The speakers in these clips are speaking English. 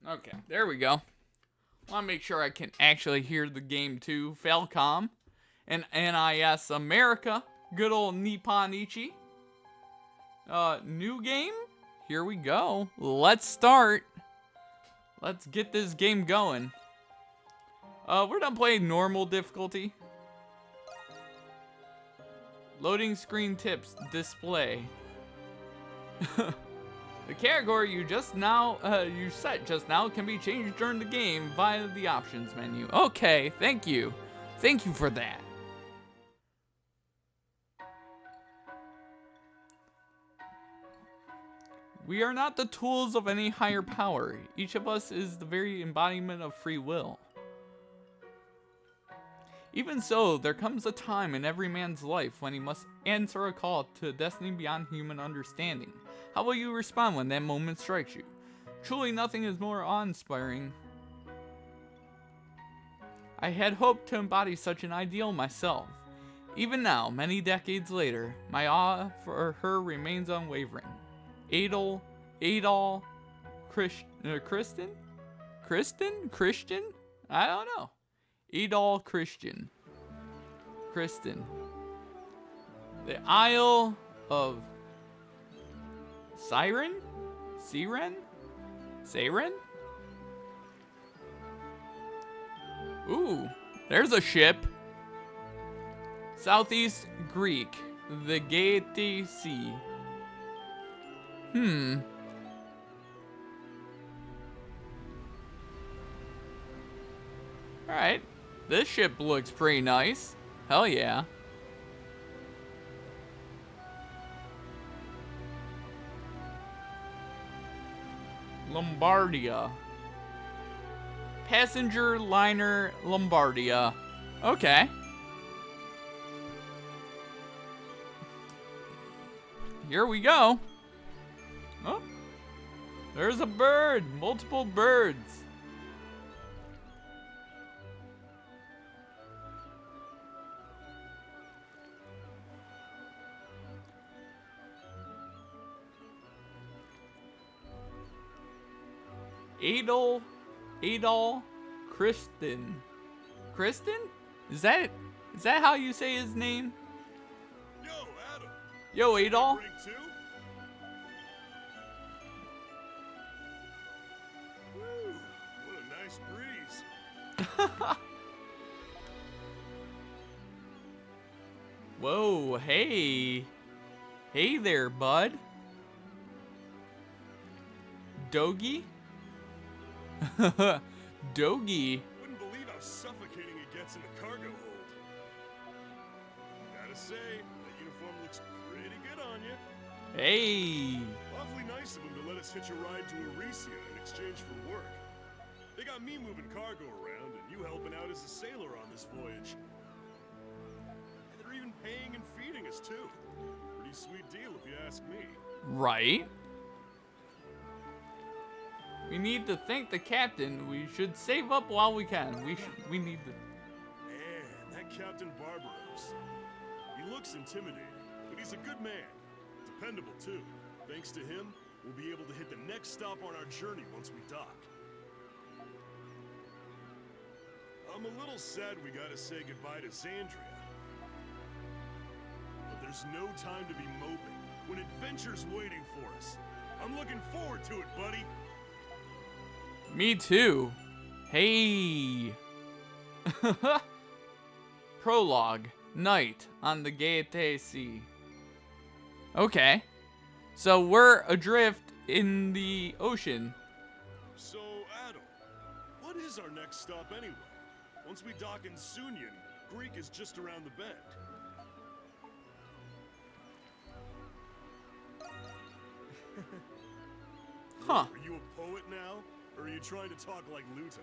Okay, there we go. Want to make sure I can actually hear the game too. Falcom and NIS America. Good old Nippon Ichi. New game? Here we go. Let's start. Let's get this game going. We're done playing normal difficulty. Loading screen tips display. The category you set just now can be changed during the game via the options menu. Okay, thank you. Thank you for that. We are not the tools of any higher power. Each of us is the very embodiment of free will. Even so, there comes a time in every man's life when he must answer a call to a destiny beyond human understanding. How will you respond when that moment strikes you? Truly nothing is more awe-inspiring. I had hoped to embody such an ideal myself. Even now, many decades later, my awe for her remains unwavering. Adol, Christian? I don't know. Adol Christian. The Isle of Siren? Ooh, there's a ship. Southeast Greek, the Gaeta Sea. Alright, this ship looks pretty nice. Hell yeah. Lombardia. Passenger liner Lombardia. Okay. Here we go. Oh, there's a bird. Multiple birds. Adol Christian. Is that how you say his name? Yo, Adam. Yo, Adol. Woo, what a nice breeze. Whoa, hey. Hey there, bud. Dogie? Dogie. Wouldn't believe how suffocating it gets in the cargo hold. Gotta say, that uniform looks pretty good on you. Hey. Awfully nice of them to let us hitch a ride to Eresia in exchange for work. They got me moving cargo around and you helping out as a sailor on this voyage. And they're even paying and feeding us too. Pretty sweet deal if you ask me. Right. We need to thank the captain. We should save up while we can. We need to. Man, that Captain Barbaros. He looks intimidating, but he's a good man. Dependable too. Thanks to him, we'll be able to hit the next stop on our journey once we dock. I'm a little sad we gotta say goodbye to Xandria. But there's no time to be moping when adventure's waiting for us. I'm looking forward to it, buddy. Me too. Hey. Prologue. Night on the Gaeta Sea. Okay. So we're adrift in the ocean. So, Adam, what is our next stop anyway? Once we dock in Sunyan, Greek is just around the bend. Huh. Are you a poet now? Or are you trying to talk like Luta?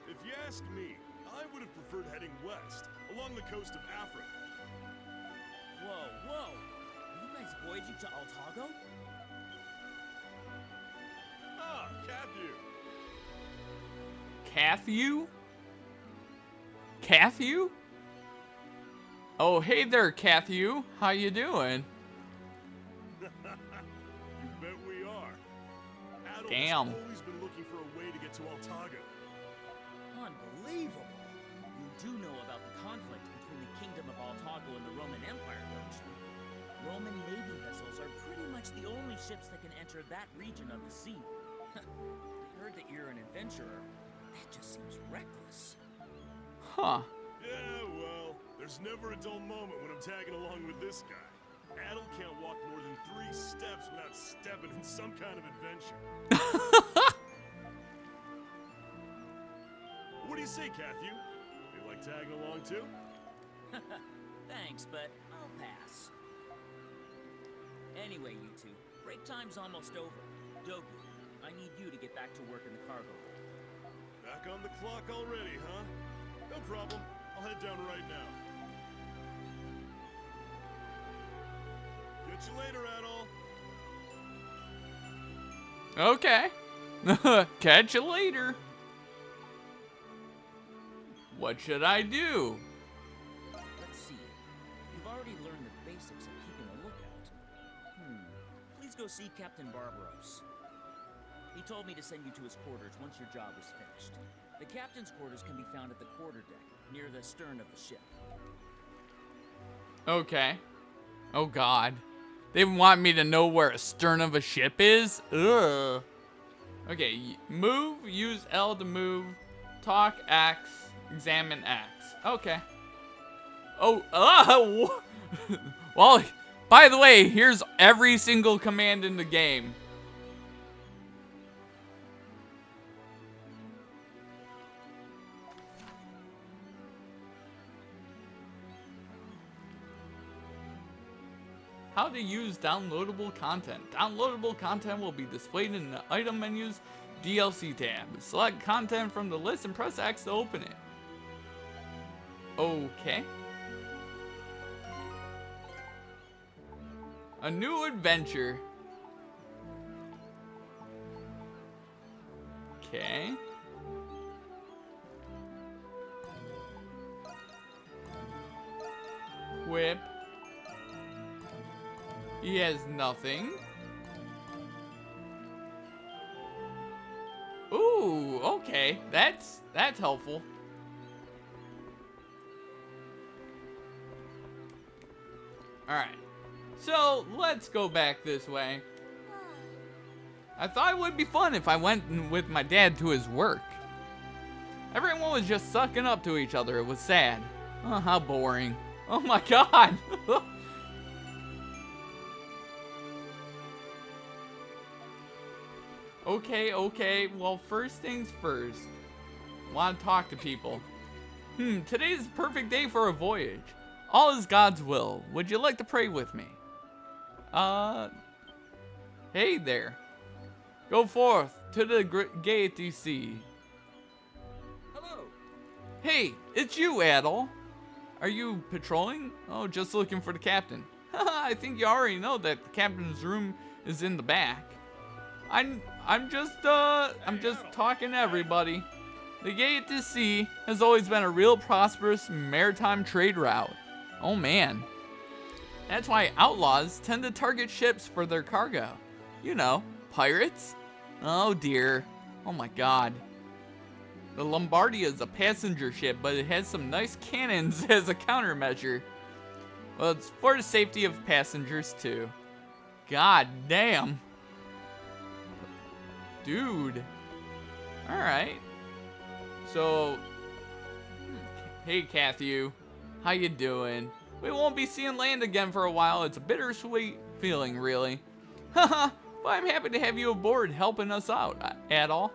If you ask me, I would have preferred heading west, along the coast of Africa. Whoa. Are you guys voyaging to Altago? Ah, Cathu? Cathu? Oh, hey there, Cathu. How you doing? You bet we are. Adolf Damn. has always been looking for a way get to Altago. Unbelievable. You do know about the conflict between the Kingdom of Altago and the Roman Empire, don't you? Roman Navy vessels are pretty much the only ships that can enter that region of the sea. I heard that you're an adventurer. That just seems reckless. Huh. Yeah, well, there's never a dull moment when I'm tagging along with this guy. Adel can't walk more than 3 steps without stepping in some kind of adventure. What do you say, Cathy? Feel like tagging along too? Thanks, but I'll pass. Anyway, you two, break time's almost over. Dogu, I need you to get back to work in the cargo hold. Back on the clock already, huh? No problem. I'll head down right now. Catch you later, Adol. Okay. Catch you later. What should I do? Let's see. You've already learned the basics of keeping a lookout. Please go see Captain Barbaros. He told me to send you to his quarters once your job was finished. The captain's quarters can be found at the quarterdeck, near the stern of the ship. Okay. Oh God. They want me to know where a stern of a ship is? Ugh. Okay, move, use L to move, talk X, examine X. Okay. Oh, well, by the way, here's every single command in the game. How to use downloadable content. Downloadable content will be displayed in the item menu's DLC tab. Select content from the list and press X to open it. Okay. A new adventure. Okay. Whip. He has nothing. Ooh, okay. That's helpful. Alright. So, let's go back this way. I thought it would be fun if I went with my dad to his work. Everyone was just sucking up to each other. It was sad. Oh, how boring. Oh my God. Okay. Well, first things first. Want to talk to people. Today's the perfect day for a voyage. All is God's will. Would you like to pray with me? Hey there. Go forth to the Gaiety Sea. Hello. Hey, it's you, Adol. Are you patrolling? Oh, just looking for the captain. I think you already know that the captain's room is in the back. I'm just talking to everybody. The Gaiety Sea has always been a real prosperous maritime trade route. Oh man. That's why outlaws tend to target ships for their cargo. You know, pirates. Oh dear. Oh my God. The Lombardia is a passenger ship, but it has some nice cannons as a countermeasure. Well, it's for the safety of passengers too. God damn. Dude. Alright. So, hey Cathy, how you doing? We won't be seeing land again for a while. It's a bittersweet feeling, really. Haha, but I'm happy to have you aboard helping us out, Adol.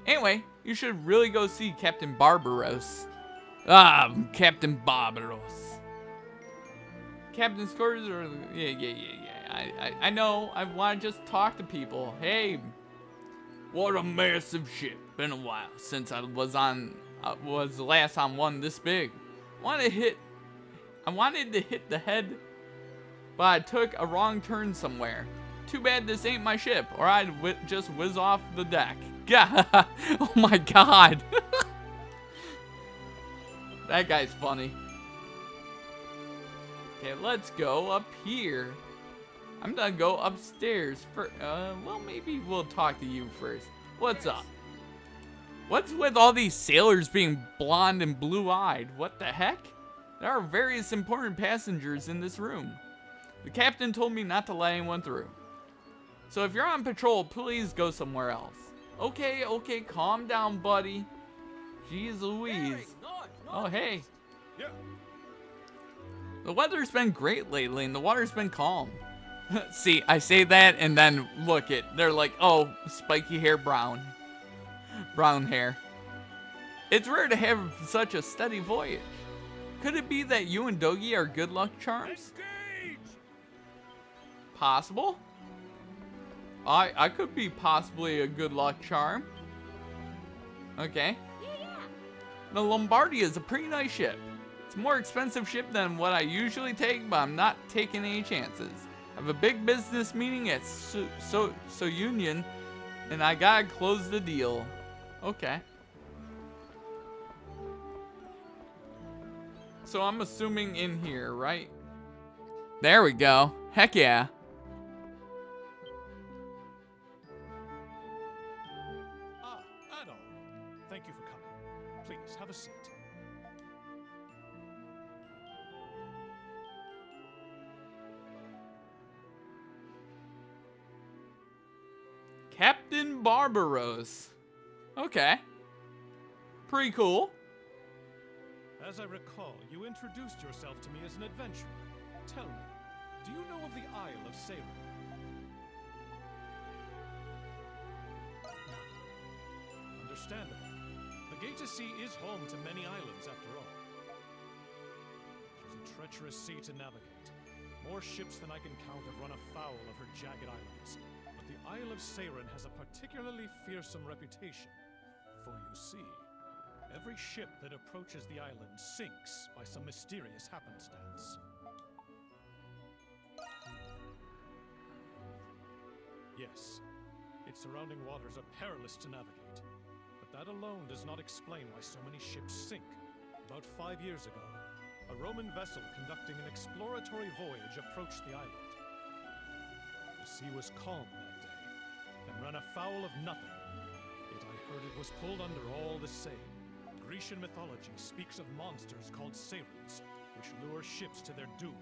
Anyway, you should really go see Captain Barbaros. Captain Barbaros. Captain's quarters are... Yeah. I know, I want to just talk to people. Hey, what a massive ship. Been a while since I was the last on one this big. I wanted to hit the head, but I took a wrong turn somewhere. Too bad this ain't my ship, or I'd just whiz off the deck. God. Oh my God. That guy's funny. Okay, let's go up here. I'm gonna go upstairs for, well, maybe we'll talk to you first. What's up? What's with all these sailors being blonde and blue-eyed? What the heck? There are various important passengers in this room. The captain told me not to let anyone through. So if you're on patrol, please go somewhere else. Okay, calm down, buddy. Jeez Louise. Oh, hey. Yeah. The weather's been great lately, and the water's been calm. See, I say that, and then look it. They're like, oh, spiky hair, brown hair. It's rare to have such a steady voyage. Could it be that you and Dogi are good luck charms? Engage! Possible? I could be possibly a good luck charm. Okay. The Lombardia is a pretty nice ship. It's a more expensive ship than what I usually take, but I'm not taking any chances. I have a big business meeting at So Union, and I gotta close the deal. Okay. So I'm assuming in here, right? There we go. Heck yeah. Adol. Thank you for coming. Please, have a seat. Captain Barbaros. Okay. Pretty cool. As I recall, you introduced yourself to me as an adventurer. Tell me, do you know of the Isle of Seiren? No. Understandable. The Gate to Sea is home to many islands, after all. She's a treacherous sea to navigate. More ships than I can count have run afoul of her jagged islands. But the Isle of Seiren has a particularly fearsome reputation. For you see, every ship that approaches the island sinks by some mysterious happenstance. Yes, its surrounding waters are perilous to navigate. But that alone does not explain why so many ships sink. About 5 years ago, a Roman vessel conducting an exploratory voyage approached the island. The sea was calm that day, and ran afoul of nothing. Yet I heard it was pulled under all the same. Grecian mythology speaks of monsters called Sirens, which lure ships to their doom.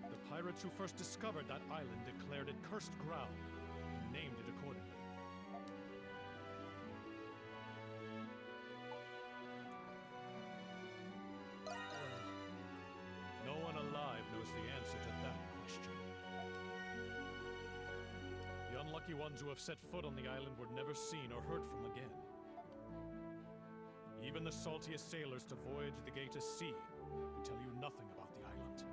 The pirates who first discovered that island declared it cursed ground, and named it accordingly. No one alive knows the answer to that question. The unlucky ones who have set foot on the island were never seen or heard from again. Even the saltiest sailors to voyage the Gate to Sea can tell you nothing about the island.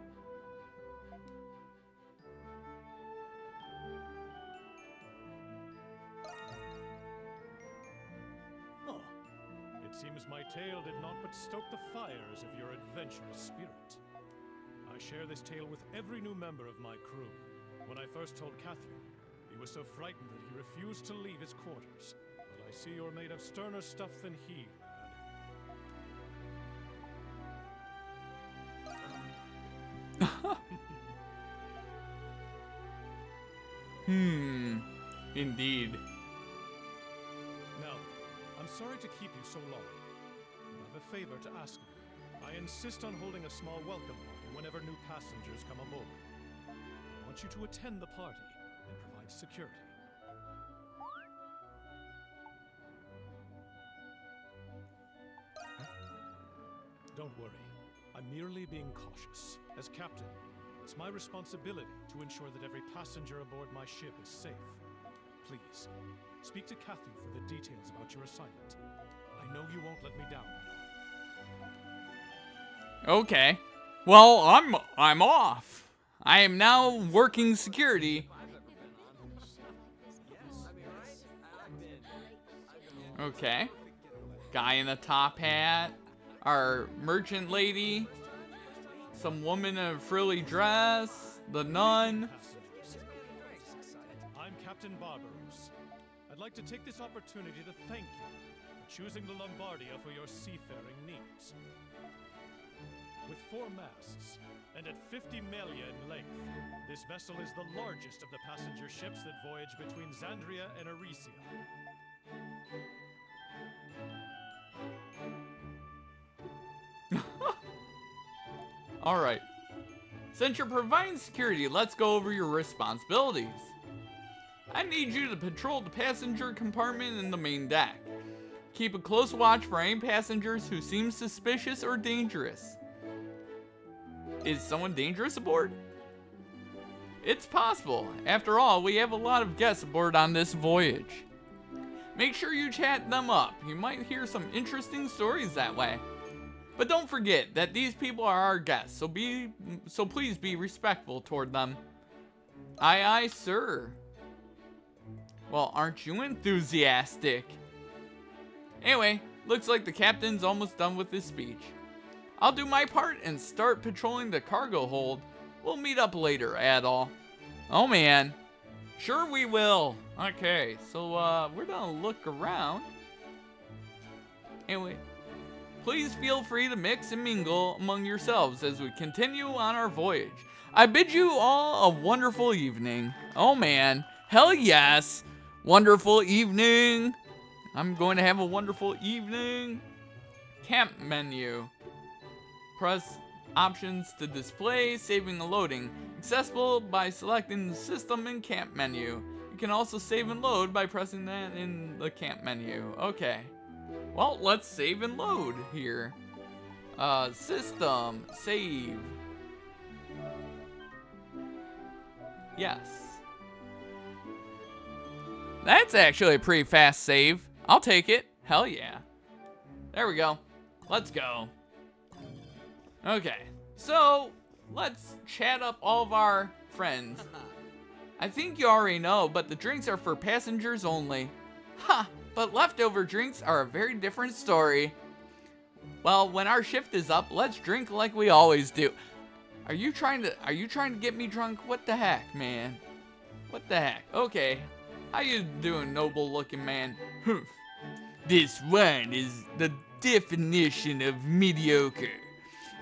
Oh, it seems my tale did not but stoke the fires of your adventurous spirit. I share this tale with every new member of my crew. When I first told Cathy, he was so frightened that he refused to leave his quarters. But I see you're made of sterner stuff than he, Indeed. Now, I'm sorry to keep you so long, but I have a favor to ask of you. I insist on holding a small welcome party whenever new passengers come aboard. I want you to attend the party and provide security. Don't worry. I'm merely being cautious. As captain, it's my responsibility to ensure that every passenger aboard my ship is safe. Please, speak to Cathy for the details about your assignment. I know you won't let me down. Okay. Well, I'm off. I am now working security. Okay. Guy in a top hat. Our merchant lady. Some woman in a frilly dress. The nun. I'm Captain Barbaros. I'd like to take this opportunity to thank you for choosing the Lombardia for your seafaring needs. With 4 masts and at 50 melia in length, this vessel is the largest of the passenger ships that voyage between Xandria and Arisia. Alright. Since you're providing security, let's go over your responsibilities. I need you to patrol the passenger compartment in the main deck. Keep a close watch for any passengers who seem suspicious or dangerous. Is someone dangerous aboard? It's possible. After all, we have a lot of guests aboard on this voyage. Make sure you chat them up. You might hear some interesting stories that way. But don't forget that these people are our guests, so please be respectful toward them. Aye, aye, sir. Well, aren't you enthusiastic? Anyway, looks like the captain's almost done with his speech. I'll do my part and start patrolling the cargo hold. We'll meet up later, Adol. Oh man. Sure we will. Okay, so we're gonna look around. Anyway, please feel free to mix and mingle among yourselves as we continue on our voyage. I bid you all a wonderful evening. Oh man, hell yes. Wonderful evening. I'm going to have a wonderful evening. Camp menu. Press options to display, saving and loading. Accessible by selecting the system and camp menu. You can also save and load by pressing that in the camp menu. Okay. Well, let's save and load here. System, save. Yes. That's actually a pretty fast save. I'll take it. Hell yeah. There we go. Let's go. Okay, so let's chat up all of our friends. I think you already know, but the drinks are for passengers only. Ha! But leftover drinks are a very different story. Well, when our shift is up, let's drink like we always do. Are you trying to get me drunk? What the heck, man? What the heck? Okay. How you doing, noble looking man? This wine is the definition of mediocre.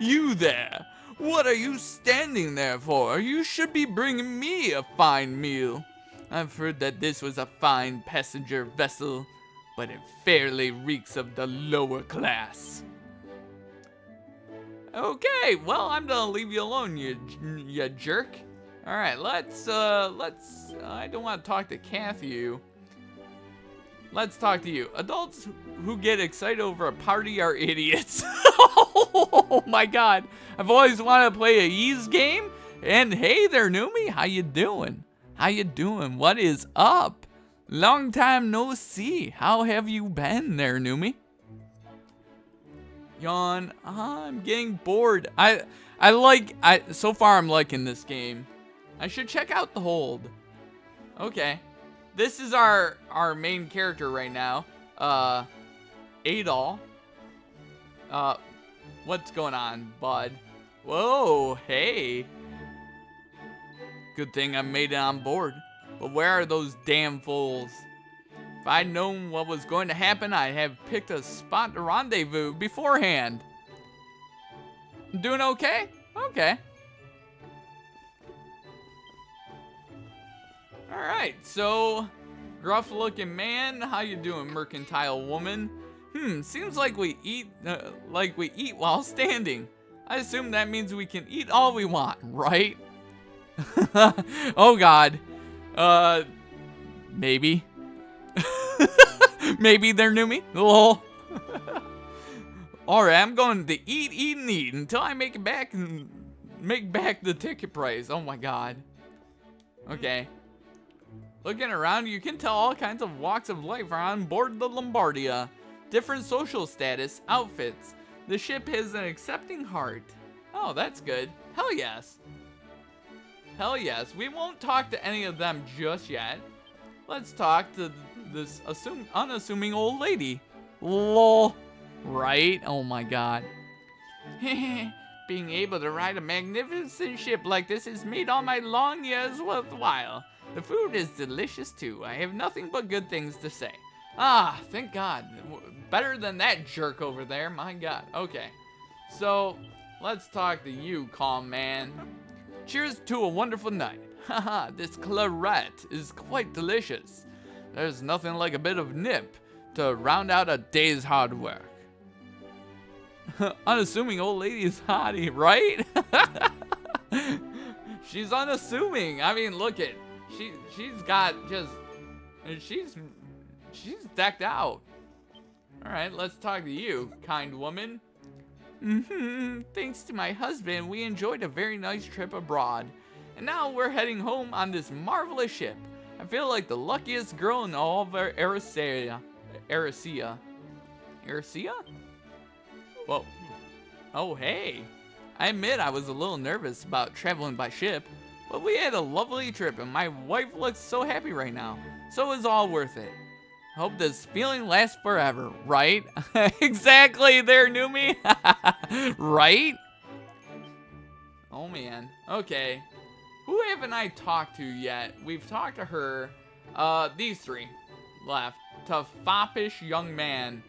You there, what are you standing there for? You should be bringing me a fine meal. I've heard that this was a fine passenger vessel, but it fairly reeks of the lower class. Okay, well, I'm gonna leave you alone, you jerk. Alright, let's, I don't want to talk to Kathy. Let's talk to you. Adults who get excited over a party are idiots. Oh my god. I've always wanted to play a Ys game. And hey there, Numi. How you doing? How you doing? What is up? Long time no see. How have you been there, Numi? Yawn. I'm getting bored. So far I'm liking this game. I should check out the hold. Okay. This is our main character right now. Adol. What's going on, bud? Whoa, hey. Good thing I made it on board. But where are those damn fools? If I'd known what was going to happen, I'd have picked a spot to rendezvous beforehand. Doing okay? Okay. Alright, so gruff looking man, how you doing, mercantile woman? Seems like we eat while standing. I assume that means we can eat all we want, right? Oh god. Maybe. Maybe they're new me. Lol. Alright, I'm going to eat until I make back the ticket price. Oh my god. Okay. Looking around, you can tell all kinds of walks of life are on board the Lombardia. Different social status, outfits. The ship has an accepting heart. Oh, that's good. Hell yes. Hell yes. We won't talk to any of them just yet. Let's talk to this unassuming old lady. Lol. Right? Oh my god. Being able to ride a magnificent ship like this has made all my long years worthwhile. The food is delicious too. I have nothing but good things to say. Ah, thank God. Better than that jerk over there. My God. Okay. So, let's talk to you, calm man. Cheers to a wonderful night. Haha, this claret is quite delicious. There's nothing like a bit of nip to round out a day's hard work. Unassuming old lady is hottie, right? She's unassuming. I mean, look at she's got just she's decked out. All right, let's talk to you, kind woman. Thanks to my husband, we enjoyed a very nice trip abroad. And now we're heading home on this marvelous ship. I feel like the luckiest girl in all of our Erisea. Whoa. Oh, hey. I admit I was a little nervous about traveling by ship, but we had a lovely trip and my wife looks so happy right now. So it was all worth it. Hope this feeling lasts forever, right? Exactly there, Numi. Right? Oh, man. Okay. Who haven't I talked to yet? We've talked to her. These three left. To foppish young man.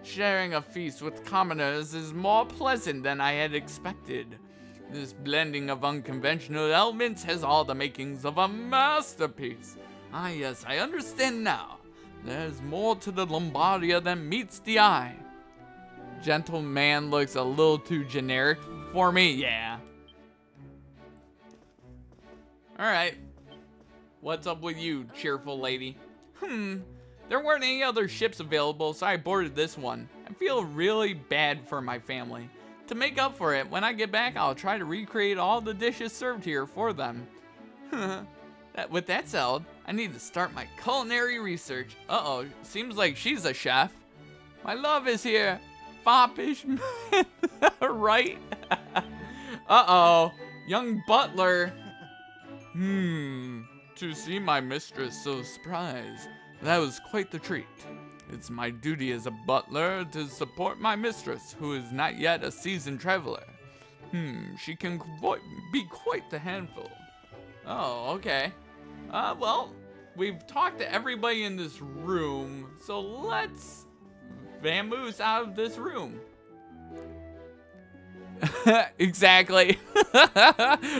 Sharing a feast with commoners is more pleasant than I had expected. This blending of unconventional elements has all the makings of a masterpiece. Ah, yes, I understand now. There's more to the Lombardia than meets the eye. Gentleman looks a little too generic for me, yeah. Alright. What's up with you, cheerful lady? There weren't any other ships available, so I boarded this one. I feel really bad for my family. To make up for it, when I get back, I'll try to recreate all the dishes served here for them. With that said, I need to start my culinary research. Uh-oh, seems like she's a chef. My love is here. Foppish man. Right? Uh-oh, young butler. To see my mistress so surprised. That was quite the treat. It's my duty as a butler to support my mistress, who is not yet a seasoned traveler. She can be quite the handful. Oh, okay. Well, we've talked to everybody in this room, so let's vamoose out of this room. Exactly.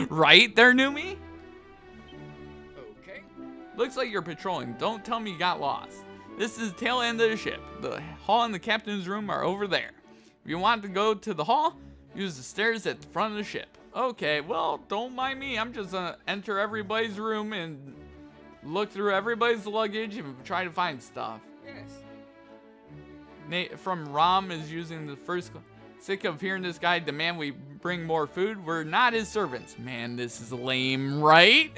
Right there, Numi? Okay. Looks like you're patrolling. Don't tell me you got lost. This is the tail end of the ship. The hall and the captain's room are over there. If you want to go to the hall, use the stairs at the front of the ship. Okay, well, don't mind me. I'm just gonna enter everybody's room and look through everybody's luggage and try to find stuff. Yes. Nate from Rom is using the first. Sick of hearing this guy demand we bring more food. We're not his servants. Man, this is lame, right?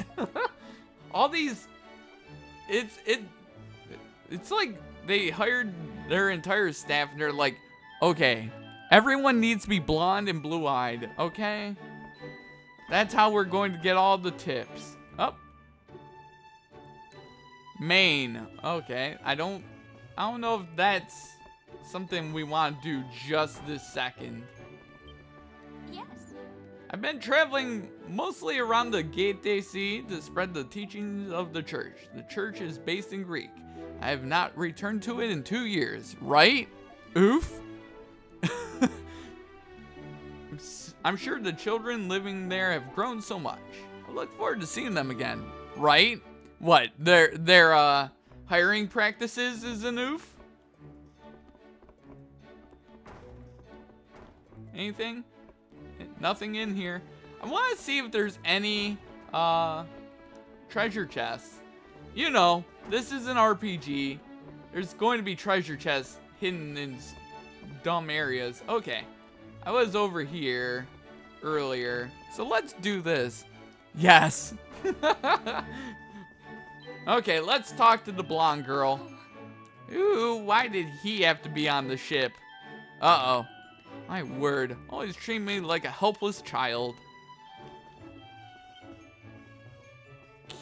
All these, it's like they hired their entire staff and they're like, okay, everyone needs to be blonde and blue-eyed, okay? That's how we're going to get all the tips. Oh. Maine. Okay, I don't know if that's something we want to do just this second. Yes. I've been traveling mostly around the Gaete Sea to spread the teachings of the church. The church is based in Greek. I have not returned to it in 2 years, right? Oof. I'm sure the children living there have grown so much. I look forward to seeing them again, right? What, their hiring practices is an oof? Anything? Nothing in here. I want to see if there's any treasure chests. You know, this is an RPG. There's going to be treasure chests hidden in dumb areas. Okay, I was over here earlier, so let's do this. Yes. Okay, let's talk to the blonde girl. Ooh, why did he have to be on the ship? Uh-oh. My word, always treat me like a helpless child.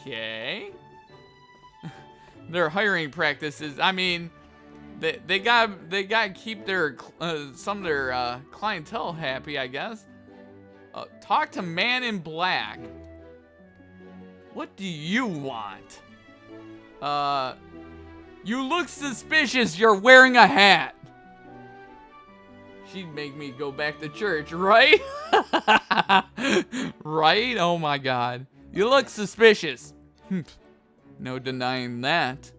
Okay. Their hiring practices, I mean, they gotta keep their some of their clientele happy, I guess. Talk to Man in Black. What do you want? You look suspicious. You're wearing a hat. She'd make me go back to church, right? Right? Oh my God. You look suspicious. No denying that.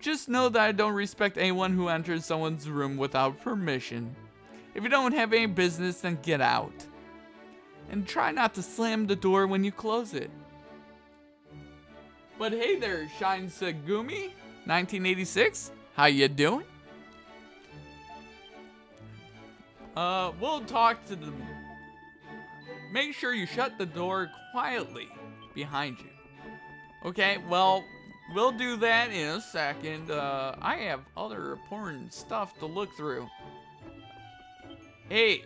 Just know that I don't respect anyone who enters someone's room without permission. If you don't have any business, then get out. And try not to slam the door when you close it. But hey there, Shinsengumi, 1986. How you doing? We'll talk to them. Make sure you shut the door quietly behind you. Okay, well, we'll do that in a second. I have other important stuff to look through. Hey,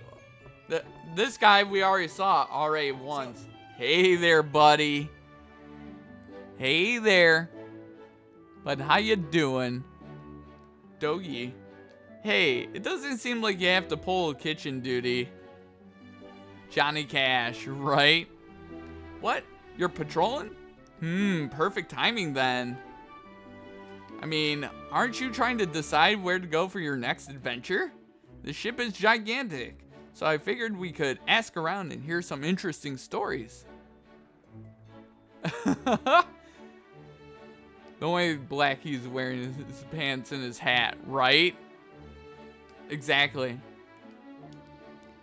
this guy we already saw once. Hey there, buddy. Hey there. But how you doing? Dogi. Hey, it doesn't seem like you have to pull kitchen duty. Johnny Cash, right? What? You're patrolling? Perfect timing then. I mean, aren't you trying to decide where to go for your next adventure? The ship is gigantic, so I figured we could ask around and hear some interesting stories. The only black he's wearing is his pants and his hat, right? Exactly.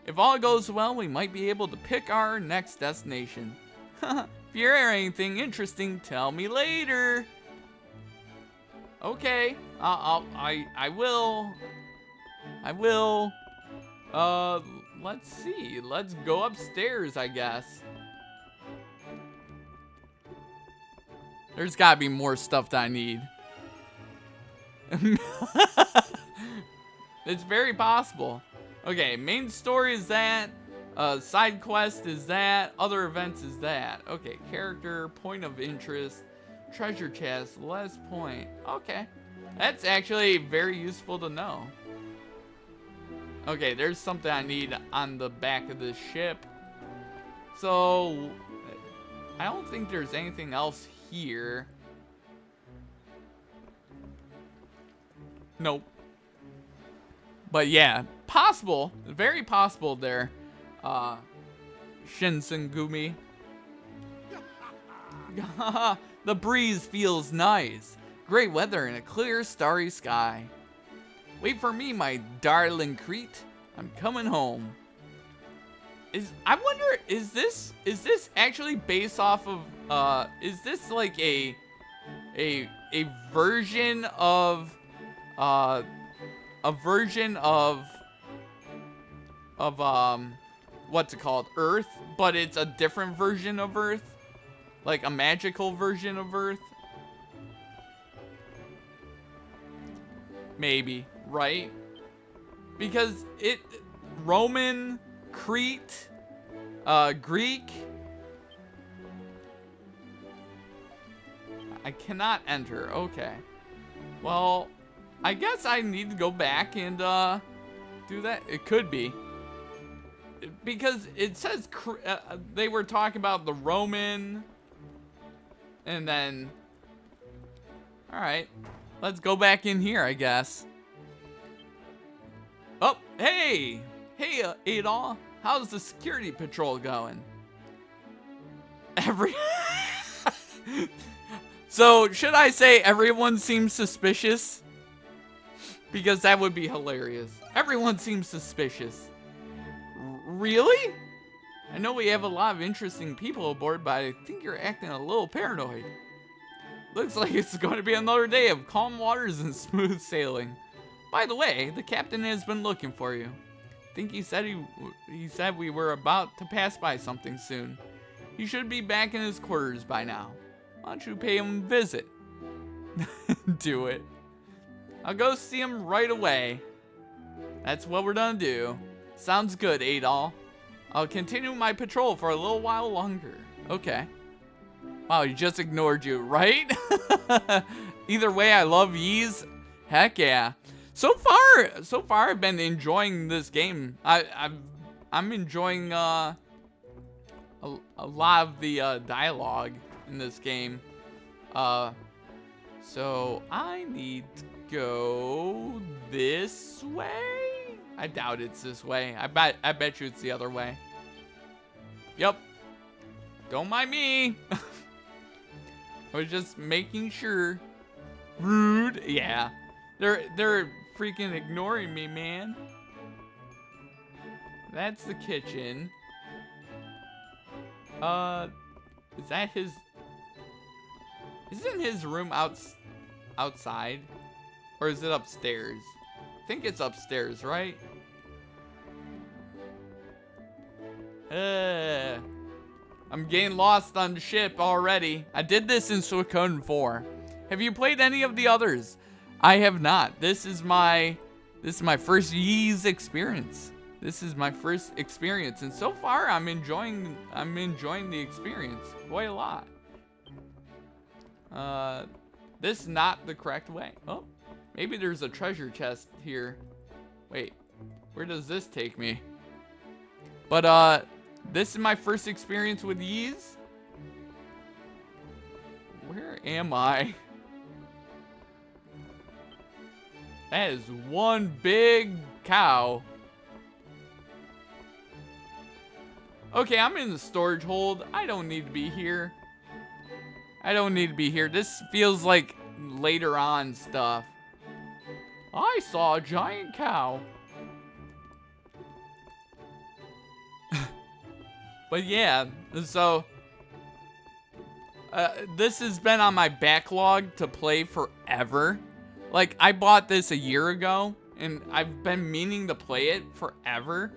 If all goes well, we might be able to pick our next destination. If you hear anything interesting, tell me later. Okay, I will. Let's see. Let's go upstairs, I guess. There's gotta be more stuff that I need. It's very possible. Okay, main story is that. Side quest is that. Other events is that. Okay, character, point of interest, treasure chest, last point. Okay, that's actually very useful to know. Okay, there's something I need on the back of this ship. So, I don't think there's anything else here. Nope. But yeah, possible. Very possible there. Shinsengumi. The breeze feels nice. Great weather and a clear, starry sky. Wait for me, my darling Crete. I'm coming home. I wonder, is this actually based off of is this like a version of what's it called? Earth, but it's a different version of Earth? Like a magical version of Earth? Maybe, right? Because Roman, Crete, Greek. I cannot enter. Okay. Well, I guess I need to go back and do that. It could be. Because it says they were talking about the Roman, and then, all right, let's go back in here, I guess. Oh, hey, Adol, how's the security patrol going? So should I say everyone seems suspicious? Because that would be hilarious. Everyone seems suspicious. Really? I know we have a lot of interesting people aboard, but I think you're acting a little paranoid. Looks like it's going to be another day of calm waters and smooth sailing. By the way, the captain has been looking for you. I think he said we were about to pass by something soon. He should be back in his quarters by now. Why don't you pay him a visit? Do it. I'll go see him right away. That's what we're gonna do. Sounds good, Adol. I'll continue my patrol for a little while longer. Okay. Wow, he just ignored you, right? Either way, I love Ys. Heck yeah. So far, I've been enjoying this game. I'm enjoying a lot of the dialogue in this game. So I need to go this way. I doubt it's this way. I bet you it's the other way. Yep. Don't mind me. I was just making sure. Rude. Yeah. They're freaking ignoring me, man. That's the kitchen. Is that his... Isn't his room outside? Or is it upstairs? I think it's upstairs, right? I'm getting lost on the ship already. I did this in Suikoden 4. Have you played any of the others? I have not. This is my first VIII experience. This is my first experience, and so far I'm enjoying the experience quite a lot. This is not the correct way. Oh, maybe there's a treasure chest here. Wait, where does this take me? But this is my first experience with VIII. Where am I? That is one big cow. Okay, I'm in the storage hold. I don't need to be here. I don't need to be here. This feels like later on stuff. I saw a giant cow. But yeah, so this has been on my backlog to play forever. Like, I bought this a year ago, and I've been meaning to play it forever.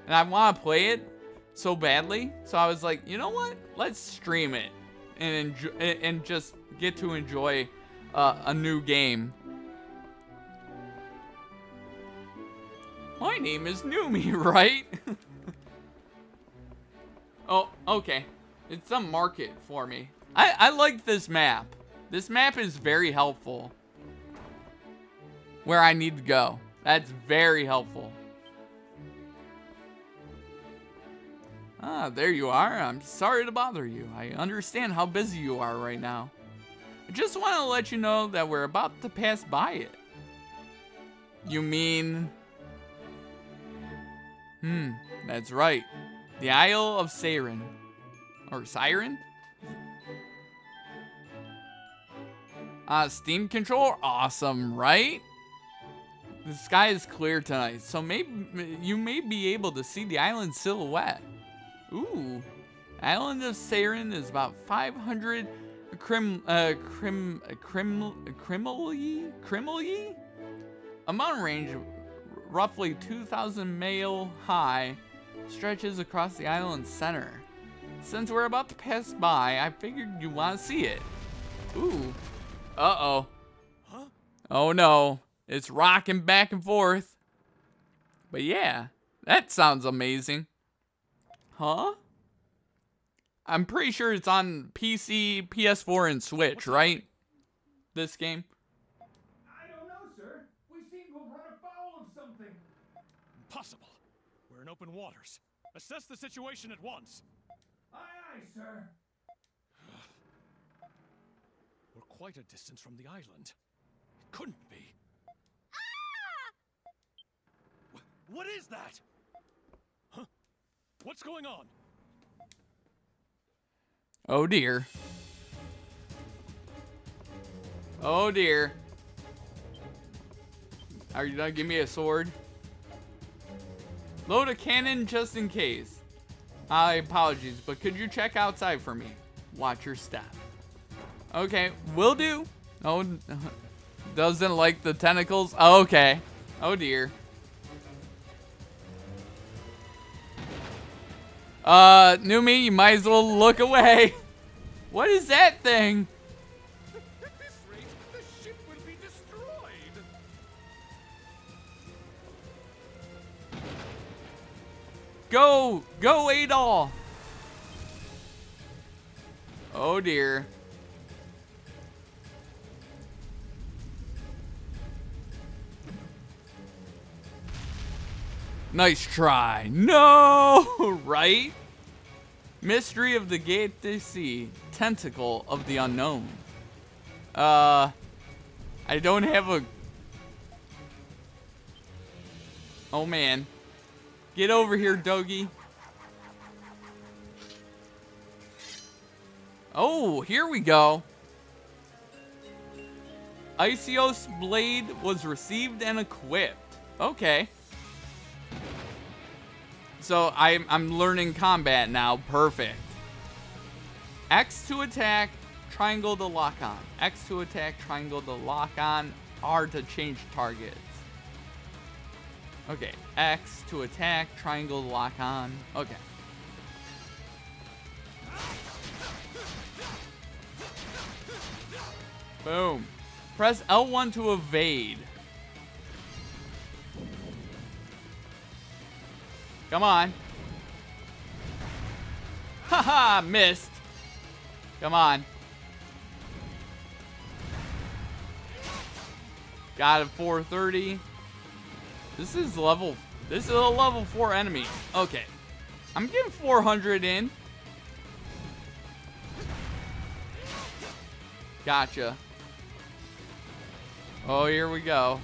And I want to play it so badly. So I was like, you know what? Let's stream it and just get to enjoy a new game. My name is Numi, right? Oh, okay. It's a market for me. I like this map. This map is very helpful. Where I need to go. That's very helpful. Ah, there you are. I'm sorry to bother you. I understand how busy you are right now. I just want to let you know that we're about to pass by it. You mean... that's right. The Isle of Siren. Or Siren? Steam control? Awesome, right? The sky is clear tonight, so maybe you may be able to see the island silhouette. Ooh. Island of Siren is about 500 Krimli? A mountain range roughly 2,000 mile high stretches across the island's center. Since we're about to pass by, I figured you want to see it. Ooh. Uh-oh. Huh? Oh no. It's rocking back and forth. But yeah, that sounds amazing. Huh? I'm pretty sure it's on PC, PS4, and Switch, right? This game? I don't know, sir. We seem to have run afoul of something. Impossible. We're in open waters. Assess the situation at once. Aye, aye, sir. We're quite a distance from the island. It couldn't be. What is that? Huh? What's going on? Oh dear. Oh dear. Are you gonna give me a sword? Load a cannon just in case. Apologies, but could you check outside for me? Watch your step. Okay, will do. Oh, doesn't like the tentacles? Oh, okay. Oh dear. Numi, you might as well look away. What is that thing? At this rate, the ship will be destroyed. Go! Go, Adolf! Oh dear. Nice try. No! Right? Mystery of the Gate to Sea. Tentacle of the Unknown. I don't have a... Oh man. Get over here, Dogi. Oh, here we go. Isios Blade was received and equipped. Okay. So I'm learning combat now. Perfect. X to attack, triangle to lock on. X to attack, triangle to lock on. R to change targets. Okay, X to attack, triangle to lock on. Okay. Boom. Press L1 to evade. Come on. Haha, missed. Come on. Got a 430. This is a level 4 enemy. Okay. I'm getting 400 in. Gotcha. Oh, here we go.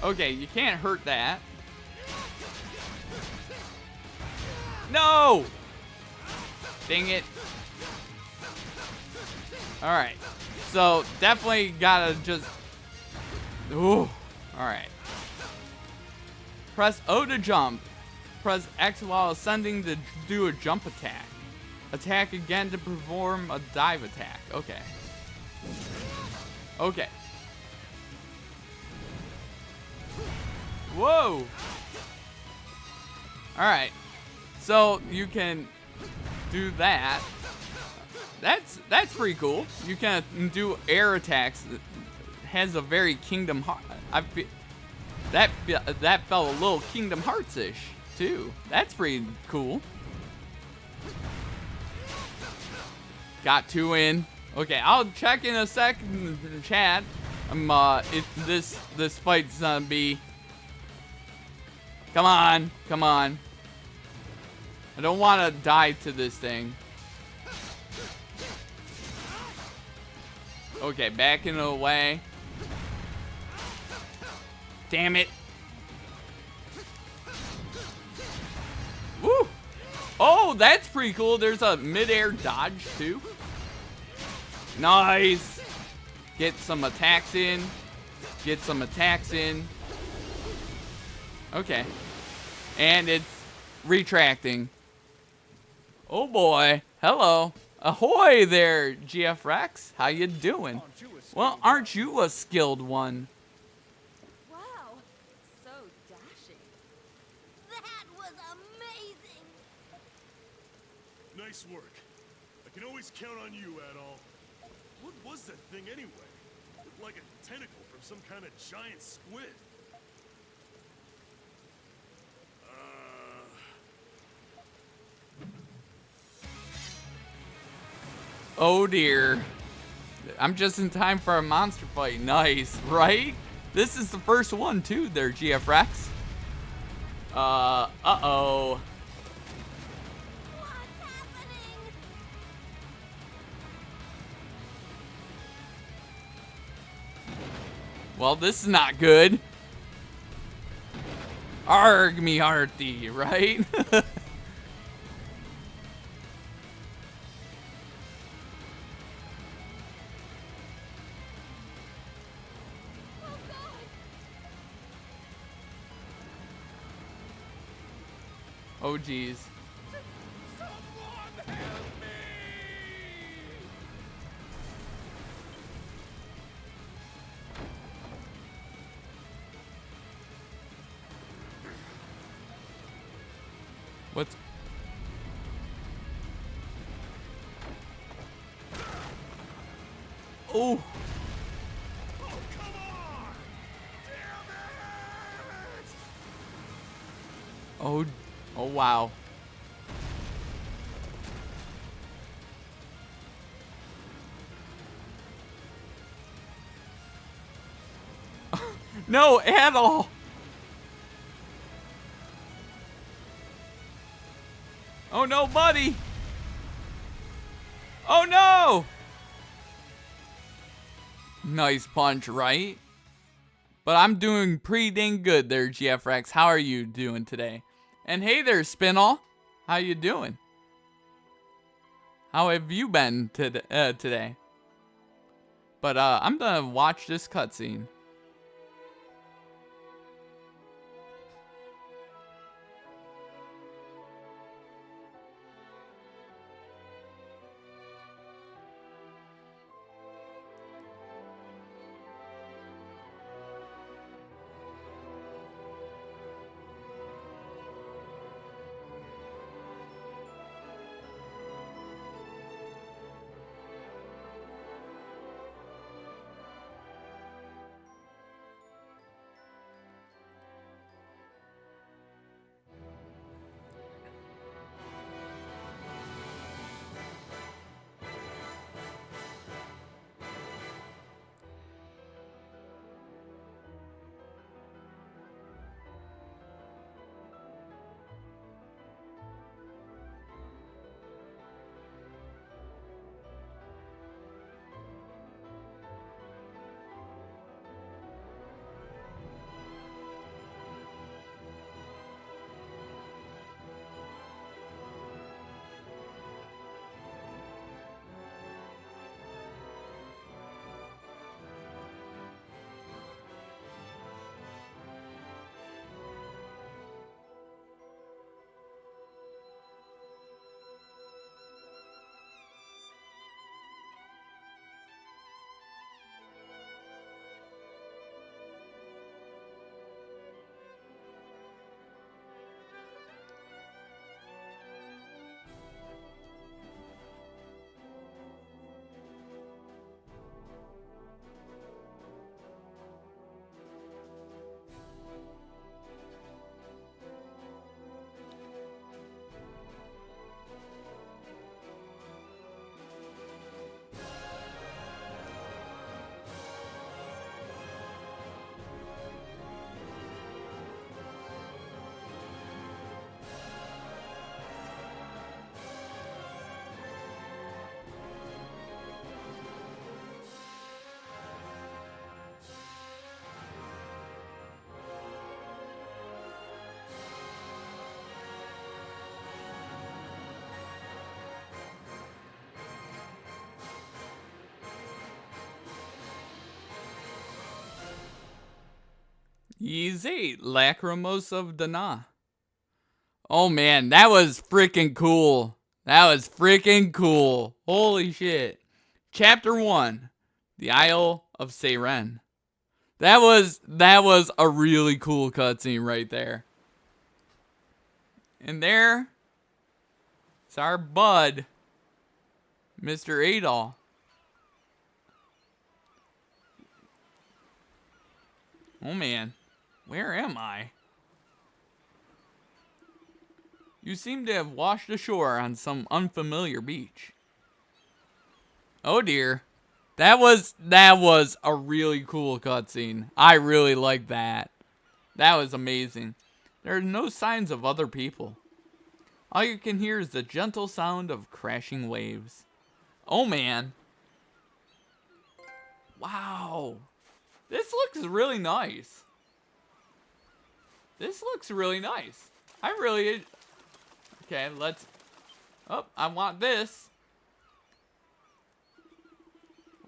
Okay, you can't hurt that. No! Dang it. Alright. So, definitely gotta just... Ooh. Alright. Press O to jump. Press X while ascending to do a jump attack. Attack again to perform a dive attack. Okay. Okay. Whoa! Alright. So, you can do that. That's pretty cool. You can do air attacks. It has a very Kingdom Heart. That felt a little Kingdom Hearts-ish, too. That's pretty cool. Got 2 in. Okay, I'll check in a second in the chat. If this fight's gonna be... Come on, come on. I don't want to die to this thing. Okay, backing away. Damn it. Woo! Oh, that's pretty cool. There's a mid-air dodge, too. Nice. Get some attacks in. Get some attacks in. Okay. And it's retracting. Oh, boy. Hello. Ahoy there, GF Rex. How you doing? Well, aren't you a skilled one? Wow, so dashing. That was amazing. Nice work. I can always count on you, Adol. What was that thing anyway? Looked like a tentacle from some kind of giant squid. Oh dear. I'm just in time for a monster fight. Nice, right? This is the first one too there, GF Rex. Uh-oh. What's happening? Well, this is not good. Arg me hearty, right? Oh, geez. What's... Oh! Oh, oh wow. No, at all. Oh no, buddy. Oh no. Nice punch, right? But I'm doing pretty dang good there, GF Rex. How are you doing today? And hey there, Spinall. How you doing? How have you been today? But I'm gonna watch this cutscene. VIII, Lacrimosa of Dana. Oh man, that was freaking cool. That was freaking cool. Holy shit. Chapter 1, The Isle of Seiren. That was a really cool cutscene right there. And there is our bud, Mr. Adol. Oh man, where am I? You seem to have washed ashore on some unfamiliar beach. Oh dear. That was a really cool cutscene. I really liked that. That was amazing. There are no signs of other people. All you can hear is the gentle sound of crashing waves. Oh man. Wow. This looks really nice. This looks really nice. Okay, let's... Oh, I want this.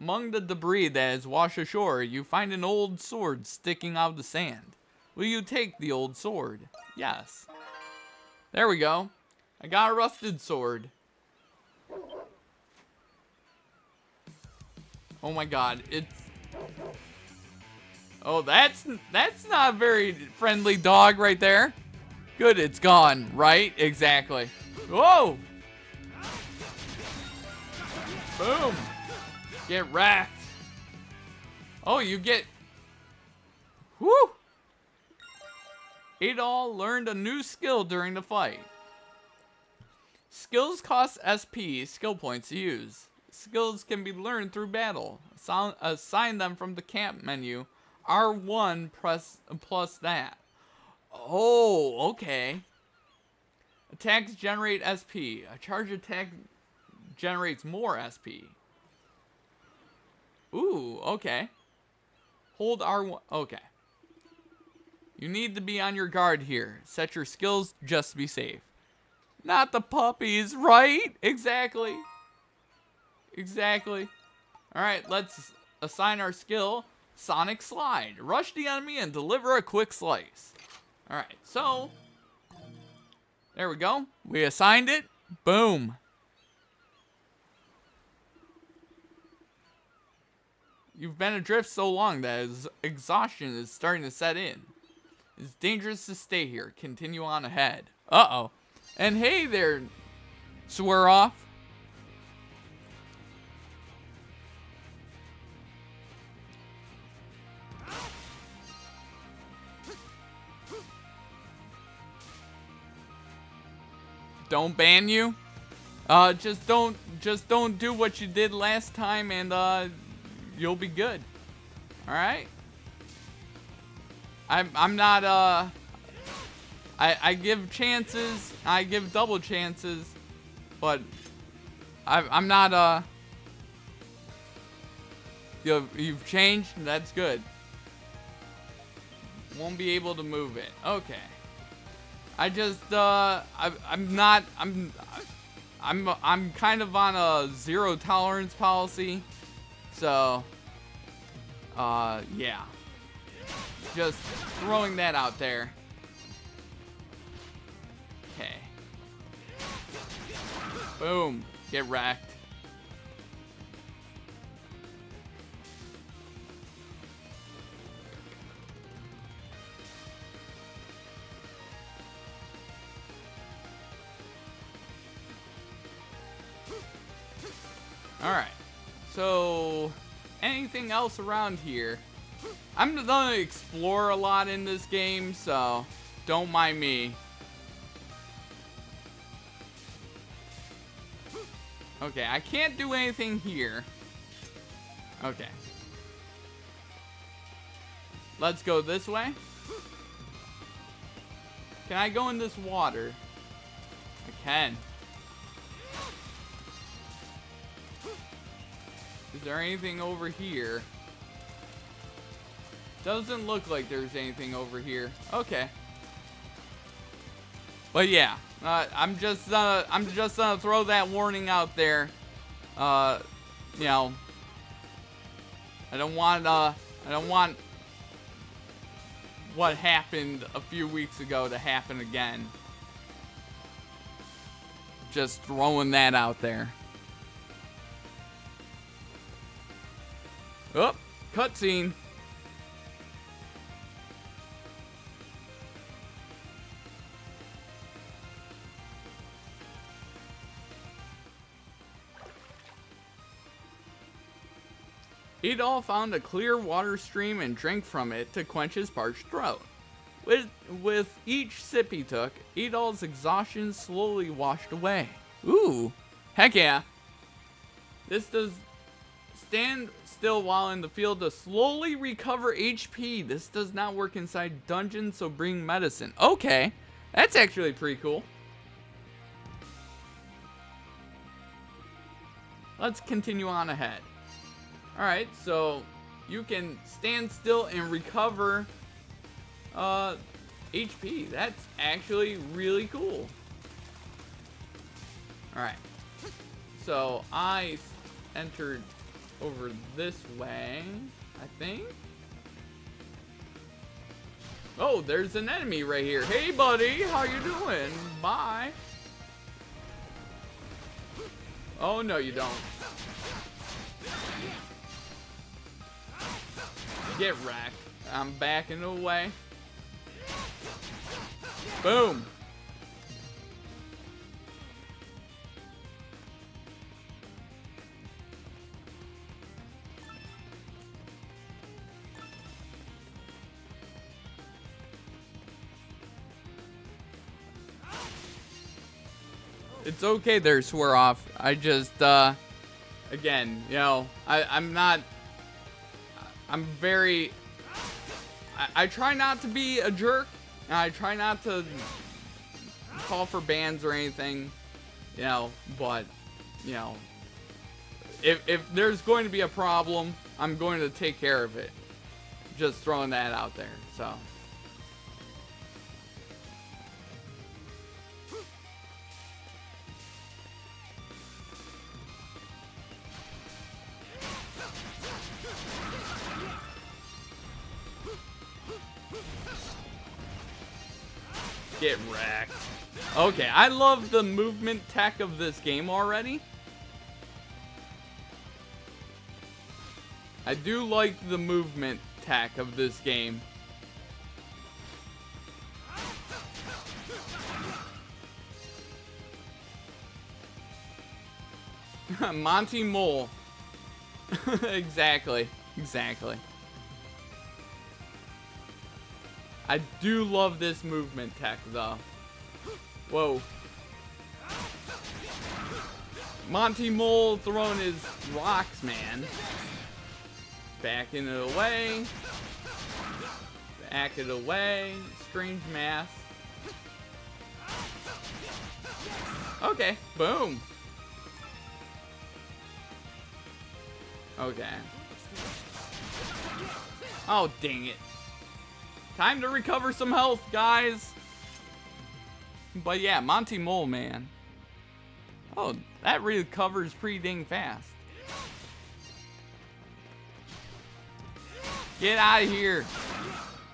Among the debris that is washed ashore, you find an old sword sticking out of the sand. Will you take the old sword? Yes. There we go. I got a rusted sword. Oh my god, it's... Oh, that's not a very friendly dog right there. Good, it's gone, right? Exactly. Whoa! Boom! Get wrecked. Oh, you get... Woo! Adol learned a new skill during the fight. Skills cost SP, skill points to use. Skills can be learned through battle. Assign them from the camp menu. R1 plus that. Oh, okay. Attacks generate SP. A charge attack generates more SP. Ooh, okay. Hold R1. Okay. You need to be on your guard here. Set your skills just to be safe. Not the puppies, right? Exactly. Exactly. Alright, let's assign our skill. Sonic Slide. Rush the enemy and deliver a quick slice. Alright, so... There we go. We assigned it. Boom. You've been adrift so long that exhaustion is starting to set in. It's dangerous to stay here. Continue on ahead. Uh-oh. And hey there, swear off. Don't ban you. Just don't do what you did last time, and you'll be good. All right. I'm not I give chances. I give double chances, but I'm not you've changed. That's good. Won't be able to move it. Okay. I just I'm kind of on a zero tolerance policy, so yeah, just throwing that out there. Okay, boom, get wrecked. Alright, so anything else around here? I'm gonna explore a lot in this game, so don't mind me. Okay, I can't do anything here. Okay. Let's go this way. Can I go in this water? I can. Is there anything over here? Doesn't look like there's anything over here. Okay. But yeah, I'm just gonna throw that warning out there. You know, I don't want what happened a few weeks ago to happen again. Just throwing that out there. Oh, cutscene. Adol found a clear water stream and drank from it to quench his parched throat. With each sip he took, Adol's exhaustion slowly washed away. Ooh, heck yeah. This does stand still while in the field to slowly recover HP. This does not work inside dungeons, so bring medicine. Okay, that's actually pretty cool. Let's continue on ahead. Alright, so you can stand still and recover HP. That's actually really cool. Alright, so I entered over this way, I think. Oh, there's an enemy right here. Hey buddy, how you doing? Bye. Oh no, you don't. Get wrecked. I'm backing away. Boom. It's okay there, Swear Off. I just, again, you know, I'm very, I try not to be a jerk, and I try not to call for bans or anything, you know, but, you know, if there's going to be a problem, I'm going to take care of it. Just throwing that out there, so. Get wrecked. Okay, I love the movement tech of this game already. I do like the movement tech of this game. Monty Mole. Exactly. I do love this movement tech, though. Whoa. Monty Mole throwing his rocks, man. Backing it away. Back it away. Strange math. Okay, boom. Okay. Oh, dang it. Time to recover some health, guys. But yeah, Monty Mole, man. Oh, that recovers pretty dang fast. Get out of here.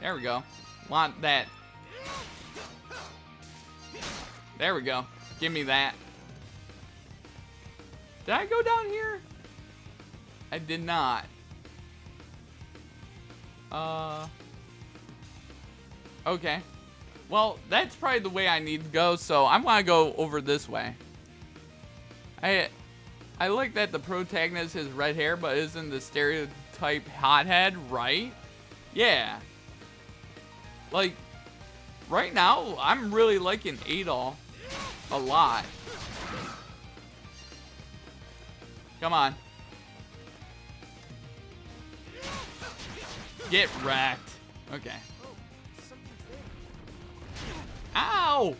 There we go. Want that. There we go. Give me that. Did I go down here? I did not. Okay. Well, that's probably the way I need to go, so I'm gonna go over this way. I like that the protagonist has red hair, but isn't the stereotype hothead, right? Yeah. Like, right now, I'm really liking Adol a lot. Come on. Get wrecked. Okay. Ow!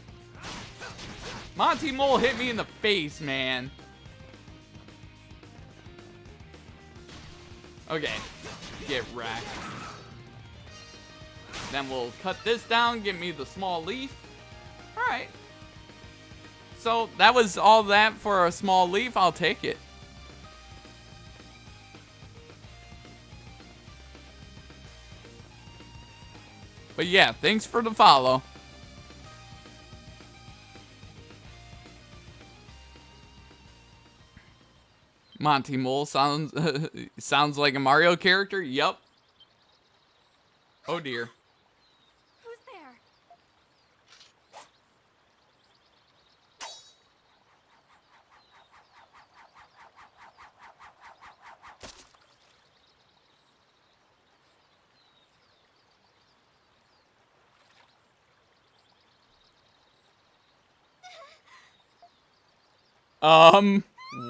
Monty Mole hit me in the face, man. Okay. Get wrecked. Then we'll cut this down, give me the small leaf. Alright. So, that was all that for a small leaf. I'll take it. But yeah, thanks for the follow. Monty Mole sounds sounds like a Mario character. Yup. Oh dear. Who's there?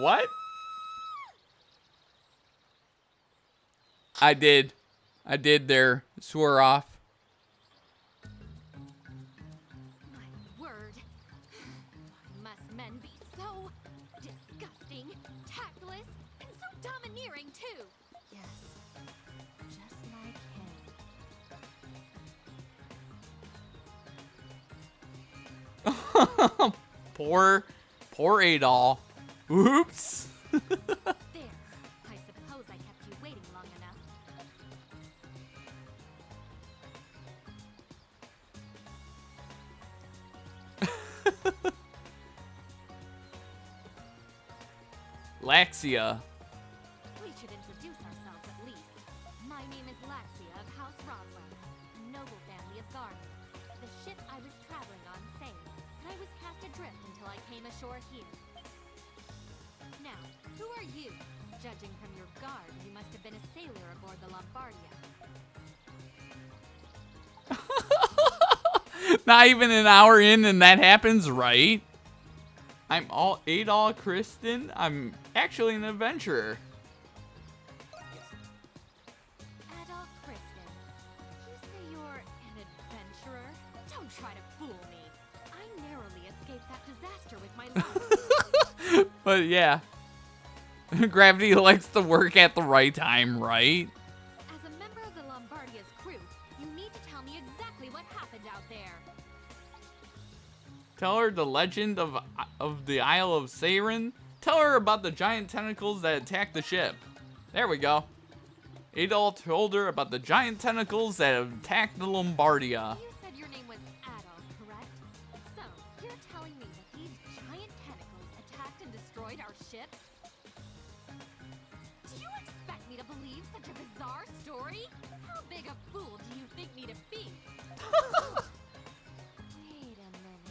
What? I did there. Swore off. My word. Why must men be so disgusting, tactless, and so domineering too? Yes, just like him. Poor Adol. Oops. There. I suppose I kept you waiting long enough. Laxia. We should introduce ourselves at least. My name is Laxia of House Roswell, a noble family of Garden. The ship I was traveling on sailed, and I was cast adrift until I came ashore here. Now, who are you? Judging from your garb, you must have been a sailor aboard the Lombardia. Not even an hour in and that happens, right? I'm all Adol Kristen. I'm actually an adventurer. Adolf Kristen, you say you're an adventurer? Don't try to fool me. I narrowly escaped that disaster with my life. But yeah. Gravity likes to work at the right time, right? As a member of the Lombardia's crew, you need to tell me exactly what happened out there. Tell her the legend of the Isle of Siren. Tell her about the giant tentacles that attacked the ship. There we go. Adol told her about the giant tentacles that attacked the Lombardia. You said your name was Adolf, correct? So, you're telling me that these giant tentacles attacked and destroyed our ship? Do you expect me to believe such a bizarre story? How big a fool do you think me to be? Wait a minute.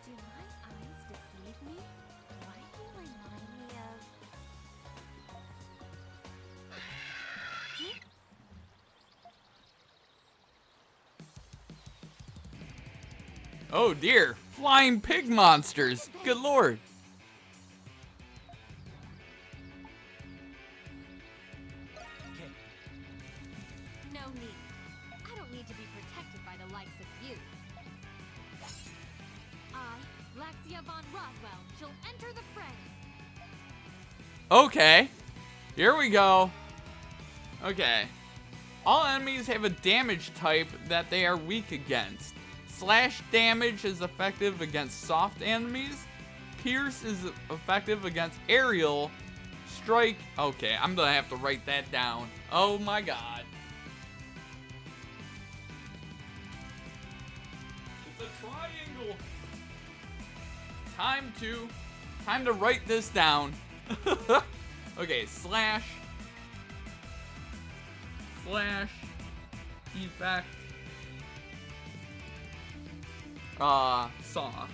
Do my eyes deceive me? Why do you remind me of... Oh dear. Flying pig monsters. Good lord. No need. I don't need to be protected by the likes of you. I, Laxia von Roswell, shall enter the fray. Okay. Here we go. Okay. All enemies have a damage type that they are weak against. Slash damage is effective against soft enemies. Pierce is effective against aerial. Strike. Okay, I'm gonna have to write that down. Oh my god. It's a triangle. Time to write this down. Okay, slash effect saw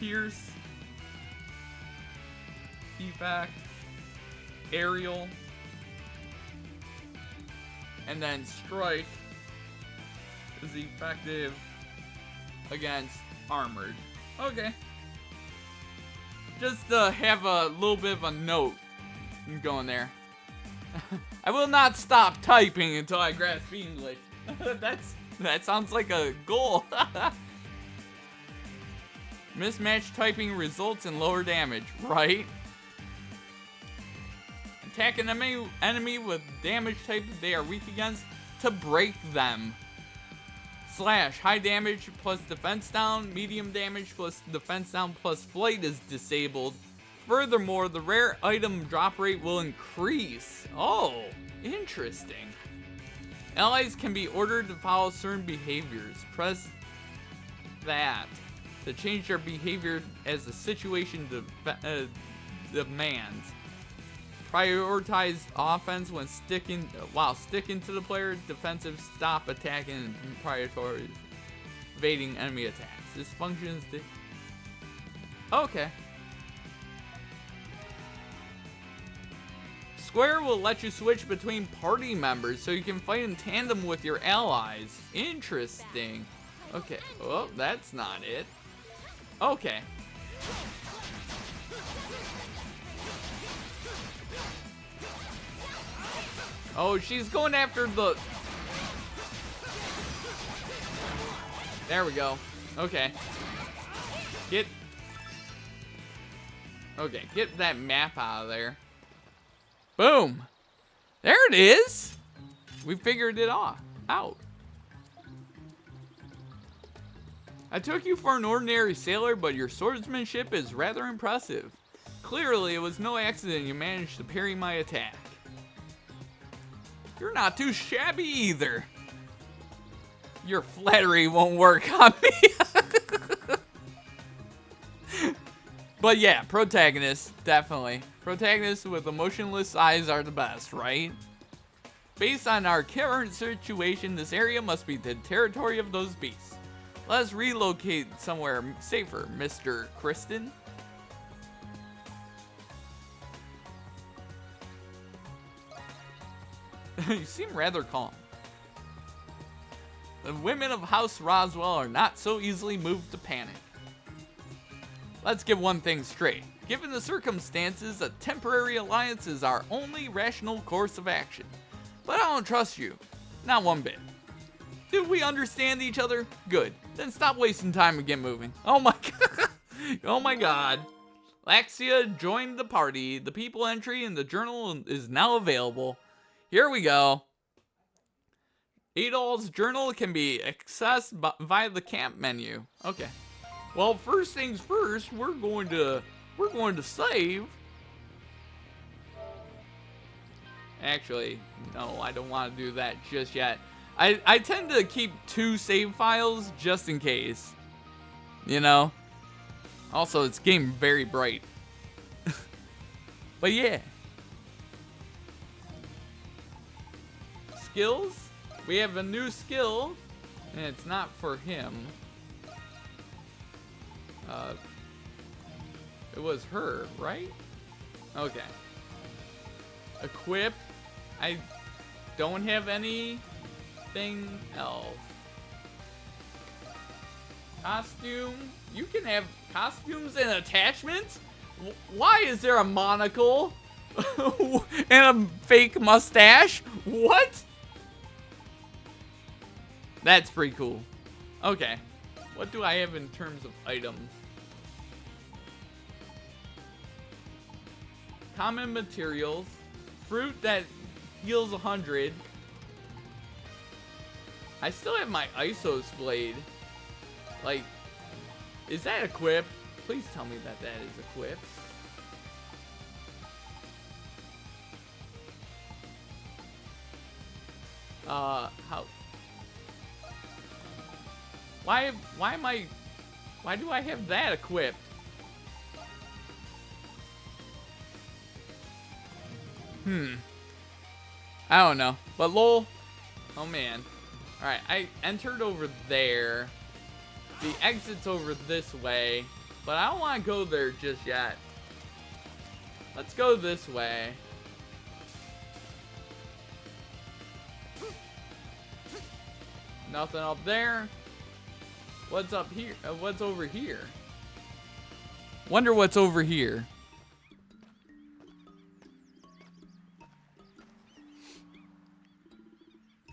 pierce effect aerial and then strike is effective against armored. Okay. Just have a little bit of a note going there. I will not stop typing until I grasp English. That sounds like a goal. Mismatched typing results in lower damage, right? Attack an enemy with damage type that they are weak against to break them. Slash, high damage plus defense down, medium damage plus defense down plus flight is disabled. Furthermore, the rare item drop rate will increase. Oh, interesting. Allies can be ordered to follow certain behaviors. Press that to change their behavior as the situation demands. Prioritize offense when sticking to the player. Defensive, stop attacking and prioritize evading enemy attacks. This functions. Okay. Square will let you switch between party members so you can fight in tandem with your allies. Interesting. Okay. Oh, that's not it. Okay. Oh, she's going after the... There we go. Okay. Get that map out of there. Boom. There it is. We figured it out. I took you for an ordinary sailor, but your swordsmanship is rather impressive. Clearly, it was no accident you managed to parry my attack. You're not too shabby either. Your flattery won't work on me. But yeah, protagonists, definitely. Protagonists with emotionless eyes are the best, right? Based on our current situation, this area must be the territory of those beasts. Let's relocate somewhere safer, Mr. Kristen. You seem rather calm. The women of House Roswell are not so easily moved to panic. Let's get one thing straight. Given the circumstances, a temporary alliance is our only rational course of action. But I don't trust you. Not one bit. Do we understand each other? Good. Then stop wasting time and get moving. Oh my god. Oh my god. Laxia joined the party. The people entry in the journal is now available. Here we go. Adol's journal can be accessed via the camp menu. Okay. Well, first things first, we're going to save. Actually, no, I don't want to do that just yet. I tend to keep 2 save files just in case. You know? Also, it's getting very bright. But yeah. Skills? We have a new skill, and it's not for him. It was her, right? Okay. Equip. I don't have anything else. Costume. You can have costumes and attachments? Why is there a monocle? And a fake mustache? What? That's pretty cool. Okay. What do I have in terms of items? Common materials. Fruit that heals 100. I still have my Isos blade. Like, is that equipped? Please tell me that that is equipped. How? Why do I have that equipped? I don't know. But lol. Oh man. Alright, I entered over there. The exit's over this way. But I don't want to go there just yet. Let's go this way. Nothing up there. What's up here? What's over here? Wonder what's over here.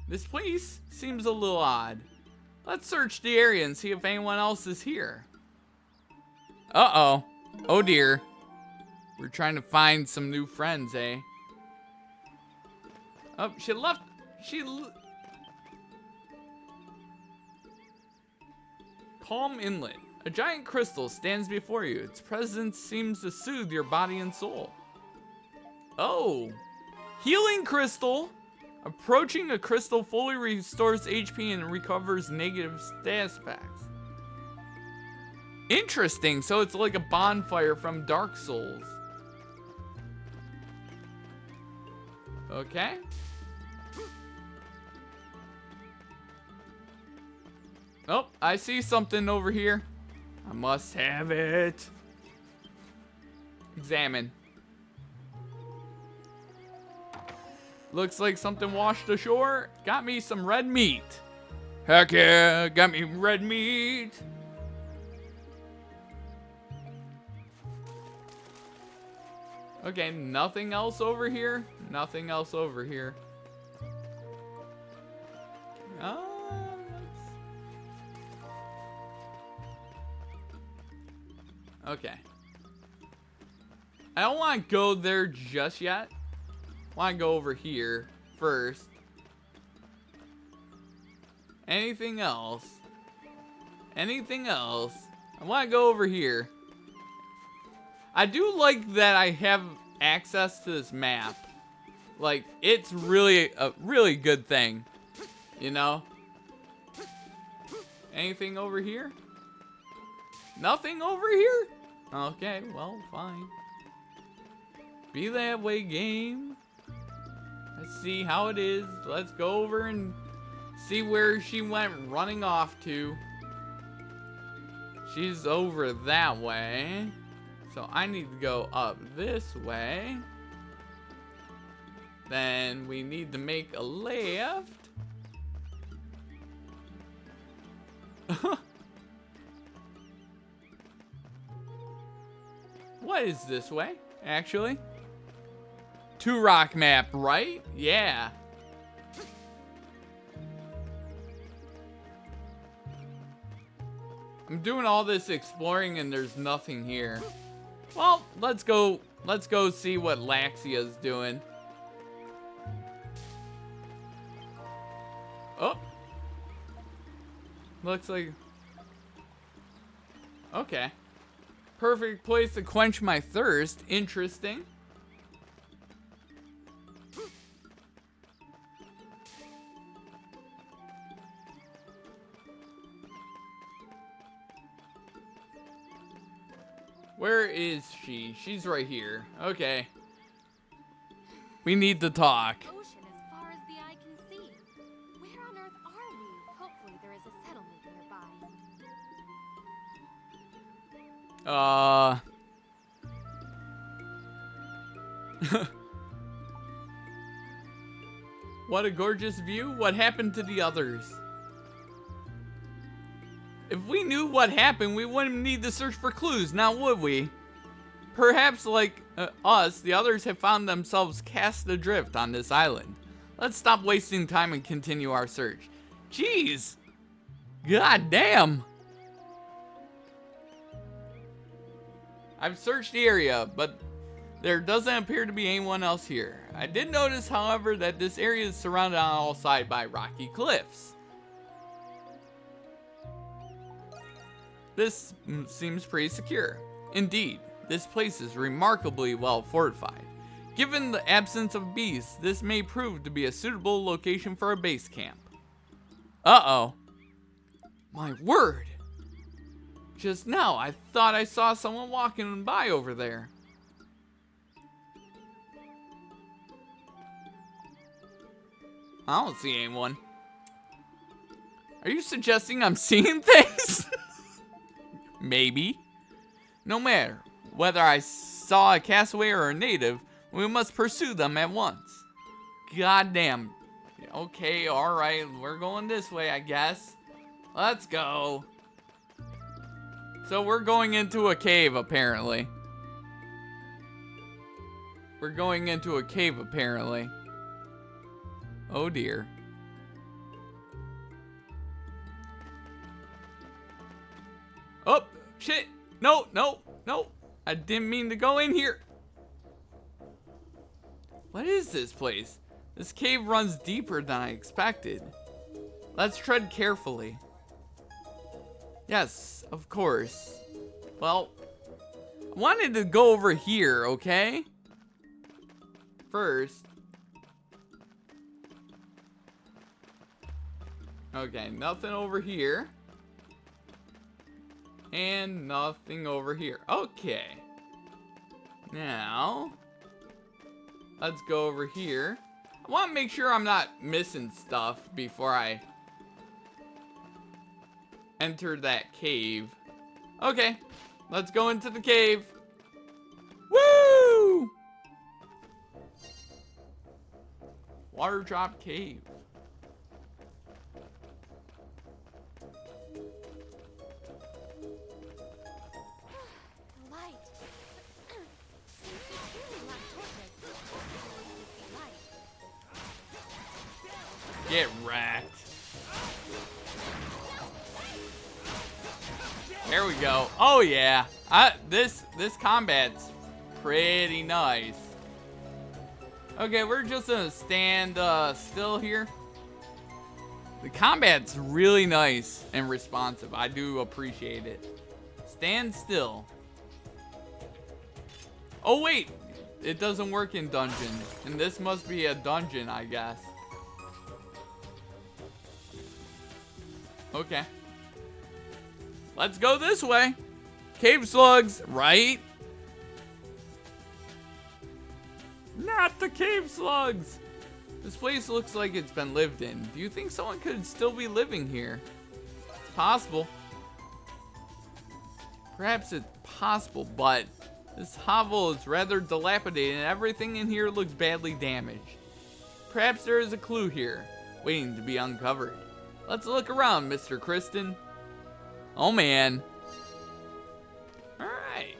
This place seems a little odd. Let's search the area and see if anyone else is here. Uh-oh. Oh dear. We're trying to find some new friends, eh? Oh, she left. Calm Inlet. A giant crystal stands before you. Its presence seems to soothe your body and soul. Oh, healing crystal. Approaching a crystal fully restores HP and recovers negative status packs. Interesting, so it's like a bonfire from Dark Souls. Okay. Oh, I see something over here. I must have it. Examine. Looks like something washed ashore. Got me some red meat. Heck yeah, got me red meat. Okay, nothing else over here. Nothing else over here. Okay. I don't want to go there just yet. I want to go over here first. Anything else? Anything else? I want to go over here. I do like that I have access to this map. Like, it's really a really good thing. You know? Anything over here? Nothing over here? Okay, well, fine. Be that way, game. Let's see how it is. Let's go over and see where she went running off to. She's over that way. So I need to go up this way. Then we need to make a left. What is this way, actually? Two rock map, right? Yeah. I'm doing all this exploring and there's nothing here. Well, let's go see what Laxia's doing. Oh. Looks like... Okay. Perfect place to quench my thirst. Interesting. Where is she? She's right here. Okay. We need to talk. Ocean as far as the eye can see. Where on earth are we? Hopefully there is a settlement nearby. What a gorgeous view. What happened to the others? If we knew what happened, we wouldn't need to search for clues, now would we? Perhaps like us, the others have found themselves cast adrift on this island. Let's stop wasting time and continue our search. Jeez! God damn! I've searched the area, but there doesn't appear to be anyone else here. I did notice, however, that this area is surrounded on all sides by rocky cliffs. This seems pretty secure. Indeed, this place is remarkably well fortified. Given the absence of beasts, this may prove to be a suitable location for a base camp. Uh-oh. My word! Just now, I thought I saw someone walking by over there. I don't see anyone. Are you suggesting I'm seeing things? Maybe. No matter whether I saw a castaway or a native, we must pursue them at once. Goddamn. Okay, alright, we're going this way, I guess. Let's go. So we're going into a cave, apparently. We're going into a cave, apparently. Oh dear. Oh, shit. No, no, no. I didn't mean to go in here. What is this place? This cave runs deeper than I expected. Let's tread carefully. Yes, of course. Well, I wanted to go over here, okay? First. Okay, nothing over here. And nothing over here. Okay. Now, let's go over here. I want to make sure I'm not missing stuff before I enter that cave. Okay, let's go into the cave. Woo! Water drop cave. The light. Since we clearly lack torches, we need to see light. Get wrecked. There we go. Oh yeah. This combat's pretty nice. Okay, we're just gonna stand still here. The combat's really nice and responsive. I do appreciate it. Stand still. Oh wait, it doesn't work in dungeons, and this must be a dungeon, I guess. Okay. Let's go this way. Cave slugs, right? Not the cave slugs. This place looks like it's been lived in. Do you think someone could still be living here? It's possible. Perhaps it's possible, but this hovel is rather dilapidated and everything in here looks badly damaged. Perhaps there is a clue here, waiting to be uncovered. Let's look around, Mr. Kristen. Oh man. Alright.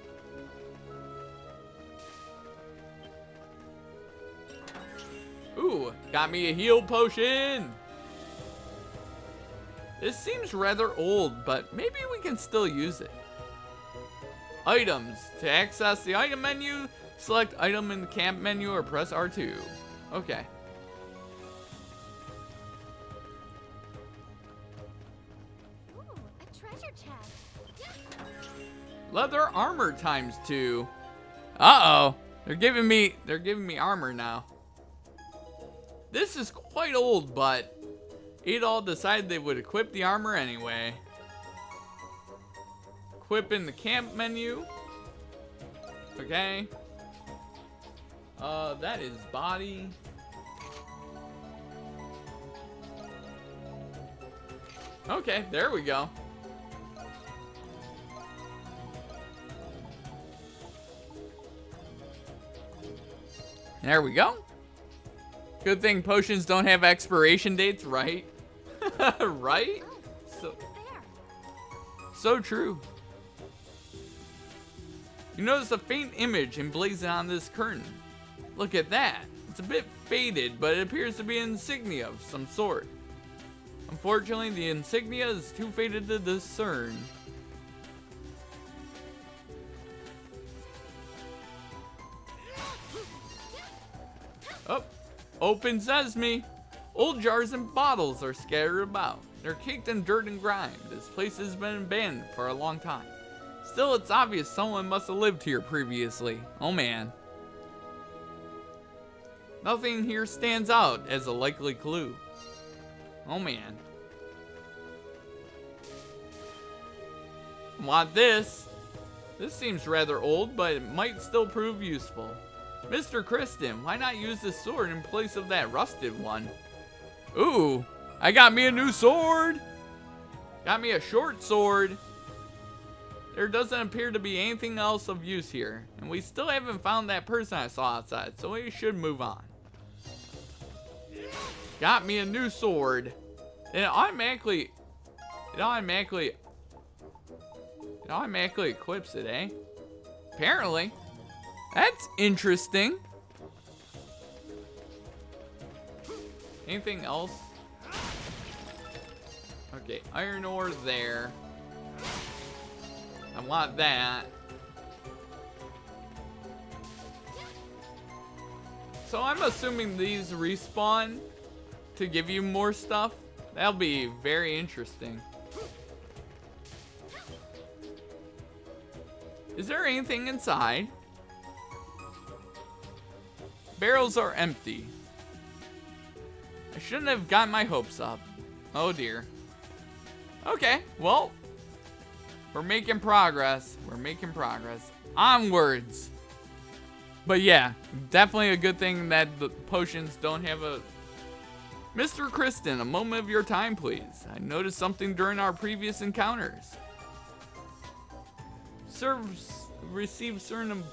Ooh, got me a heal potion. This seems rather old, but maybe we can still use it. Items. To access the item menu, select item in the camp menu or press R2. Okay. Ooh, a treasure chest. Leather armor ×2. Uh-oh. They're giving me armor now. This is quite old, but Adol decided they would equip the armor anyway. Equip in the camp menu. Okay. That is body. Okay, there we go. There we go. Good thing potions don't have expiration dates, right? Right? Oh, So true. You notice a faint image emblazoned on this curtain. Look at that. It's a bit faded, but it appears to be an insignia of some sort. Unfortunately, the insignia is too faded to discern. Oh, open sesame. Old jars and bottles are scattered about. They're caked in dirt and grime. This place has been abandoned for a long time. Still, it's obvious someone must have lived here previously. Oh man. Nothing here stands out as a likely clue. Oh man. Want this? This seems rather old, but it might still prove useful. Mr. Kristen, why not use this sword in place of that rusted one? Ooh, I got me a new sword. Got me a short sword. There doesn't appear to be anything else of use here, and we still haven't found that person I saw outside, so we should move on. Got me a new sword. And it automatically equips it, eh? Apparently. That's interesting. Anything else? Okay, iron ore there. I want that. So I'm assuming these respawn to give you more stuff. That'll be very interesting. Is there anything inside? Barrels are empty. I shouldn't have got my hopes up. Oh dear. Okay, well, we're making progress. We're making progress. Onwards. But yeah, definitely a good thing that the potions don't have a... Mr. Kristen, a moment of your time, please. I noticed something during our previous encounters. Receive certain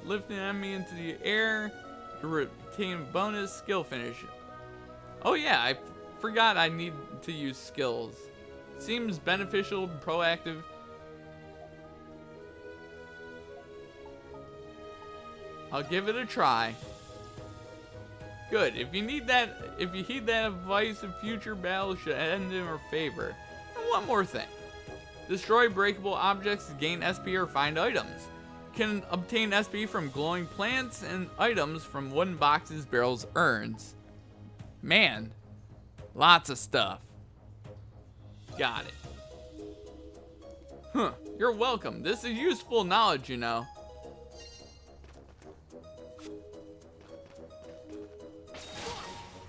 lift an enemy into the air to retain bonus skill finish. Oh yeah, I forgot I need to use skills. Seems beneficial and proactive. I'll give it a try. Good. If you heed that advice, a future battle should end in our favor. And one more thing. Destroy breakable objects to gain SP or find items. Can obtain SP from glowing plants and items from wooden boxes, barrels, urns. Man, lots of stuff. Got it. Huh, you're welcome. This is useful knowledge, you know.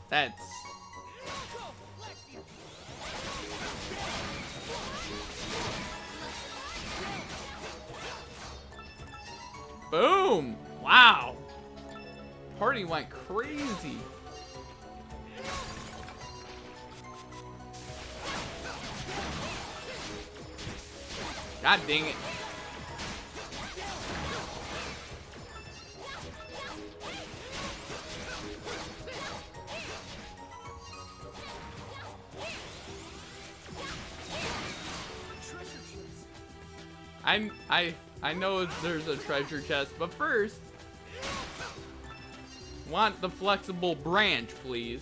That's... Boom! Wow! Party went crazy. God dang it. I know there's a treasure chest, but first, want the flexible branch, please.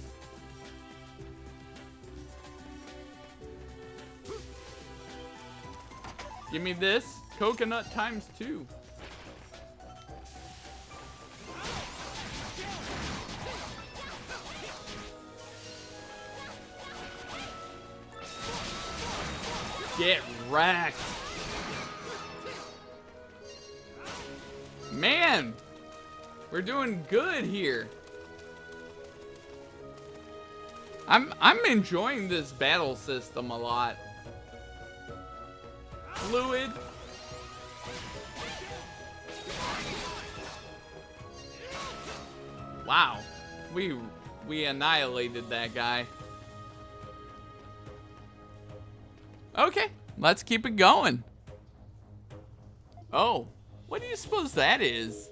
Give me this coconut times 2. Get wrecked. Man, we're doing good here. I'm enjoying this battle system a lot. Fluid. Wow, we annihilated that guy. Okay, let's keep it going. Oh, what do you suppose that is?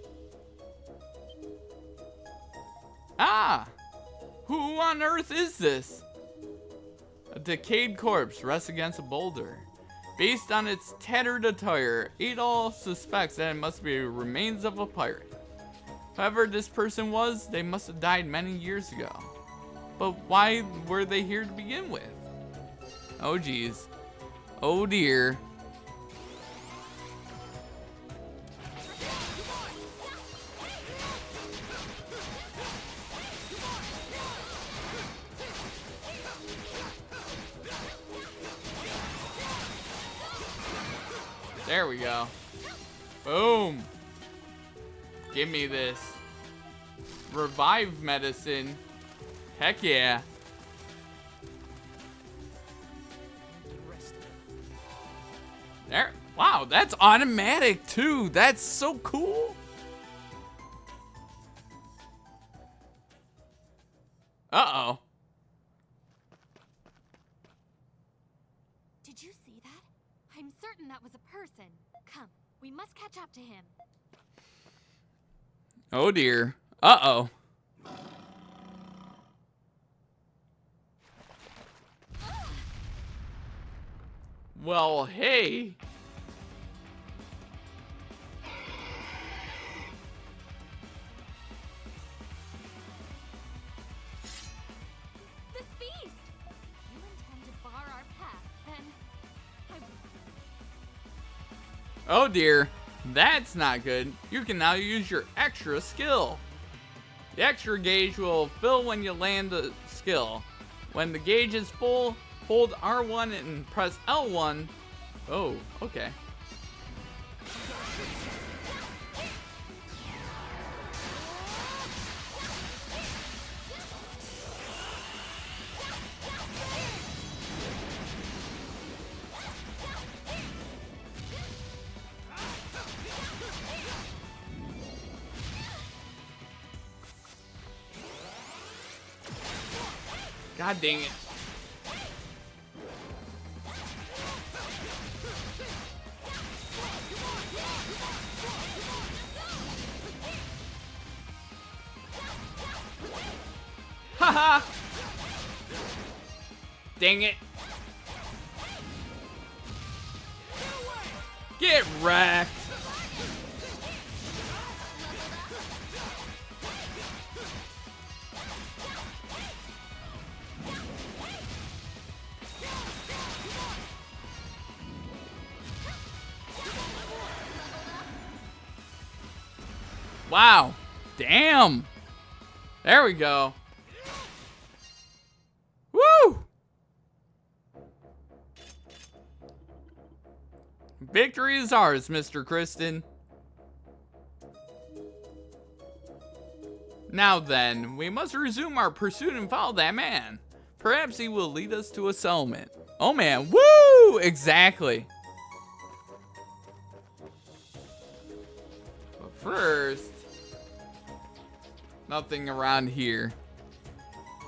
Ah, who on earth is this? A decayed corpse rests against a boulder. Based on its tattered attire, Adol suspects that it must be remains of a pirate. Whoever this person was, they must have died many years ago. But why were they here to begin with? Oh geez. Oh dear. There we go. Boom. Give me this. Revive medicine. Heck yeah. There. Wow, that's automatic too. That's so cool. Uh-oh. Did you see that? I'm certain that was a person. Come, we must catch up to him. Oh dear. Uh-oh. Well, hey. This beast! If you intend to bar our path, then Oh dear. That's not good. You can now use your extra skill. The extra gauge will fill when you land a skill. When the gauge is full, hold R1 and press L1. Oh, okay. God dang it. Haha! Dang it. Get wrecked. Wow. Damn. There we go. Woo! Victory is ours, Mr. Kristen. Now then, we must resume our pursuit and follow that man. Perhaps he will lead us to a settlement. Oh man, woo! Exactly. But first, nothing around here.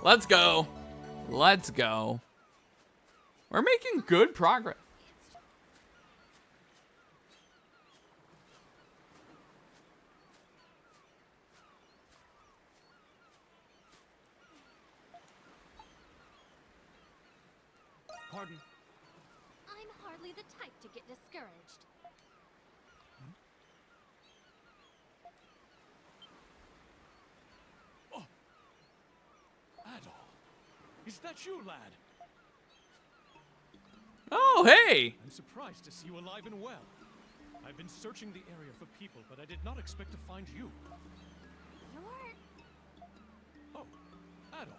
Let's go. Let's go. We're making good progress. Pardon? I'm hardly the type to get discouraged. Adol, is that you, lad? Oh, hey! I'm surprised to see you alive and well. I've been searching the area for people, but I did not expect to find you. You're... Oh, Adol.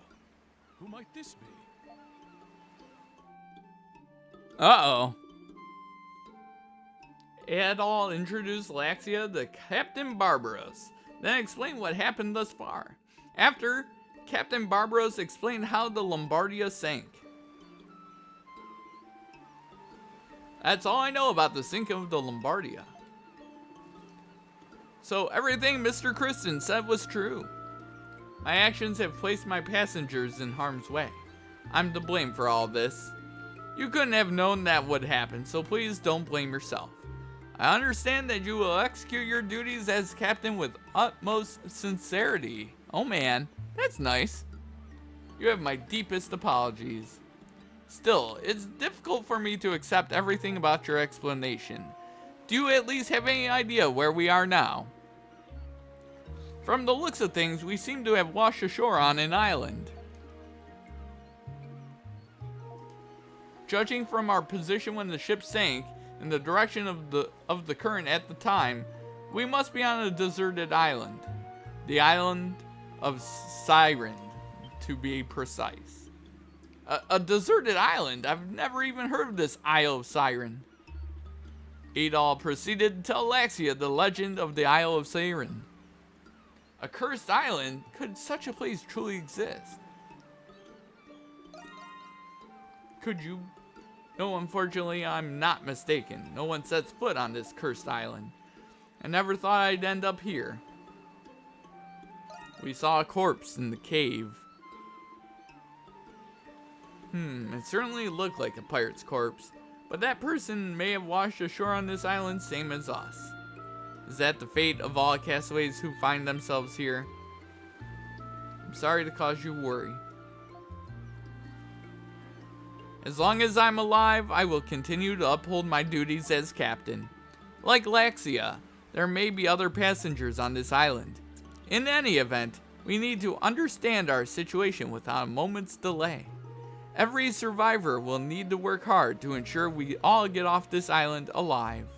Who might this be? Uh-oh. Adol introduced Laxia to Captain Barbaros, then explained what happened thus far. After, Captain Barbaros explained how the Lombardia sank. That's all I know about the sinking of the Lombardia. So everything Mr. Kristen said was true. My actions have placed my passengers in harm's way. I'm to blame for all this. You couldn't have known that would happen, so please don't blame yourself. I understand that you will execute your duties as captain with utmost sincerity. Oh man, that's nice. You have my deepest apologies. Still, it's difficult for me to accept everything about your explanation. Do you at least have any idea where we are now? From the looks of things, we seem to have washed ashore on an island. Judging from our position when the ship sank and the direction of the current at the time, we must be on a deserted island. The island of Siren, to be precise. A deserted island? I've never even heard of this Isle of Siren. Adol proceeded to tell Laxia the legend of the Isle of Siren. A cursed island? Could such a place truly exist? Could you? No, unfortunately, I'm not mistaken. No one sets foot on this cursed island. I never thought I'd end up here. We saw a corpse in the cave. It certainly looked like a pirate's corpse, but that person may have washed ashore on this island same as us. Is that the fate of all castaways who find themselves here? I'm sorry to cause you worry. As long as I'm alive, I will continue to uphold my duties as captain. Like Laxia, there may be other passengers on this island. In any event, we need to understand our situation without a moment's delay. Every survivor will need to work hard to ensure we all get off this island alive.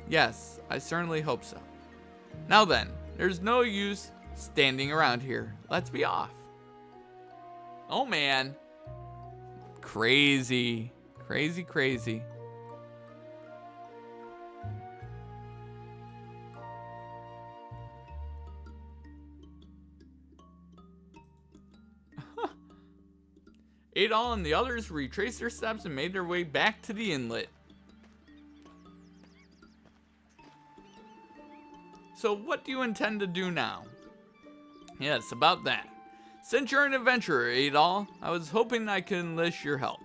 Yes, I certainly hope so. Now then, there's no use standing around here. Let's be off. Oh man. Crazy. Crazy, crazy. Adol and the others retraced their steps and made their way back to the inlet. So what do you intend to do now? Yes, about that. Since you're an adventurer, Adol, I was hoping I could enlist your help.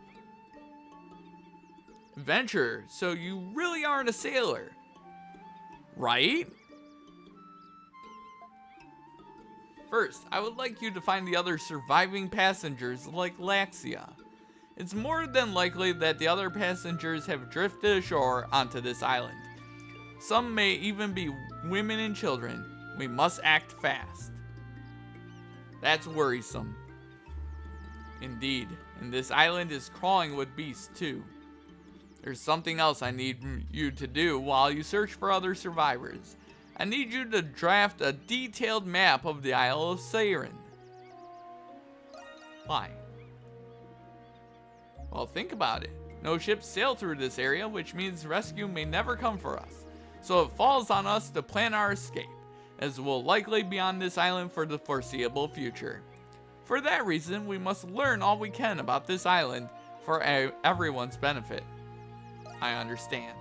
Adventurer, so you really aren't a sailor, right? First, I would like you to find the other surviving passengers like Laxia. It's more than likely that the other passengers have drifted ashore onto this island. Some may even be women and children. We must act fast. That's worrisome. Indeed, and this island is crawling with beasts too. There's something else I need you to do while you search for other survivors. I need you to draft a detailed map of the Isle of Siren. Why? Well, think about it. No ships sail through this area, which means rescue may never come for us. So it falls on us to plan our escape, as we'll likely be on this island for the foreseeable future. For that reason, we must learn all we can about this island for everyone's benefit. I understand.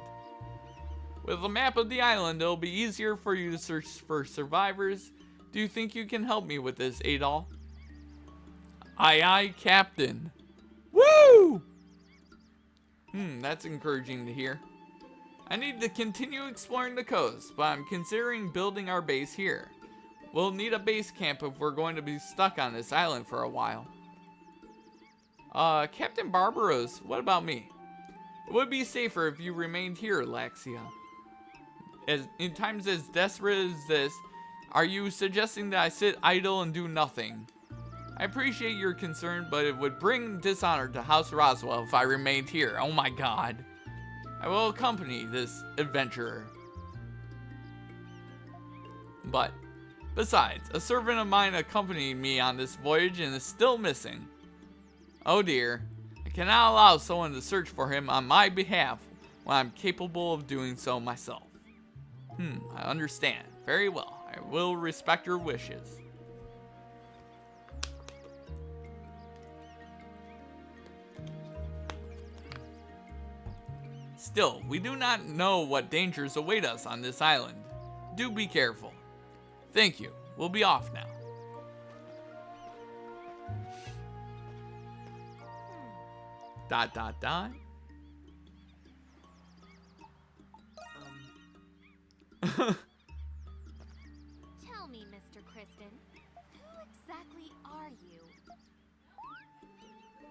With a map of the island, it'll be easier for you to search for survivors. Do you think you can help me with this, Adol? Aye, aye, Captain. Woo! That's encouraging to hear. I need to continue exploring the coast, but I'm considering building our base here. We'll need a base camp if we're going to be stuck on this island for a while. Captain Barbaros, what about me? It would be safer if you remained here, Laxia. In times as desperate as this, are you suggesting that I sit idle and do nothing? I appreciate your concern, but it would bring dishonor to House Roswell if I remained here. Oh my god. I will accompany this adventurer. But, besides, a servant of mine accompanied me on this voyage and is still missing. Oh dear. I cannot allow someone to search for him on my behalf when I'm capable of doing so myself. I understand. Very well. I will respect your wishes. Still, we do not know what dangers await us on this island. Do be careful. Thank you. We'll be off now. Dot, dot, dot. Tell me, Mr. Kristen, who exactly are you?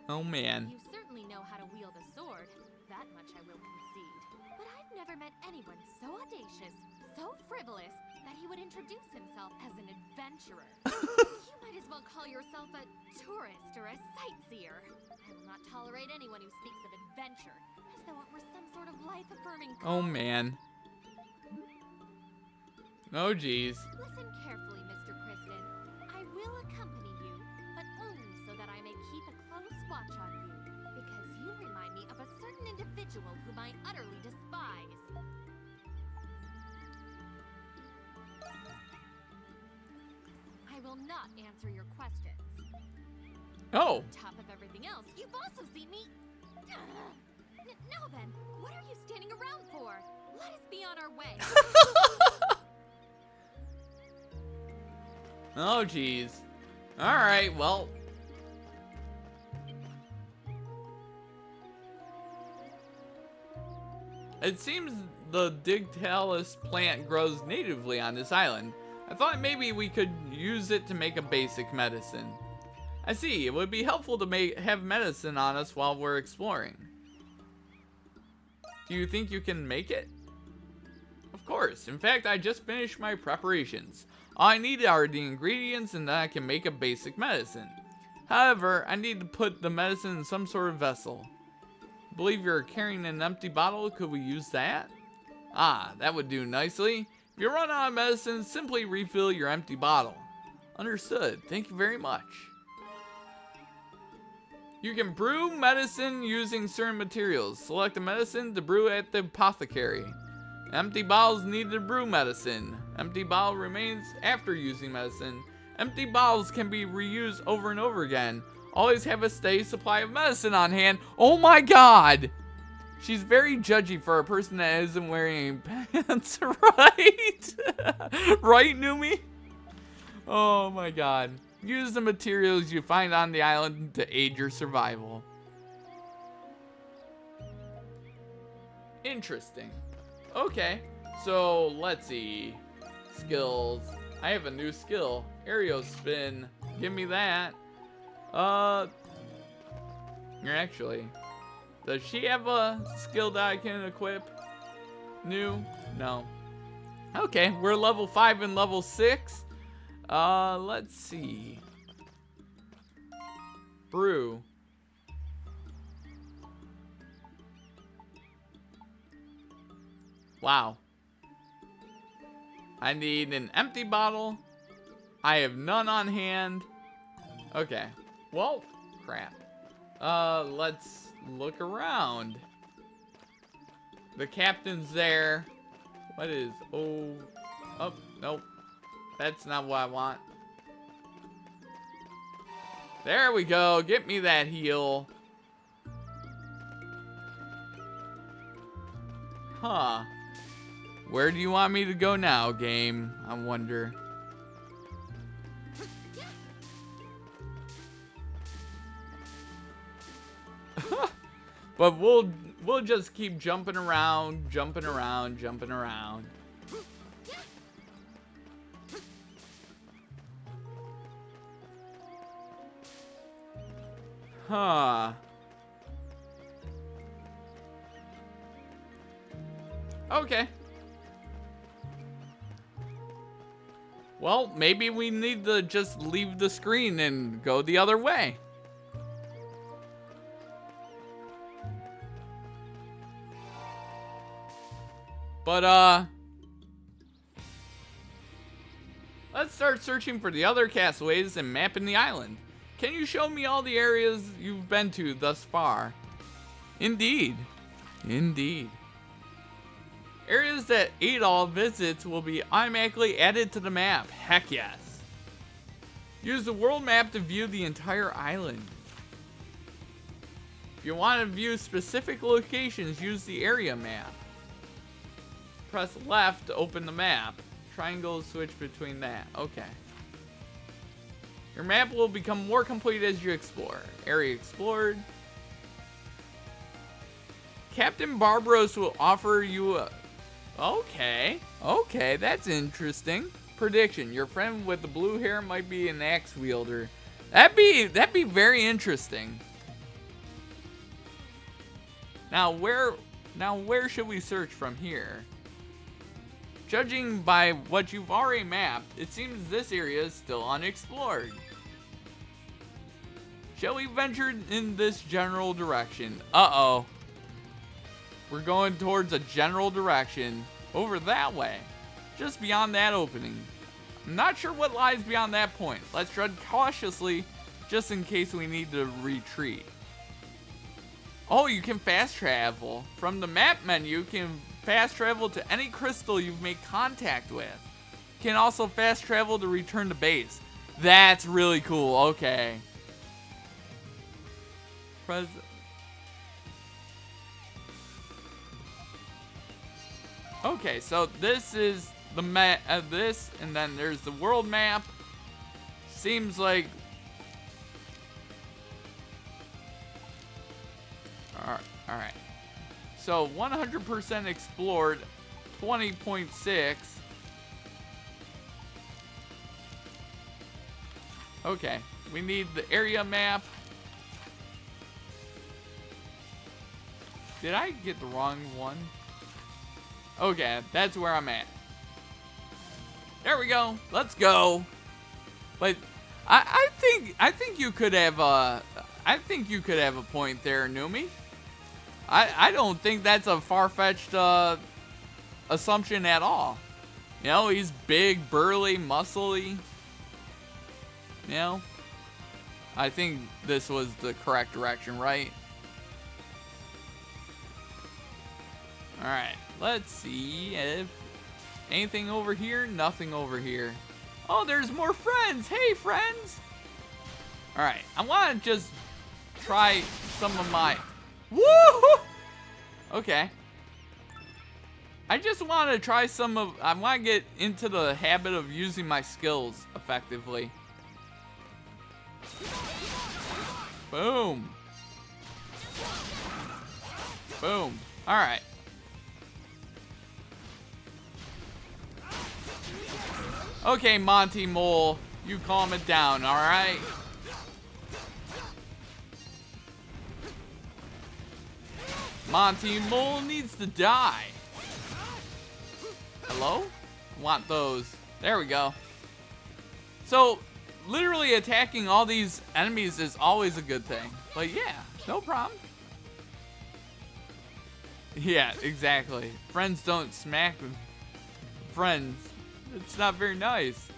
Oh man. You certainly know how to wield a sword. That much I will concede. But I've never met anyone so audacious, so frivolous, that he would introduce himself as an adventurer. You might as well call yourself a tourist or a sightseer. I will not tolerate anyone who speaks of adventure, as though it were some sort of life-affirming Oh man. Oh geez. Listen carefully, Mr. Kristen. I will accompany you, but only so that I may keep a close watch on you, because you remind me of a certain individual whom I utterly despise. I will not answer your questions. Oh. On top of everything else, you've also seen me... Now then, what are you standing around for? Let us be on our way. Oh geez. Alright, well. It seems the Digitalis plant grows natively on this island. I thought maybe we could use it to make a basic medicine. I see, it would be helpful to have medicine on us while we're exploring. Do you think you can make it? Of course. In fact, I just finished my preparations. All I need are the ingredients and then I can make a basic medicine. However, I need to put the medicine in some sort of vessel. I believe you're carrying an empty bottle. Could we use that? Ah, that would do nicely. If you run out of medicine, simply refill your empty bottle. Understood. Thank you very much. You can brew medicine using certain materials. Select a medicine to brew at the apothecary. Empty bottles need to brew medicine. Empty bottle remains after using medicine. Empty bottles can be reused over and over again. Always have a steady supply of medicine on hand. Oh my god! She's very judgy for a person that isn't wearing pants, right? Right, Numi? Oh my god. Use the materials you find on the island to aid your survival. Interesting. Okay, so let's see. Skills. I have a new skill. Aerial spin. Give me that. Actually, does she have a skill that I can equip? New? No. Okay, we're level 5 and level 6. Let's see. Brew. Wow. I need an empty bottle. I have none on hand. Okay. Well, crap. Let's look around. The captain's there. What is... Oh, nope. That's not what I want. There we go. Get me that heal. Huh. Where do you want me to go now, game? I wonder. But we'll just keep jumping around. Huh. Okay. Well, maybe we need to just leave the screen and go the other way. But, let's start searching for the other castaways and mapping the island. Can you show me all the areas you've been to thus far? Indeed. Indeed. Areas that Adol visits will be automatically added to the map. Heck yes. Use the world map to view the entire island. If you want to view specific locations, use the area map. Press left to open the map. Triangle switch between that. Okay. Your map will become more complete as you explore. Area explored. Captain Barbaros will offer you a... Okay, that's interesting. Prediction: your friend with the blue hair might be an axe wielder. That'd be very interesting. Now where should we search from here? Judging by what you've already mapped, it seems this area is still unexplored. Shall we venture in this general direction? Uh-oh. We're going towards a general direction. Over that way. Just beyond that opening. I'm not sure what lies beyond that point. Let's tread cautiously, just in case we need to retreat. Oh, you can fast travel. From the map menu, you can fast travel to any crystal you've made contact with. You can also fast travel to return to base. That's really cool. Okay. Okay, so this is the map, this, and then there's the world map. Seems like... Alright. So, 100% explored, 20.6. Okay, we need the area map. Did I get the wrong one? Okay, that's where I'm at. There we go. Let's go. But I think you could have a point there, Numi. I don't think that's a far-fetched assumption at all. You know, he's big, burly, muscly. You know, I think this was the correct direction, right? All right. Let's see if anything over here. Nothing over here. Oh, there's more friends. Hey, friends. All right. I want to just try some of my... Woo! Okay. I just want to try some of... I want to get into the habit of using my skills effectively. Boom. Boom. All right. Okay, Monty Mole, you calm it down, all right? Monty Mole needs to die. Hello? Want those. There we go. So, literally attacking all these enemies is always a good thing. But yeah, no problem. Yeah, exactly. Friends don't smack friends. It's not very nice.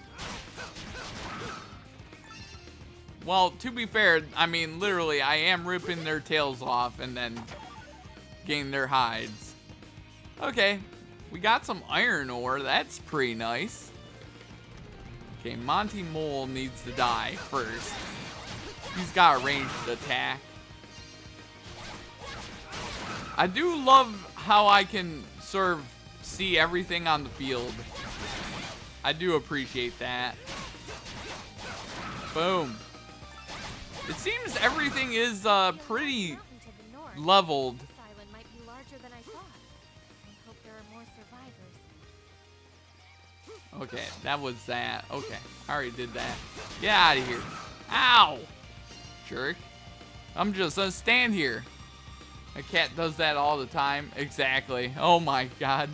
Well, to be fair, I mean, literally, I am ripping their tails off and then getting their hides. Okay, we got some iron ore. That's pretty nice. Okay, Monty Mole needs to die first. He's got a ranged attack. I do love how I can sort of see everything on the field. I do appreciate that. Boom. It seems everything is pretty leveled. This island might be larger than I thought. I hope there are more survivors. Okay, that was that. Okay, I already did that. Get out of here. Ow! Jerk. I'm just gonna stand here. My cat does that all the time. Exactly. Oh my god.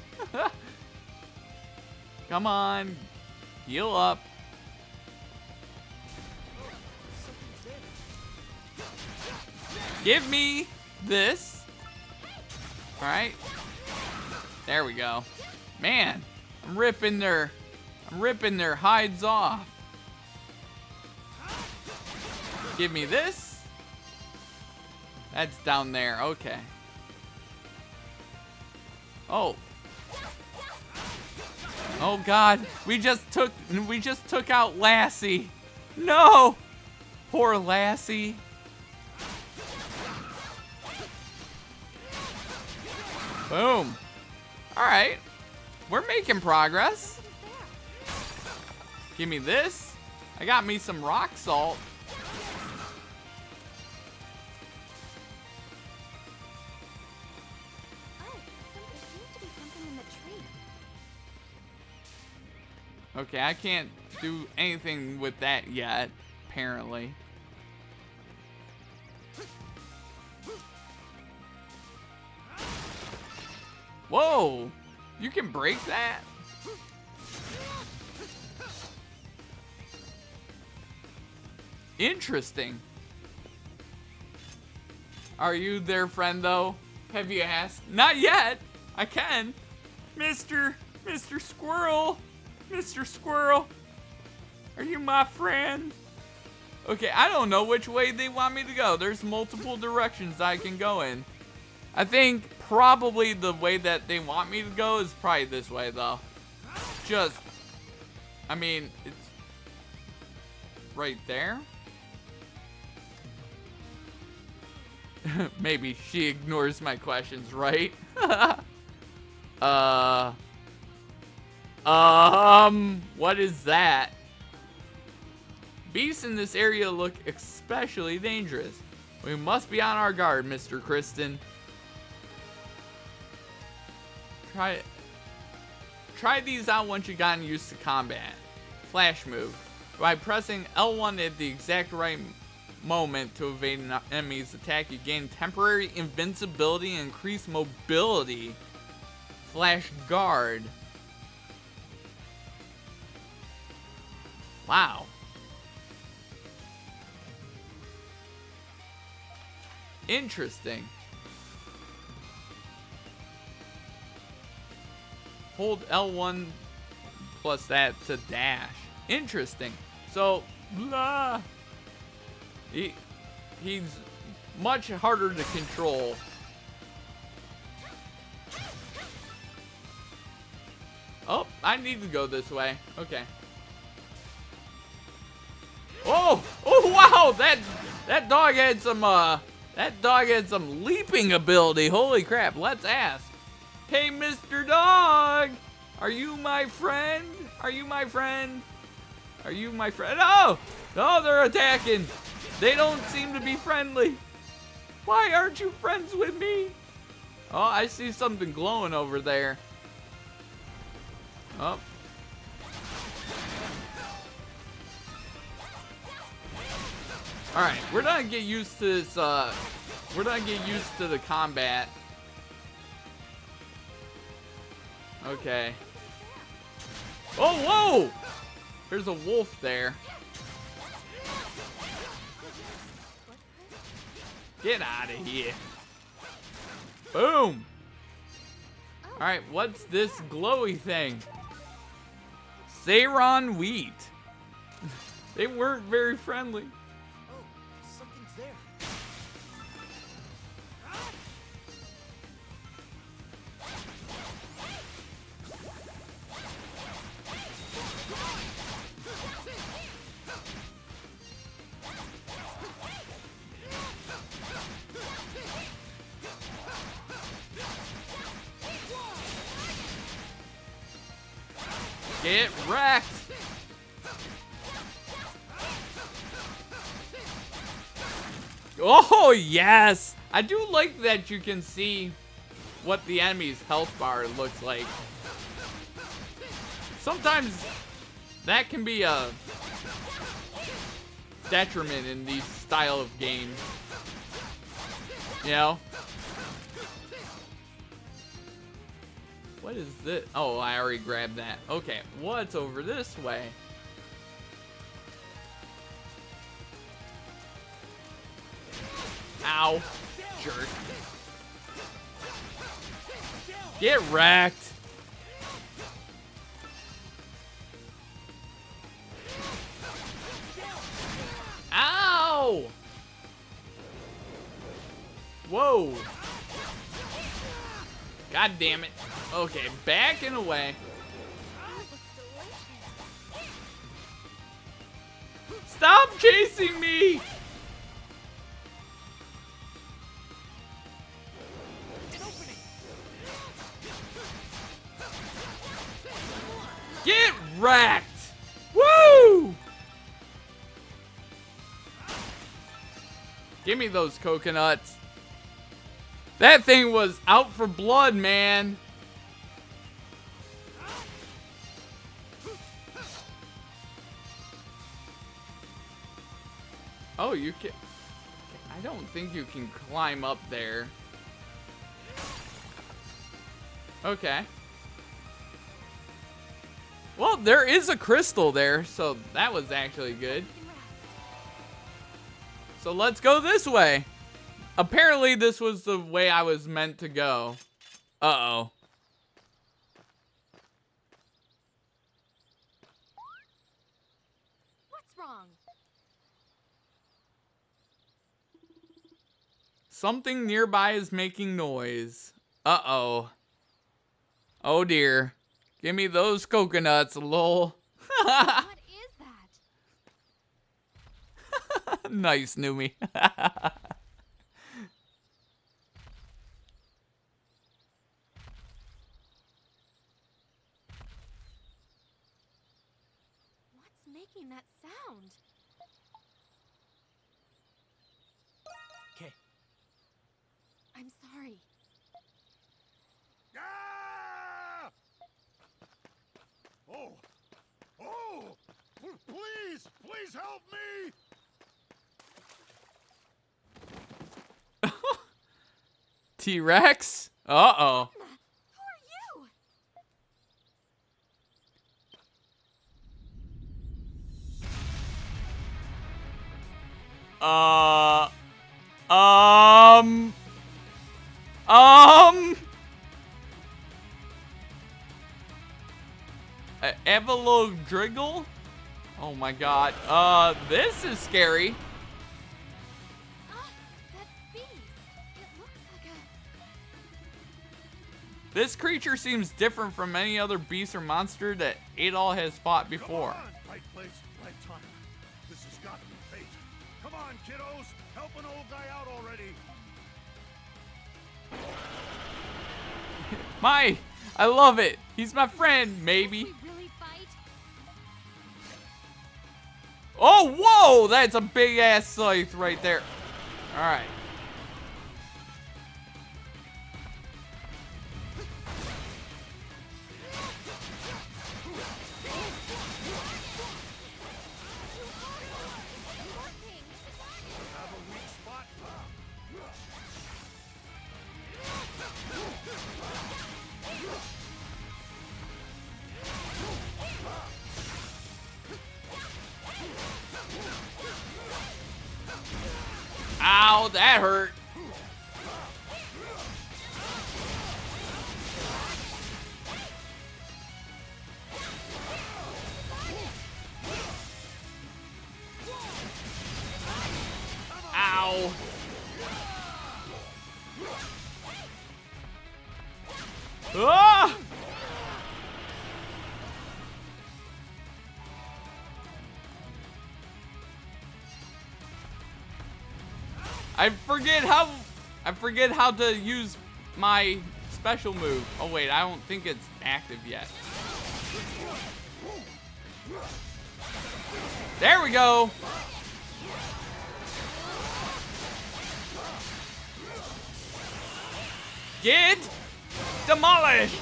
Come on. Heal up. Give me this. Alright. There we go. Man, I'm ripping their hides off. Give me this. That's down there. Okay. Oh. Oh god, we just took out Lassie. No! Poor Lassie. Boom. All right. We're making progress. Give me this. I got me some rock salt. There seems to be something in the tree. Okay, I can't do anything with that yet, apparently. Whoa! You can break that? Interesting. Are you their friend, though? Have you asked? Not yet! I can! Mr. Squirrel! Mr. Squirrel! Are you my friend? Okay, I don't know which way they want me to go. There's multiple directions I can go in. I think probably the way that they want me to go is probably this way, though. Just, I mean, it's right there. Maybe she ignores my questions, right? What is that? Beasts in this area look especially dangerous. We must be on our guard, Mr. Kristen. Try these out once you've gotten used to combat. Flash move. By pressing L1 at the exact right moment to evade an enemy's attack, you gain temporary invincibility and increased mobility. Flash guard. Wow. Interesting. Hold L1 plus that to dash. Interesting. So, blah. He's much harder to control. Oh, I need to go this way. Okay. Oh! Oh wow! That dog had some leaping ability. Holy crap! Let's ask. Hey, Mr. Dog! Are you my friend? Are you my friend? Are you my friend? Oh! Oh, they're attacking. They don't seem to be friendly. Why aren't you friends with me? Oh, I see something glowing over there. Oh. Alright, we're gonna get used to this, we're gonna get used to the combat. Okay. Oh, whoa! There's a wolf there. Get out of here. Boom! Alright, what's this glowy thing? Saron wheat. They weren't very friendly. Oh, something's there. Get wrecked! Oh, yes! I do like that you can see what the enemy's health bar looks like. Sometimes that can be a detriment in these style of games. You know? What is this? Oh, I already grabbed that. Okay, what's over this way? Ow. Jerk. Get wrecked. Ow! Whoa. God damn it. Okay, backing away. Stop chasing me! Get wrecked! Woo! Give me those coconuts. That thing was out for blood, man. Oh, you can... I don't think you can climb up there. Okay. Well, there is a crystal there, so that was actually good. So let's go this way. Apparently, this was the way I was meant to go. Uh-oh. What's wrong? Something nearby is making noise. Uh-oh. Oh, dear. Give me those coconuts, lol. What is that? Nice, Numi. What's making that sound? Okay. I'm sorry. Ah! Oh! Oh! Please! Please help me! T-Rex? Uh-oh. Who are you? Evelodriggle? Oh my god. This is scary. That beast. It looks like a... This creature seems different from any other beast or monster that Adol has fought before. Come on! Right place, right time. This has got to be fate. Come on, kiddos! Help an old guy out already! I love it. He's my friend, maybe. We really fight? Oh, whoa! That's a big ass scythe right there. All right. Have a weak spot? Ow, that hurt. Ow. Ah! I forget how to use my special move. Oh wait, I don't think it's active yet. There we go. Get demolished.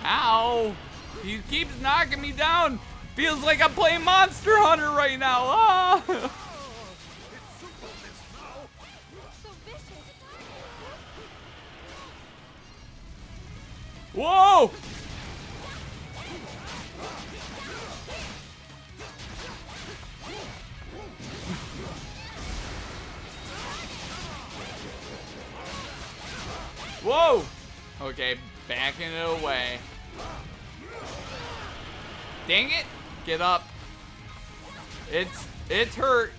Ow. He keeps knocking me down. Feels like I'm playing Monster Hunter right now. Ah. So vicious. Whoa. Whoa. Okay, backing it away. Dang it. Get up. It's hurt.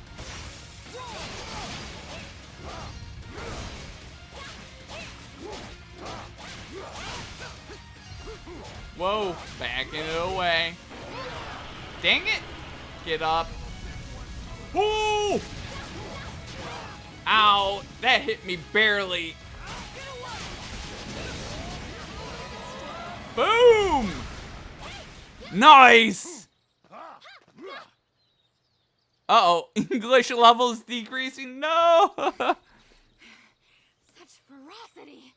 Whoa, backing it away. Dang it. Get up. Woo! Ow, that hit me barely. Boom! Nice! Uh-oh, English levels decreasing. No! Such ferocity.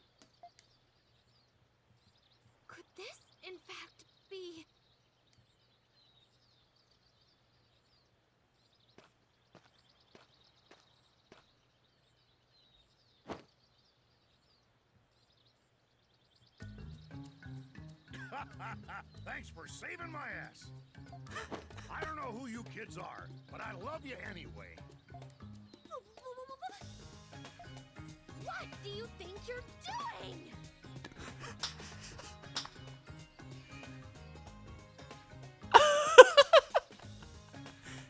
Could this, in fact, be... Thanks for saving my ass. I don't know who you kids are, but I love you anyway. What do you think you're doing?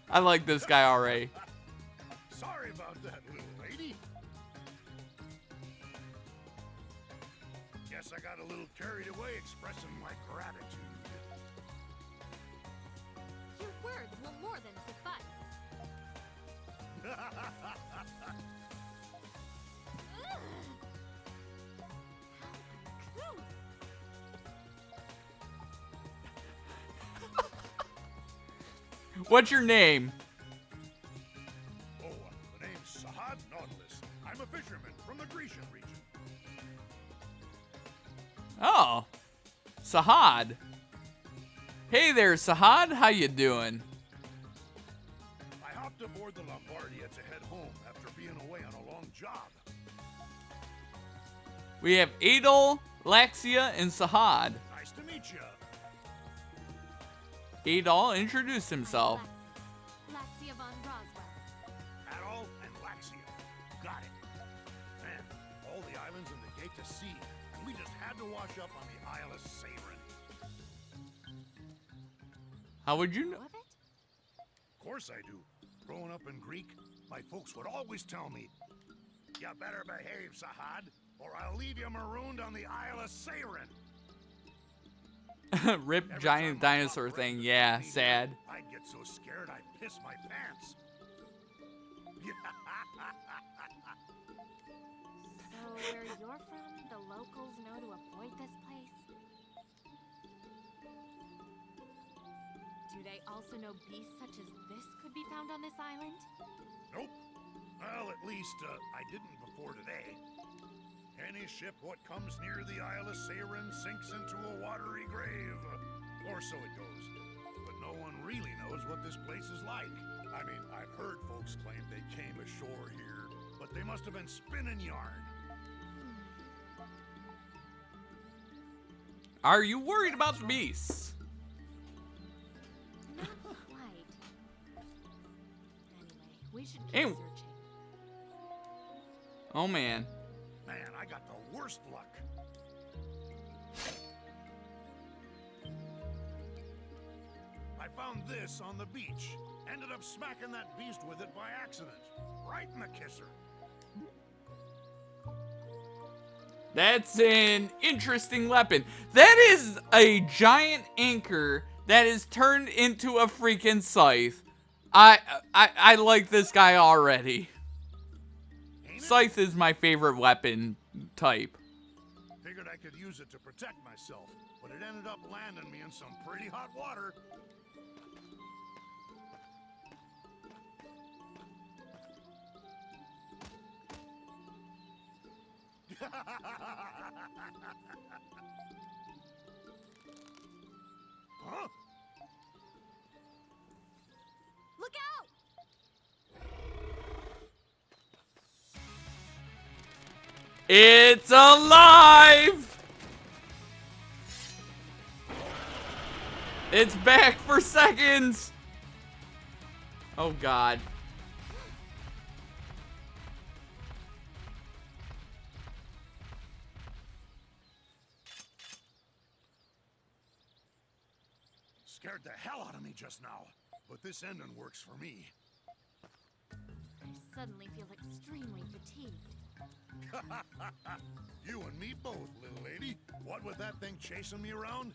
I like this guy already. Sorry about that, little lady. Guess I got a little carried away expressing my gratitude. Your words will more than suffice. Ugh. How uncouth. What's your name? Oh, the name's Sahad Nautilus. I'm a fisherman from the Grecian region. Oh, Sahad. Hey there, Sahad. How you doing? I hopped aboard the Lombardia to head home after being away on a long job. We have Adol, Laxia, and Sahad. Nice to meet you. Adol introduced himself. Laxia von Roswell. Adol and Laxia. Got it. Man, all the islands in the gate to sea, and we just had to wash up on the Isle of Saverin. How would you know? Of it? Of course I do. Growing up in Greek, my folks would always tell me, "You better behave, Sahad, or I'll leave you marooned on the Isle of Saverin." Rip Every giant time I dinosaur thought thing. Brett Yeah, would be sad. here, I'd get so scared I'd piss my pants. So where you're from, the locals know to avoid this place? Do Do they also know beasts such as this could be found on this island? Nope. Well, at least, I didn't before today. Any ship what comes near the Isle of Seiren sinks into a watery grave. Or so it goes. But no one really knows what this place is like. I mean, I've heard folks claim they came ashore here, but they must have been spinning yarn. Are you worried about the beasts? Not quite. Anyway, we should keep Hey. searching. Oh man. Man, I got the worst luck. I found this on the beach. Ended up smacking that beast with it by accident. Right in the kisser. That's an interesting weapon. That is a giant anchor that is turned into a freaking scythe. I like this guy already. Ain't it? Scythe is my favorite weapon type. Figured I could use it to protect myself, but it ended up landing me in some pretty hot water. Huh? Look out! It's alive! It's back for seconds! Oh god. Scared the hell out of me just now. But this ending works for me. I suddenly feel extremely fatigued. You and me both, little lady. What with that thing chasing me around?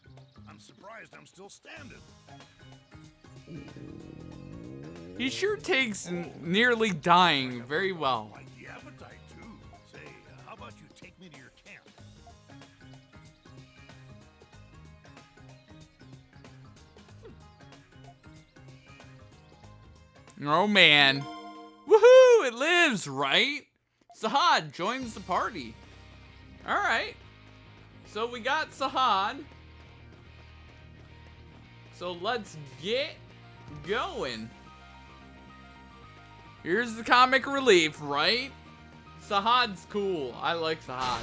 I'm surprised I'm still standing. He sure takes nearly dying very well. Like the appetite, too. Say, how about you take me to your camp? Oh man. Woohoo! It lives, right? Sahad joins the party. Alright. So we got Sahad. So let's get going. Here's the comic relief, right? Sahad's cool. I like Sahad.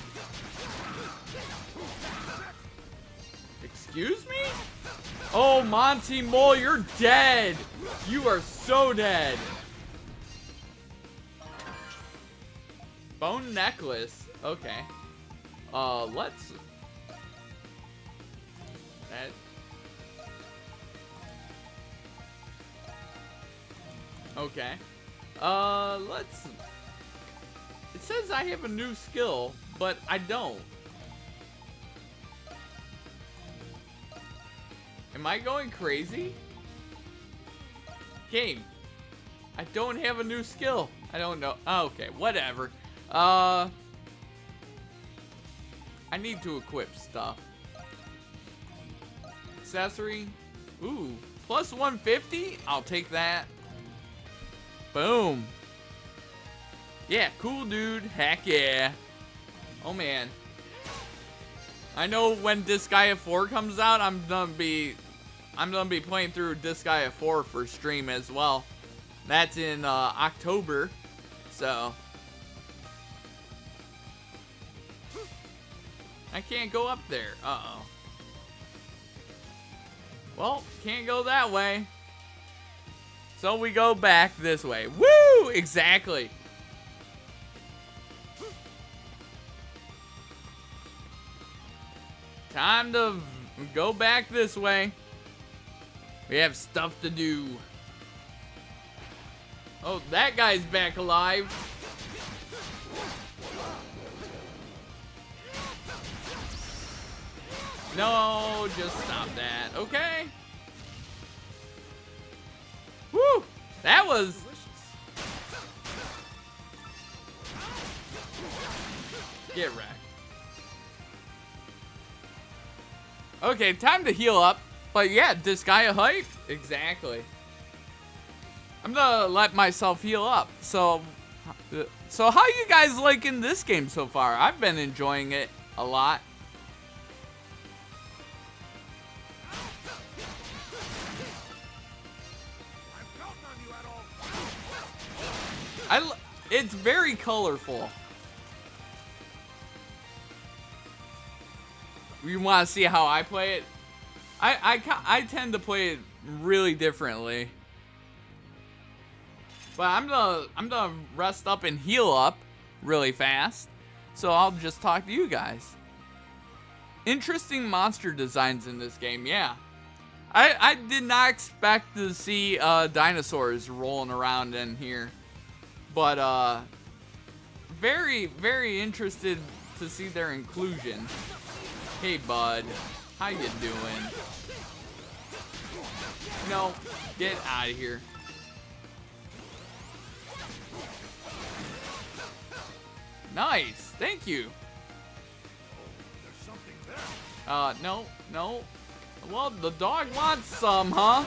Excuse me? Oh, Monty Mole, you're dead. You are so dead. Bone necklace. Okay. Let's... That... Okay. Let's... It says I have a new skill, but I don't. Am I going crazy? Game. I don't have a new skill. I don't know. Oh, okay, whatever. I need to equip stuff. Accessory. Ooh, plus 150? I'll take that. Boom. Yeah, cool, dude. Heck yeah. Oh, man. I know when Disgaea 4 comes out, I'm gonna be playing through Disgaea 4 for stream as well. That's in October. So I can't go up there. Uh-oh. Well, can't go that way. So we go back this way. Woo! Exactly. Time to go back this way. We have stuff to do. Oh, that guy's back alive. No, just stop that. Okay. Woo! That was... Get wrecked. Okay, time to heal up. But yeah, Disgaea hype. Exactly. I'm gonna let myself heal up. So how you guys liking this game so far? I've been enjoying it a lot. It's very colorful. You want to see how I play it? I tend to play it really differently. But I'm gonna rest up and heal up really fast. So I'll just talk to you guys. Interesting monster designs in this game, yeah. I did not expect to see dinosaurs rolling around in here. But very, very interested to see their inclusion. Hey bud, how you doing? No, get out of here. Nice, thank you. There's something there. No. Well, the dog wants some, huh?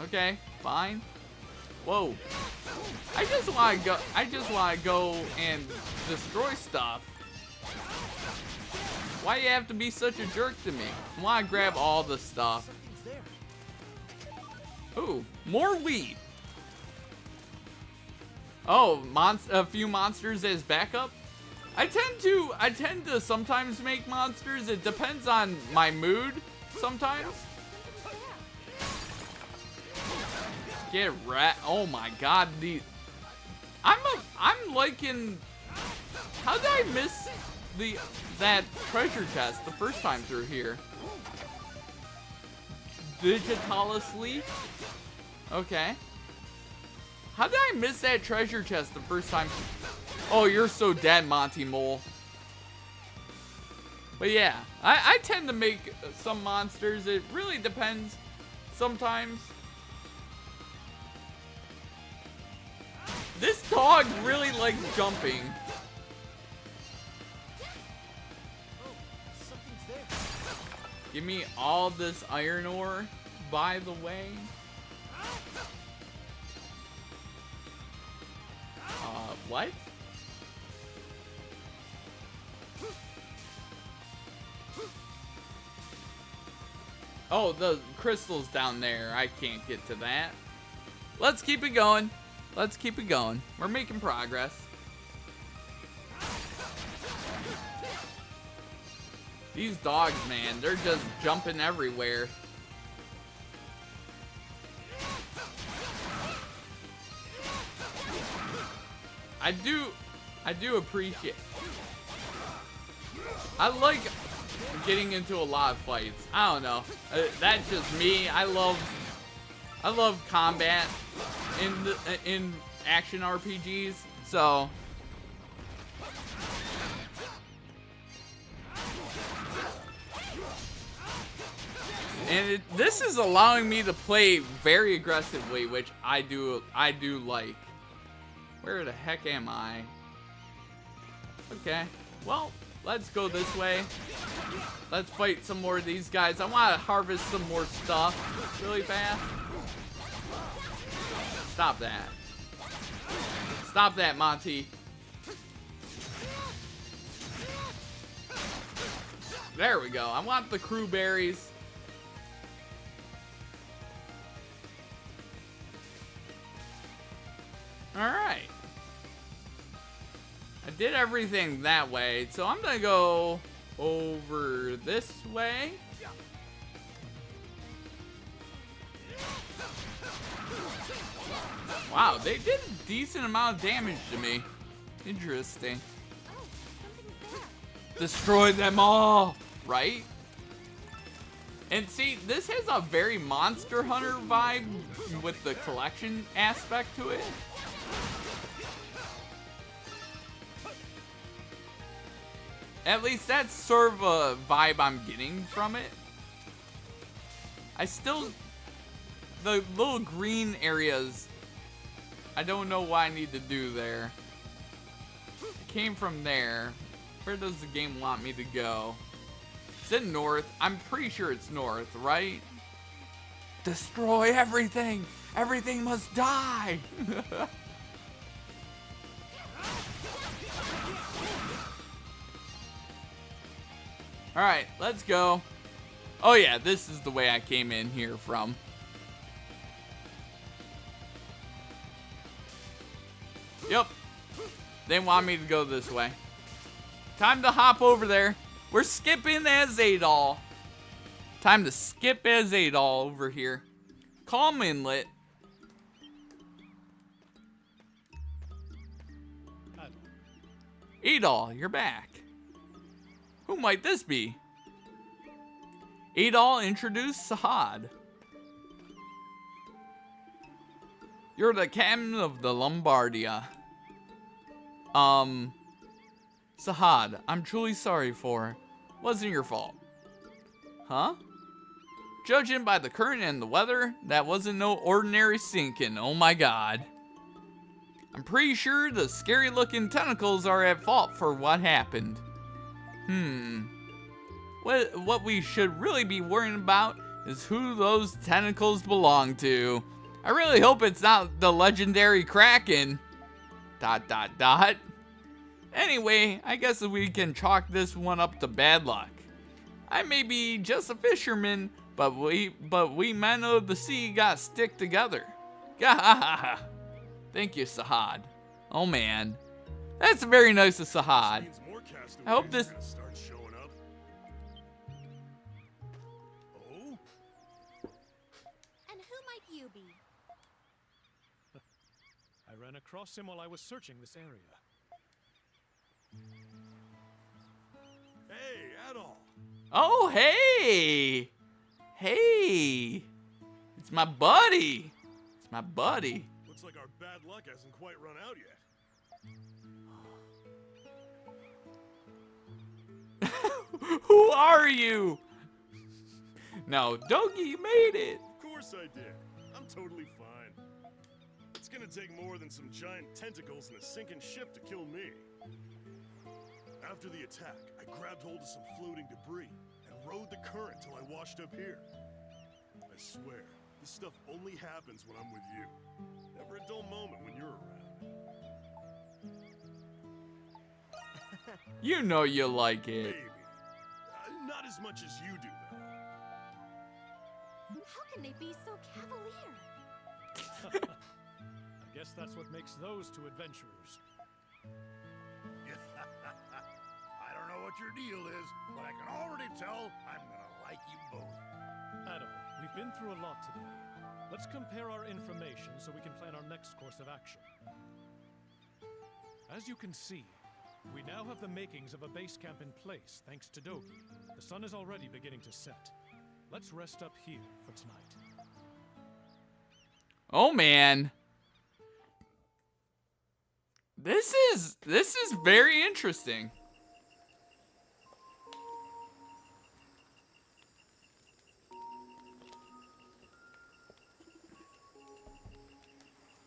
Okay, fine. Whoa. I just want to go and destroy stuff. Why you have to be such a jerk to me? I want to grab all the stuff. Ooh, more weed. Oh, a few monsters as backup. I tend to sometimes make monsters. It depends on my mood sometimes. Get rat. Oh my god, I'm liking. How did I miss that treasure chest the first time through here? Digitalis leaf. Okay. How did I miss that treasure chest the first time? Oh, you're so dead, Monty Mole. But yeah, I tend to make some monsters. It really depends sometimes. This dog really likes jumping. Give me all this iron ore, by the way. What? Oh, the crystal's down there. I can't get to that. Let's keep it going. Let's keep it going. We're making progress. These dogs, man, they're just jumping everywhere. I do appreciate. I like getting into a lot of fights. I don't know. That's just me. I love combat in action RPGs. So and this is allowing me to play very aggressively, which I do like. Where the heck am I? Okay, well, let's go this way. Let's fight some more of these guys. I want to harvest some more stuff really fast. Stop that. Stop that, Monty. There we go. I want the crew berries. Alright. I did everything that way, so I'm gonna go over this way. Wow, they did a decent amount of damage to me. Interesting. Destroy them all, right? And see, this has a very Monster Hunter vibe with the collection aspect to it. At least that's sort of a vibe I'm getting from it. The little green areas, I don't know what I need to do there. It came from there. Where does the game want me to go? Is it north? I'm pretty sure it's north, right? Destroy everything! Everything must die! Alright, let's go. Oh yeah, this is the way I came in here from. Yep. They want me to go this way. Time to hop over there. We're skipping as Adol. Time to skip as Adol over here. Calm Inlet. Adol, you're back. Who might this be? Adol introduced Sahad. You're the captain of the Lombardia. Sahad, I'm truly sorry for. Wasn't your fault. Huh? Judging by the current and the weather, that wasn't no ordinary sinking. Oh my god. I'm pretty sure the scary looking tentacles are at fault for what happened. What we should really be worrying about is who those tentacles belong to. I really hope it's not the legendary Kraken. ... Anyway, I guess we can chalk this one up to bad luck. I may be just a fisherman, but we men of the sea got stick together. Gahaha. Thank you, Sahad. Oh man, that's very nice of Sahad. Means more castaways I hope this. are gonna start showing up. Oh? And who might you be? I ran across him while I was searching this area. Hey, Adol. Oh hey, hey, it's my buddy. It's my buddy. Looks like our bad luck hasn't quite run out yet. Who are you? No, Dogi, you made it. Of course I did. I'm totally fine. It's gonna take more than some giant tentacles and a sinking ship to kill me. After the attack, I grabbed hold of some floating debris and rode the current till I washed up here. I swear, this stuff only happens when I'm with you. Never a dull moment when you're around. You know you like it. Maybe. Not as much as you do, though. How can they be so cavalier? I guess that's what makes those two adventurers. I don't know what your deal is, but I can already tell I'm gonna like you both. Adol, we've been through a lot today. Let's compare our information so we can plan our next course of action. As you can see, we now have the makings of a base camp in place, thanks to Dogi. The sun is already beginning to set. Let's rest up here for tonight. Oh man. This is very interesting.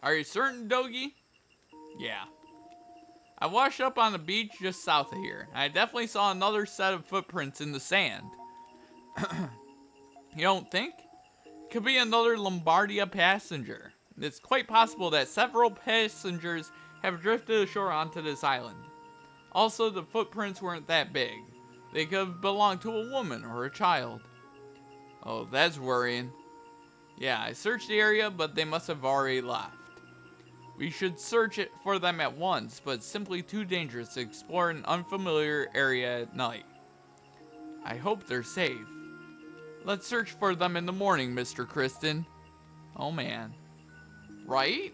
Are you certain, Dogi? Yeah. I washed up on the beach just south of here. I definitely saw another set of footprints in the sand. You don't think? Could be another Lombardia passenger. It's quite possible that several passengers have drifted ashore onto this island. Also, the footprints weren't that big. They could have belonged to a woman or a child. Oh, that's worrying. Yeah, I searched the area, but they must have already left. We should search it for them at once, but it's simply too dangerous to explore an unfamiliar area at night. I hope they're safe. Let's search for them in the morning, Mr. Kristen. Oh man. Right?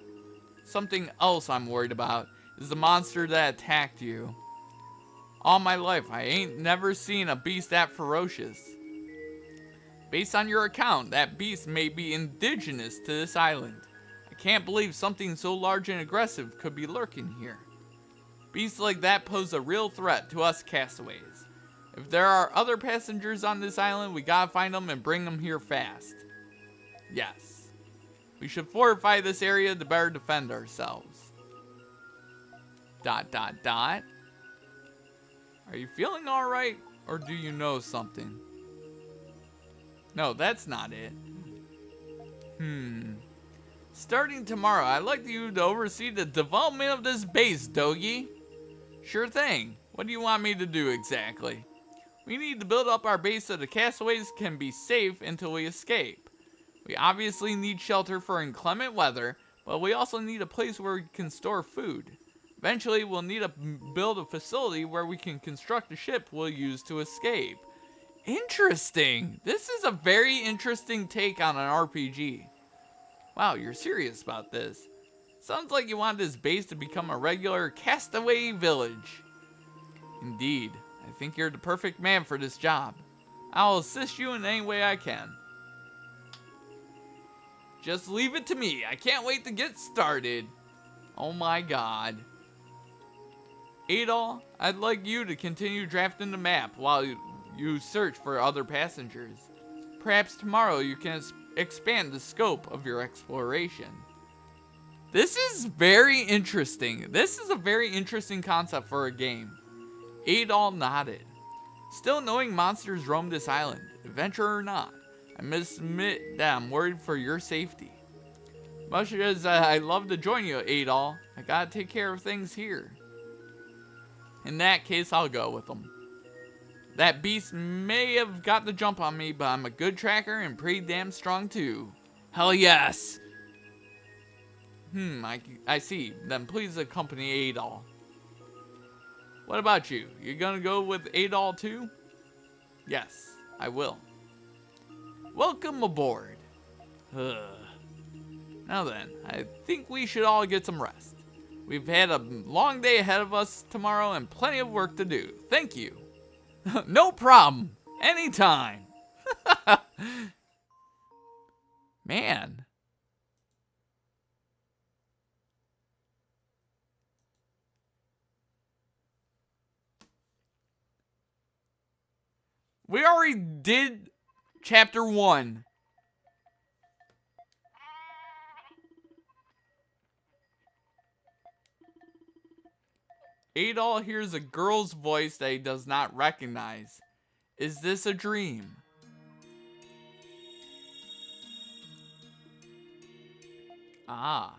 Something else I'm worried about is the monster that attacked you. All my life, I ain't never seen a beast that ferocious. Based on your account, that beast may be indigenous to this island. I can't believe something so large and aggressive could be lurking here. Beasts like that pose a real threat to us castaways. If there are other passengers on this island, we gotta find them and bring them here fast. Yes. We should fortify this area to better defend ourselves. ... Are you feeling alright? Or do you know something? No, that's not it. Starting tomorrow, I'd like you to oversee the development of this base, Dogi. Sure thing. What do you want me to do exactly? We need to build up our base so the castaways can be safe until we escape. We obviously need shelter for inclement weather, but we also need a place where we can store food. Eventually, we'll need to build a facility where we can construct a ship we'll use to escape. Interesting. This is a very interesting take on an RPG. Wow, you're serious about this. Sounds like you want this base to become a regular castaway village. Indeed, I think you're the perfect man for this job. I'll assist you in any way I can. Just leave it to me. I can't wait to get started. Oh my god. Adol, I'd like you to continue drafting the map while you search for other passengers. Perhaps tomorrow you can expand the scope of your exploration. This is very interesting. This is a very interesting concept for a game. Adol nodded. Still knowing monsters roam this island, adventure or not, I must admit that I'm worried for your safety. Much as I'd love to join you, Adol, I gotta take care of things here. In that case, I'll go with them. That beast may have got the jump on me, but I'm a good tracker and pretty damn strong too. Hell yes! I see. Then please accompany Adol. What about you? You gonna go with Adol too? Yes, I will. Welcome aboard. Now then, I think we should all get some rest. We've had a long day ahead of us tomorrow and plenty of work to do. Thank you. No problem. Anytime. Man. We already did chapter 1. Adol hears a girl's voice that he does not recognize. Is this a dream? Ah.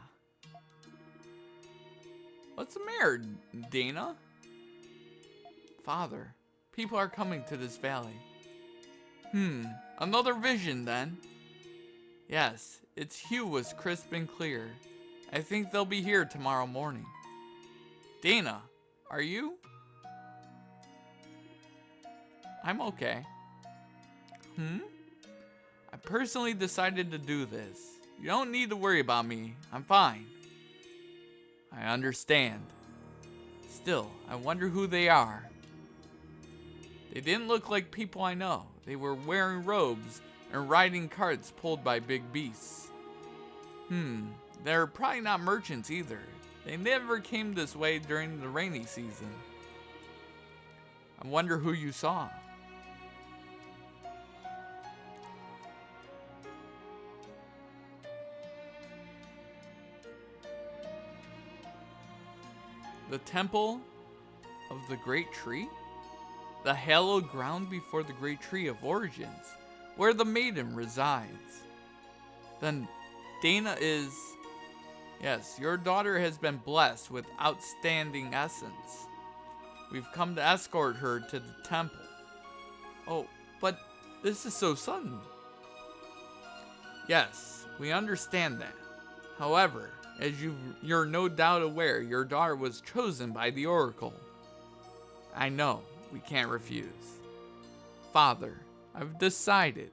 What's the matter, Dana? Father, people are coming to this valley. Another vision then. Yes, its hue was crisp and clear. I think they'll be here tomorrow morning. Dana, are you? I'm okay. I personally decided to do this. You don't need to worry about me. I'm fine. I understand. Still, I wonder who they are. They didn't look like people I know. They were wearing robes and riding carts pulled by big beasts. They're probably not merchants either. They never came this way during the rainy season. I wonder who you saw. The Temple of the Great Tree? The hallowed ground before the Great Tree of Origins, where the maiden resides. Then Dana is... Yes, your daughter has been blessed with outstanding essence. We've come to escort her to the temple. Oh, but this is so sudden. Yes, we understand that. However, as you're no doubt aware, your daughter was chosen by the Oracle. I know, we can't refuse. Father, I've decided.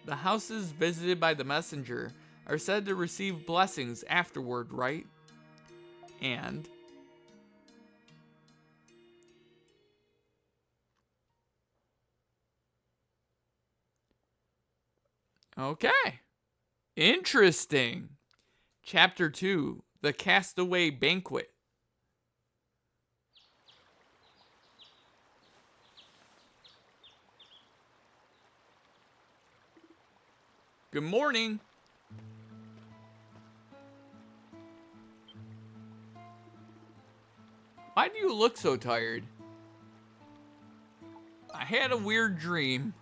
The houses visited by the messenger are said to receive blessings afterward, right? And... Okay. Interesting. Chapter 2, The Castaway Banquet. Good morning. Why do you look so tired? had a weird dream.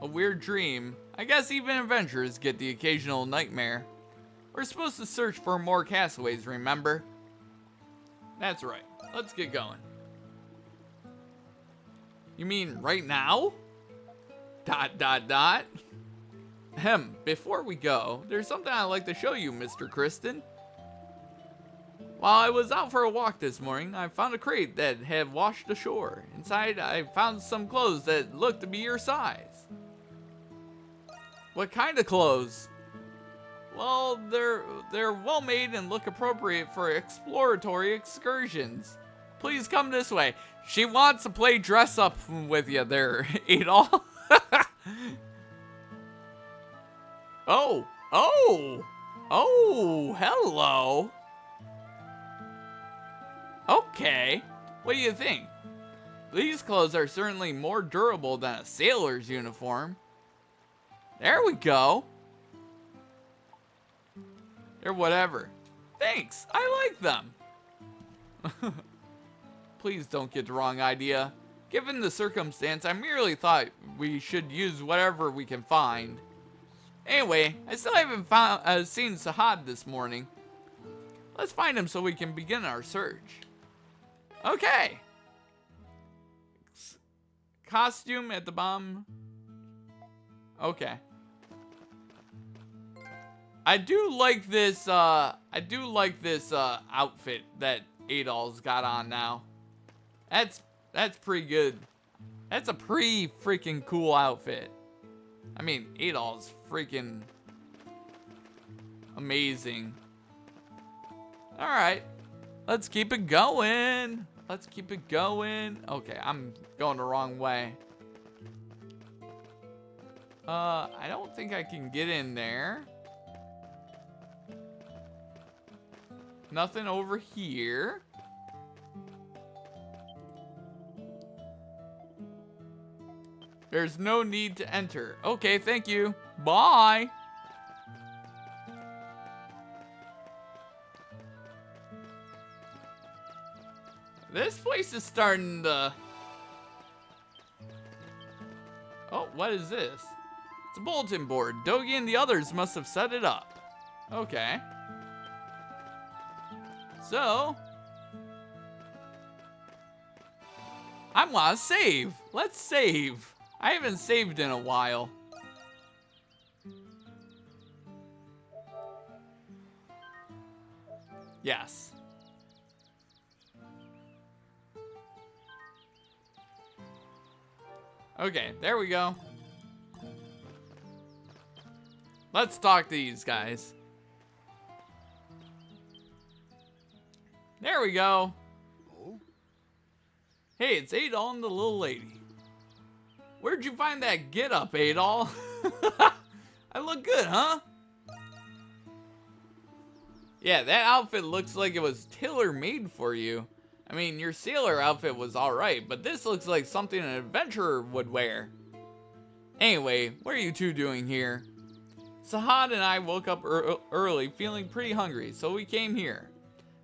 A weird dream. I guess even adventurers get the occasional nightmare. We're supposed to search for more castaways, remember? That's right. Let's get going. You mean right now? ... Before we go, there's something I'd like to show you, Mr. Kristen. While I was out for a walk this morning, I found a crate that had washed ashore. Inside, I found some clothes that looked to be your size. What kind of clothes? Well, they're well made and look appropriate for exploratory excursions. Please come this way. She wants to play dress up with you there, Adol. Oh, hello. Okay, what do you think? These clothes are certainly more durable than a sailor's uniform. There we go. They're whatever. Thanks, I like them. Please don't get the wrong idea. Given the circumstance, I merely thought we should use whatever we can find. Anyway, I still haven't seen Sahad this morning. Let's find him so we can begin our search. Okay. Costume at the bottom. Okay. I do like this outfit that Adol's got on now. That's pretty good. That's a pretty freaking cool outfit. I mean, Adol's freaking amazing. Alright. Let's keep it going. Let's keep it going. Okay, I'm going the wrong way. I don't think I can get in there. Nothing over here. There's no need to enter. Okay, thank you. Bye. This place is starting to... Oh, what is this? It's a bulletin board. Dogi and the others must have set it up. Okay. So... I want to save. Let's save. I haven't saved in a while. Yes. Okay, there we go. Let's talk to these guys. There we go. Oh? Hey, it's Adol and the little lady. Where'd you find that get-up, Adol? I look good, huh? Yeah, that outfit looks like it was tailor-made for you. I mean, your sailor outfit was alright, but this looks like something an adventurer would wear. Anyway, what are you two doing here? Sahad and I woke up early feeling pretty hungry, so we came here.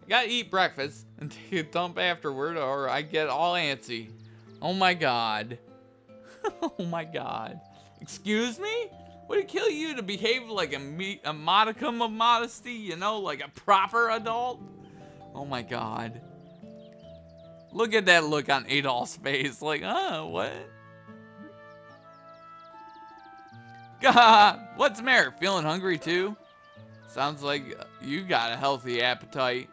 I gotta eat breakfast and take a dump afterward or I get all antsy. Oh my god. Oh my god. Excuse me? Would it kill you to behave like a modicum of modesty, you know, like a proper adult? Oh my god. Look at that look on Adol's face, like, what? God, what's the matter? Feeling hungry too? Sounds like you got a healthy appetite.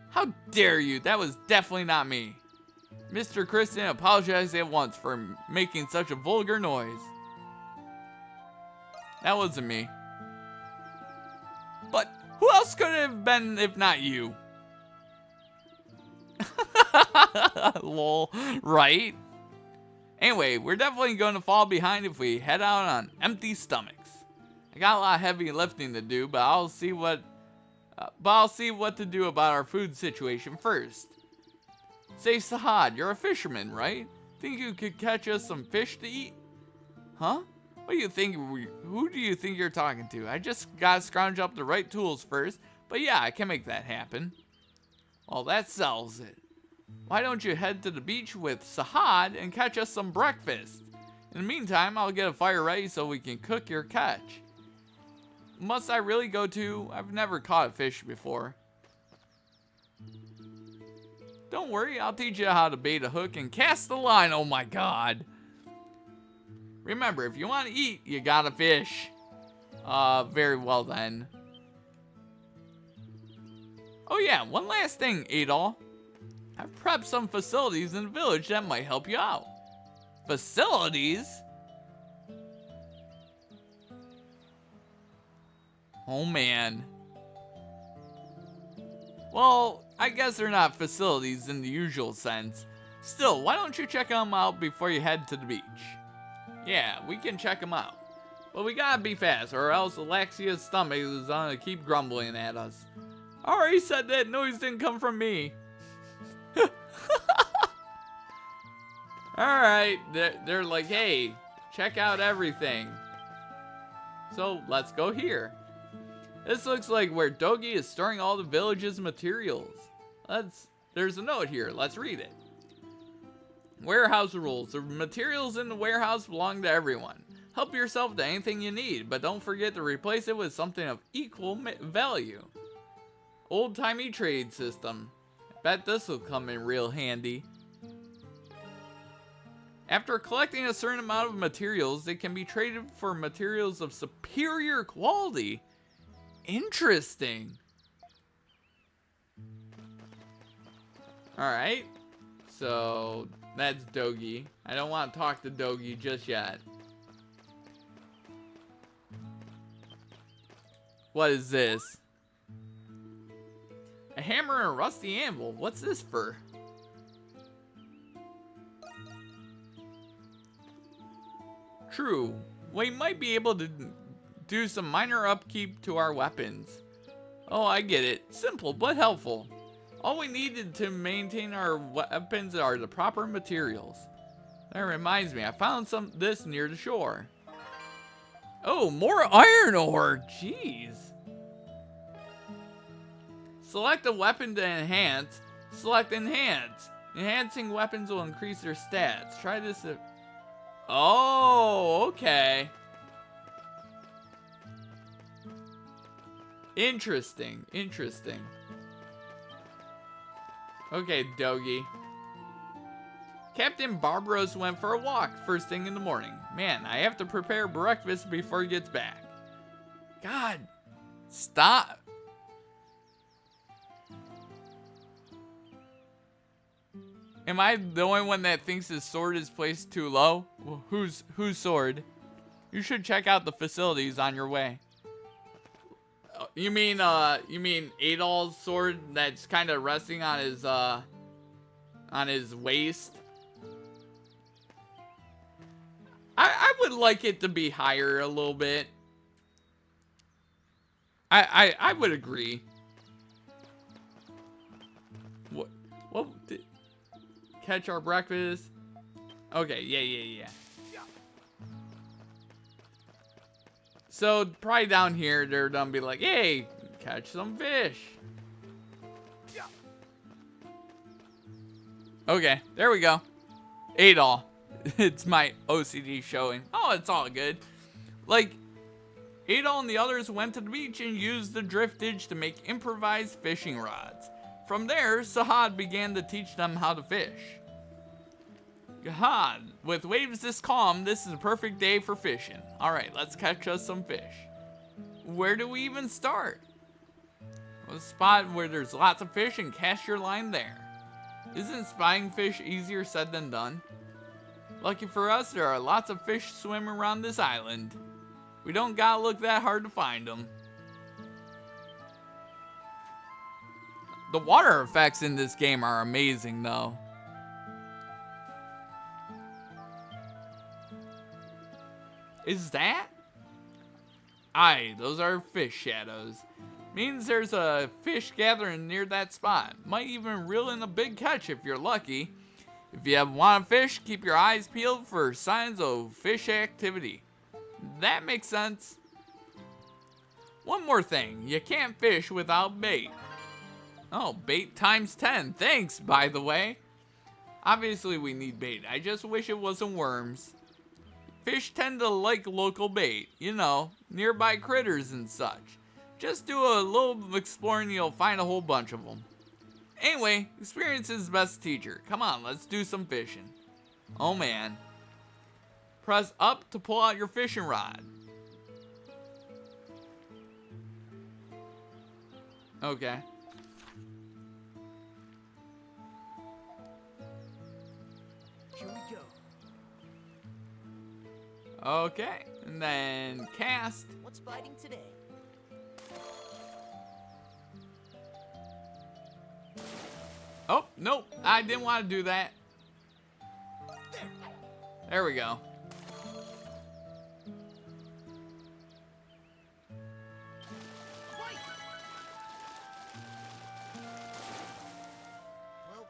How dare you? That was definitely not me. Mr. Kristen apologized at once for making such a vulgar noise. That wasn't me. But who else could it have been if not you? Lol, right? Anyway, we're definitely going to fall behind if we head out on empty stomachs. I got a lot of heavy lifting to do, but I'll see what to do about our food situation first. Say, Sahad, you're a fisherman, right? Think you could catch us some fish to eat? Huh? What do you think? Who do you think you're talking to? I just gotta scrounge up the right tools first, but yeah, I can make that happen. Well, that sells it. Why don't you head to the beach with Sahad and catch us some breakfast? In the meantime, I'll get a fire ready so we can cook your catch. Must I really go too? I've never caught a fish before. Don't worry, I'll teach you how to bait a hook and cast the line. Oh my god. Remember, if you want to eat, you gotta fish. Very well then. Oh yeah, one last thing, Adol. I've prepped some facilities in the village that might help you out. Facilities? Oh man. Well, I guess they're not facilities in the usual sense. Still, why don't you check them out before you head to the beach? Yeah, we can check them out. But we gotta be fast, or else Alexia's stomach is gonna keep grumbling at us. I already said that noise didn't come from me. Alright, they're like, hey, check out everything. So, let's go here. This looks like where Dogi is storing all the village's materials. There's a note here, let's read it. Warehouse rules. The materials in the warehouse belong to everyone. Help yourself to anything you need, but don't forget to replace it with something of equal value. Old-timey trade system. Bet this will come in real handy. After collecting a certain amount of materials, they can be traded for materials of superior quality. Interesting. Alright. So, that's Dogi. I don't want to talk to Dogi just yet. What is this? A hammer and a rusty anvil. What's this for? True. We might be able to do some minor upkeep to our weapons. Oh, I get it. Simple but helpful. All we needed to maintain our weapons are the proper materials. That reminds me, I found this near the shore. Oh, more iron ore. Jeez. Select a weapon to enhance. Select enhance. Enhancing weapons will increase their stats. Try this. Oh, okay. Interesting. Interesting. Okay, Dogi. Captain Barbaros went for a walk first thing in the morning. Man, I have to prepare breakfast before he gets back. God, stop. Am I the only one that thinks his sword is placed too low? Well, whose sword? You should check out the facilities on your way. You mean Adol's sword that's kind of resting on his waist? I would like it to be higher a little bit. I would agree. What did, catch our breakfast? Okay, yeah. So probably down here they're gonna be like, hey, catch some fish. Okay, there we go. Adol. It's my OCD showing. Oh, it's all good. Like, Adol and the others went to the beach and used the driftage to make improvised fishing rods. From there, Sahad began to teach them how to fish. God, with waves this calm, this is a perfect day for fishing. Alright, let's catch us some fish. Where do we even start? A spot where there's lots of fish and cast your line there. Isn't spotting fish easier said than done? Lucky for us, there are lots of fish swimming around this island. We don't gotta look that hard to find them. The water effects in this game are amazing though. Is that? Aye, those are fish shadows. Means there's a fish gathering near that spot. Might even reel in a big catch if you're lucky. If you want to fish, keep your eyes peeled for signs of fish activity. That makes sense. One more thing, you can't fish without bait. Oh, bait times 10. Thanks, by the way. Obviously we need bait. I just wish it wasn't worms. Fish tend to like local bait, you know, nearby critters and such. Just do a little exploring, you'll find a whole bunch of them. Anyway, experience is the best teacher. Come on, let's do some fishing. Oh man. Press up to pull out your fishing rod. Okay. Here we go. Okay, and then cast. What's biting today? Oh, nope, I didn't want to do that. There we go.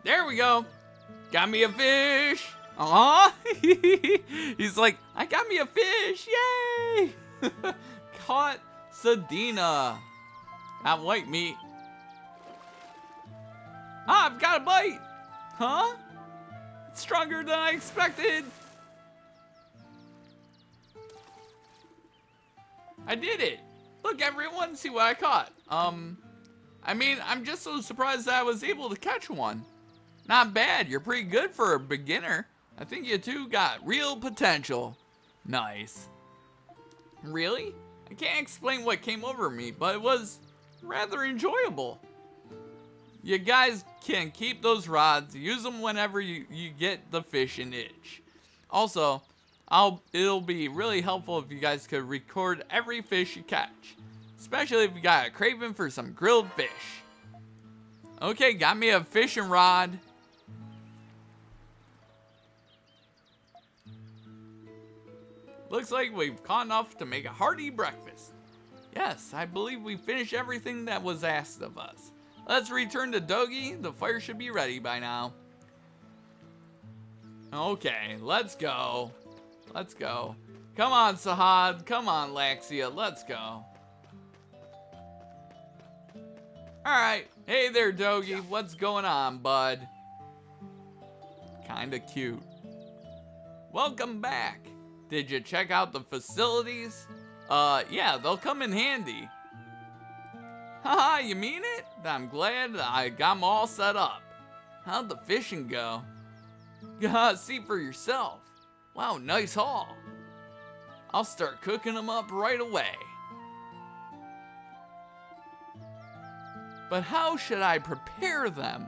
There we go. Got me a fish. Aw. He's like, I got me a fish. Yay. Caught Sedina. Not white meat. Ah, I've got a bite. Huh? It's stronger than I expected. I did it. Look, everyone, see what I caught. I mean, I'm just so surprised that I was able to catch one. Not bad. You're pretty good for a beginner. I think you two got real potential. Nice. Really? I can't explain what came over me, but it was rather enjoyable. You guys can keep those rods. Use them whenever you get the fishing itch. Also, it'll be really helpful if you guys could record every fish you catch. Especially if you got a craving for some grilled fish. Okay, got me a fishing rod. Looks like we've caught enough to make a hearty breakfast. Yes, I believe we finished everything that was asked of us. Let's return to Dogi. The fire should be ready by now. Okay, let's go. Let's go. Come on, Sahad. Come on, Laxia. Let's go. Alright. Hey there, Dogi. What's going on, bud? Kinda cute. Welcome back. Did you check out the facilities? Yeah, they'll come in handy. Haha, you mean it? I'm glad I got them all set up. How'd the fishing go? See for yourself. Wow, nice haul. I'll start cooking them up right away. But how should I prepare them?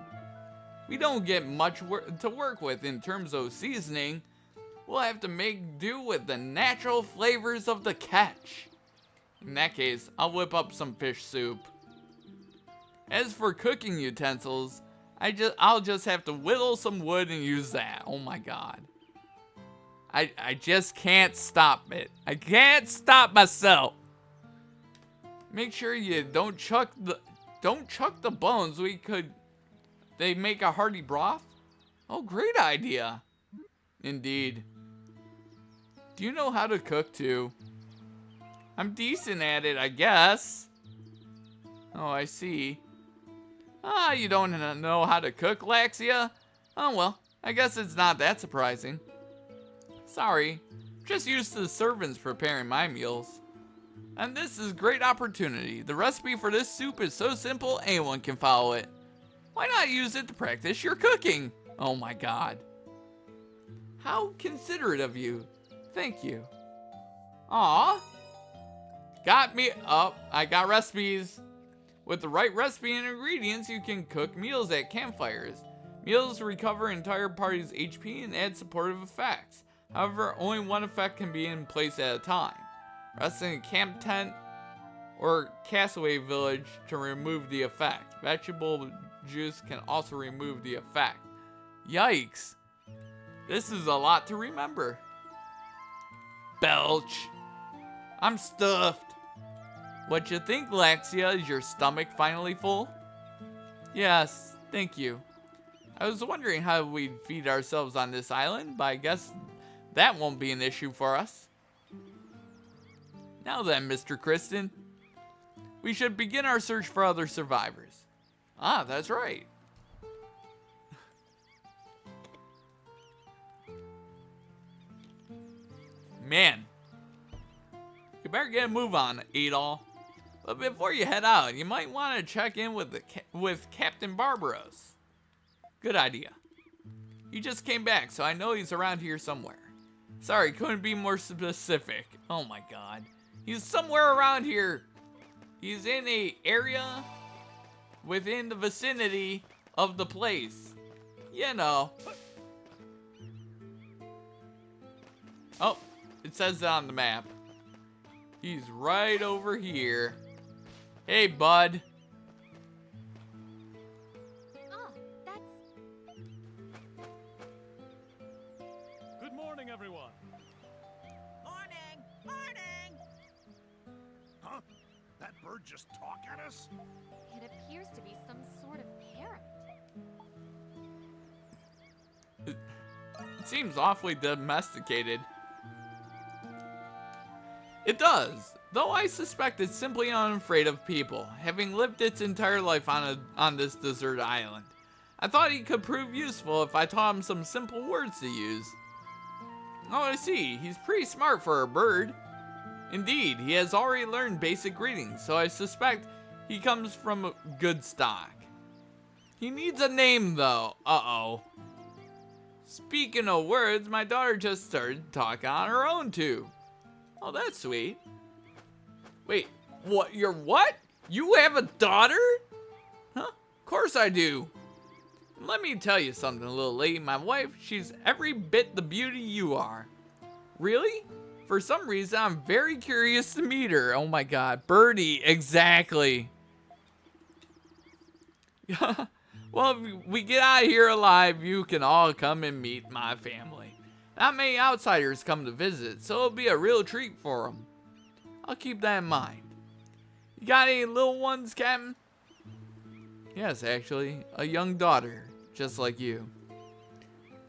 We don't get much to work with in terms of seasoning. We'll have to make do with the natural flavors of the catch. In that case, I'll whip up some fish soup. As for cooking utensils, I'll just have to whittle some wood and use that. Oh my god. I just can't stop it. I can't stop myself. Make sure you don't chuck the bones. They make a hearty broth? Oh, great idea. Indeed. Do you know how to cook too? I'm decent at it, I guess. Oh, I see. Ah, you don't know how to cook, Laxia? Oh well, I guess it's not that surprising. Sorry, just used to the servants preparing my meals. And this is a great opportunity. The recipe for this soup is so simple, anyone can follow it. Why not use it to practice your cooking? Oh my god. How considerate of you. Thank you. Aw. Got me up. I got recipes. With the right recipe and ingredients, you can cook meals at campfires. Meals recover entire party's HP and add supportive effects. However, only one effect can be in place at a time. Rest in a camp tent or castaway village to remove the effect. Vegetable juice can also remove the effect. Yikes. This is a lot to remember. Belch. I'm stuffed. What you think, Laxia? Is your stomach finally full? Yes, thank you. I was wondering how we'd feed ourselves on this island, but I guess that won't be an issue for us. Now then, Mr. Kristen, we should begin our search for other survivors. Ah, that's right. Man, you better get a move on, Adol. But before you head out, you might want to check in with Captain Barbaros. Good idea. He just came back, so I know he's around here somewhere. Sorry, couldn't be more specific. Oh my god. He's somewhere around here. He's in a area within the vicinity of the place. You know. Oh, it says it on the map. He's right over here. Hey, bud. Oh, that's... Good morning, everyone. Morning! Morning! Huh? That bird just talk at us? It appears to be some sort of parrot. It seems awfully domesticated. It does, though I suspect it's simply unafraid of people, having lived its entire life on this desert island. I thought he could prove useful if I taught him some simple words to use. Oh, I see, he's pretty smart for a bird. Indeed, he has already learned basic greetings, so I suspect he comes from a good stock. He needs a name, though. Uh-oh. Speaking of words, my daughter just started talking on her own, too. Oh, that's sweet. Wait, what? You're what? You have a daughter? Huh? Of course I do. Let me tell you something, little lady. My wife, she's every bit the beauty you are. Really? For some reason, I'm very curious to meet her. Oh my god. Birdie, exactly. Well, if we get out of here alive, you can all come and meet my family. Not many outsiders come to visit, so it'll be a real treat for them. I'll keep that in mind. You got any little ones, Captain? Yes, actually. A young daughter, just like you.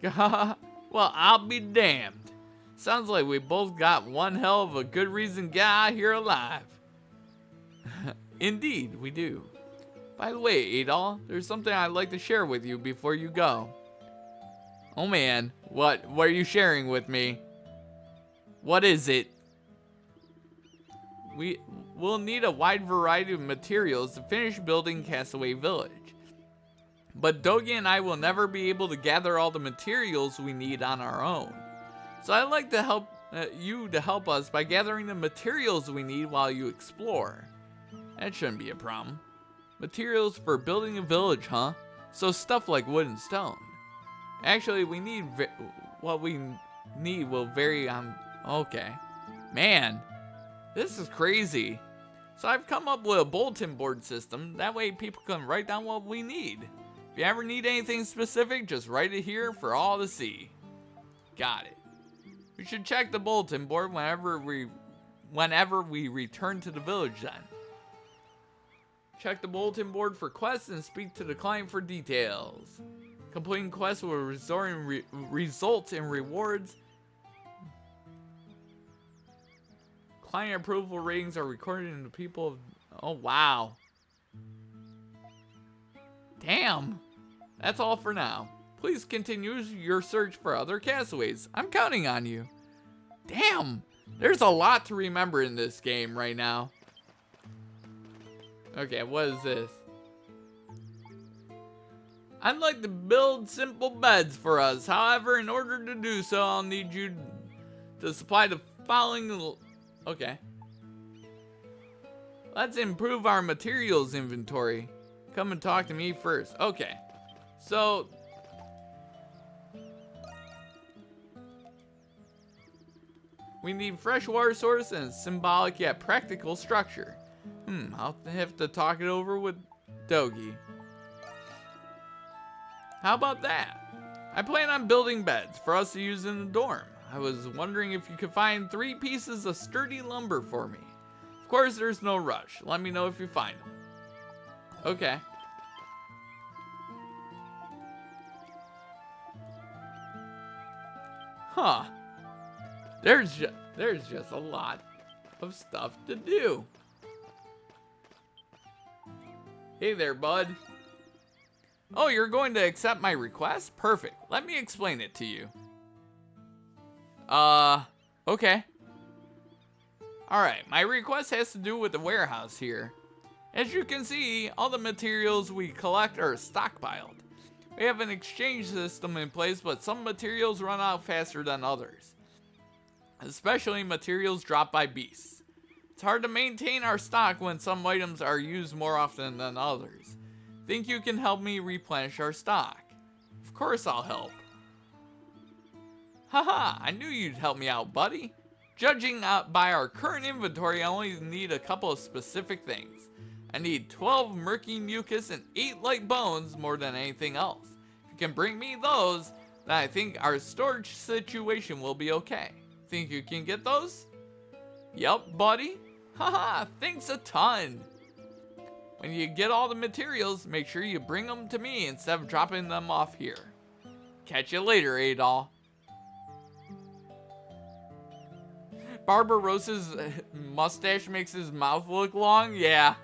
Well, I'll be damned. Sounds like we both got one hell of a good reason to get out of here alive. Indeed, we do. By the way, Adol, there's something I'd like to share with you before you go. Oh man, what are you sharing with me? What is it? We'll need a wide variety of materials to finish building Castaway Village. But Dogi and I will never be able to gather all the materials we need on our own. So I'd like to help you to help us by gathering the materials we need while you explore. That shouldn't be a problem. Materials for building a village, huh? So stuff like wood and stone. Actually, what we need will vary on... Okay. Man, this is crazy. So I've come up with a bulletin board system. That way people can write down what we need. If you ever need anything specific, just write it here for all to see. Got it. We should check the bulletin board whenever we return to the village then. Check the bulletin board for quests and speak to the client for details. Completing quests will result in rewards. Client approval ratings are recorded in the people. Oh, wow. Damn. That's all for now. Please continue your search for other castaways. I'm counting on you. Damn. There's a lot to remember in this game right now. Okay, what is this? I'd like to build simple beds for us. However, in order to do so, I'll need you to supply the following... Okay. Let's improve our materials inventory. Come and talk to me first. Okay. So... we need fresh water source and a symbolic yet practical structure. I'll have to talk it over with Dogi. How about that? I plan on building beds for us to use in the dorm. I was wondering if you could find 3 pieces of sturdy lumber for me. Of course, there's no rush. Let me know if you find them. Okay. Huh. There's just a lot of stuff to do. Hey there, bud. Oh, you're going to accept my request? Perfect. Let me explain it to you. Okay. Alright, my request has to do with the warehouse here. As you can see, all the materials we collect are stockpiled. We have an exchange system in place, but some materials run out faster than others. Especially materials dropped by beasts. It's hard to maintain our stock when some items are used more often than others. Think you can help me replenish our stock? Of course I'll help. Haha, I knew you'd help me out, buddy. Judging by our current inventory, I only need a couple of specific things. I need 12 murky mucus and 8 light bones more than anything else. If you can bring me those, then I think our storage situation will be okay. Think you can get those? Yup, buddy. Haha, thanks a ton. When you get all the materials, make sure you bring them to me instead of dropping them off here. Catch you later, Adol. Barbarossa's mustache makes his mouth look long? Yeah.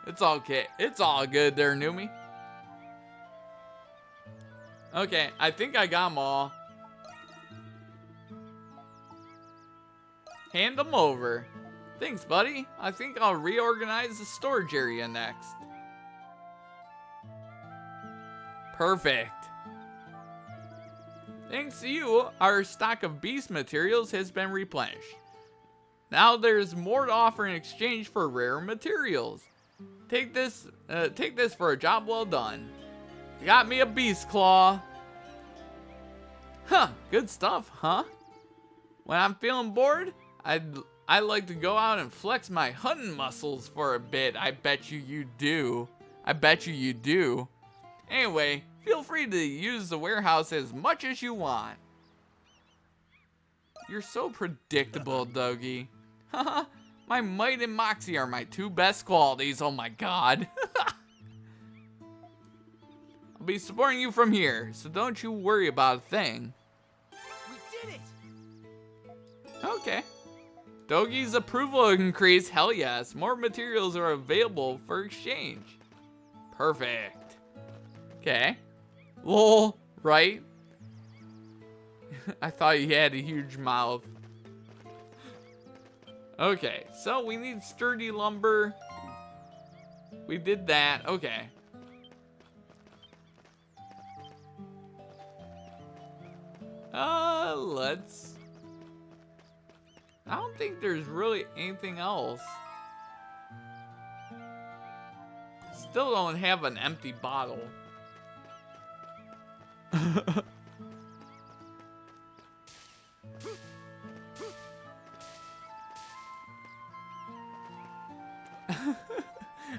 It's okay. It's all good there, Numi. Okay, I think I got them all. Hand them over. Thanks, buddy. I think I'll reorganize the storage area next. Perfect. Thanks to you, our stock of beast materials has been replenished. Now there's more to offer in exchange for rare materials. Take this for a job well done. You got me a beast claw. Huh, good stuff, huh? When I'm feeling bored, I like to go out and flex my hunting muscles for a bit. I bet you do. I bet you do. Anyway, feel free to use the warehouse as much as you want. You're so predictable, Dogi. Haha, my might and moxie are my two best qualities. Oh my god. I'll be supporting you from here, so don't you worry about a thing. We did it! Okay. Dogi's approval increased. Hell yes. More materials are available for exchange. Perfect. Okay. Lol, right? I thought you had a huge mouth. Okay, so we need sturdy lumber. We did that. Okay. Let's... I don't think there's really anything else. Still don't have an empty bottle.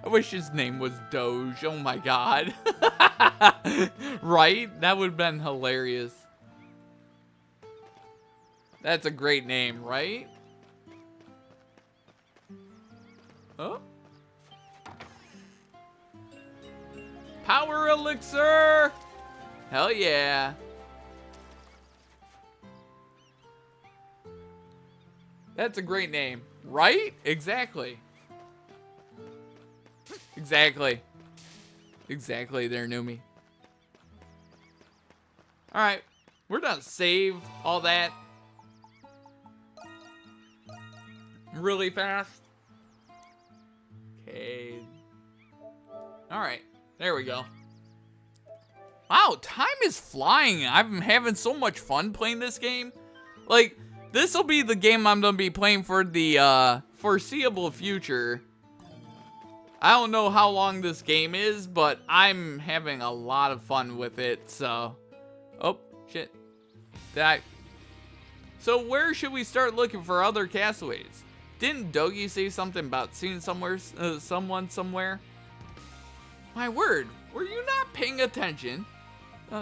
I wish his name was Doge. Oh my god. Right? That would have been hilarious. That's a great name, right? Oh. Power elixir! Hell yeah. That's a great name, right? Exactly. Exactly. Exactly there, Numi. Alright. We're gonna save all that really fast. Okay. Alright. There we go. Wow, time is flying. I'm having so much fun playing this game. Like, this will be the game I'm gonna be playing for the foreseeable future. I don't know how long this game is, but I'm having a lot of fun with it, so... Oh, shit. So where should we start looking for other castaways? Didn't Dogi say something about seeing someone somewhere? My word, were you not paying attention?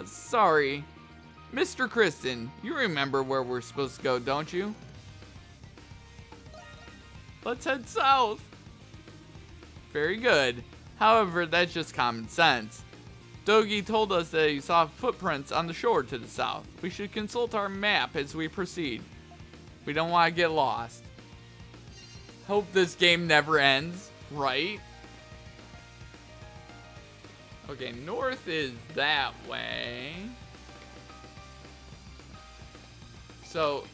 Sorry. Mr. Kristen, you remember where we're supposed to go, don't you? Let's head south. Very good. However, that's just common sense. Dogi told us that he saw footprints on the shore to the south. We should consult our map as we proceed. We don't want to get lost. Hope this game never ends, right? Okay, north is that way. So,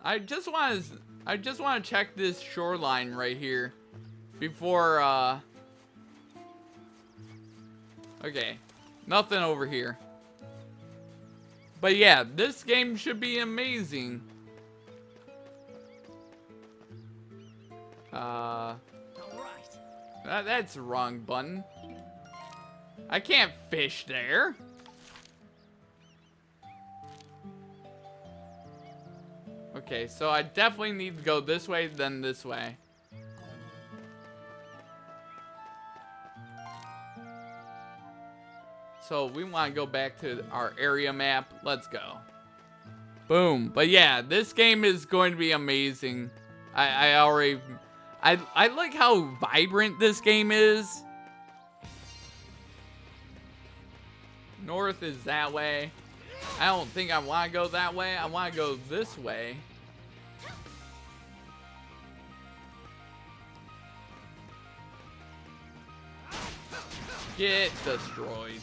I just want to check this shoreline right here before okay, nothing over here. But yeah, this game should be amazing. All right. That's the wrong button. I can't fish there. Okay, so I definitely need to go this way, then this way. So we want to go back to our area map. Let's go. Boom. But yeah, this game is going to be amazing. I like how vibrant this game is. North is that way. I don't think I want to go that way. I want to go this way. Get destroyed.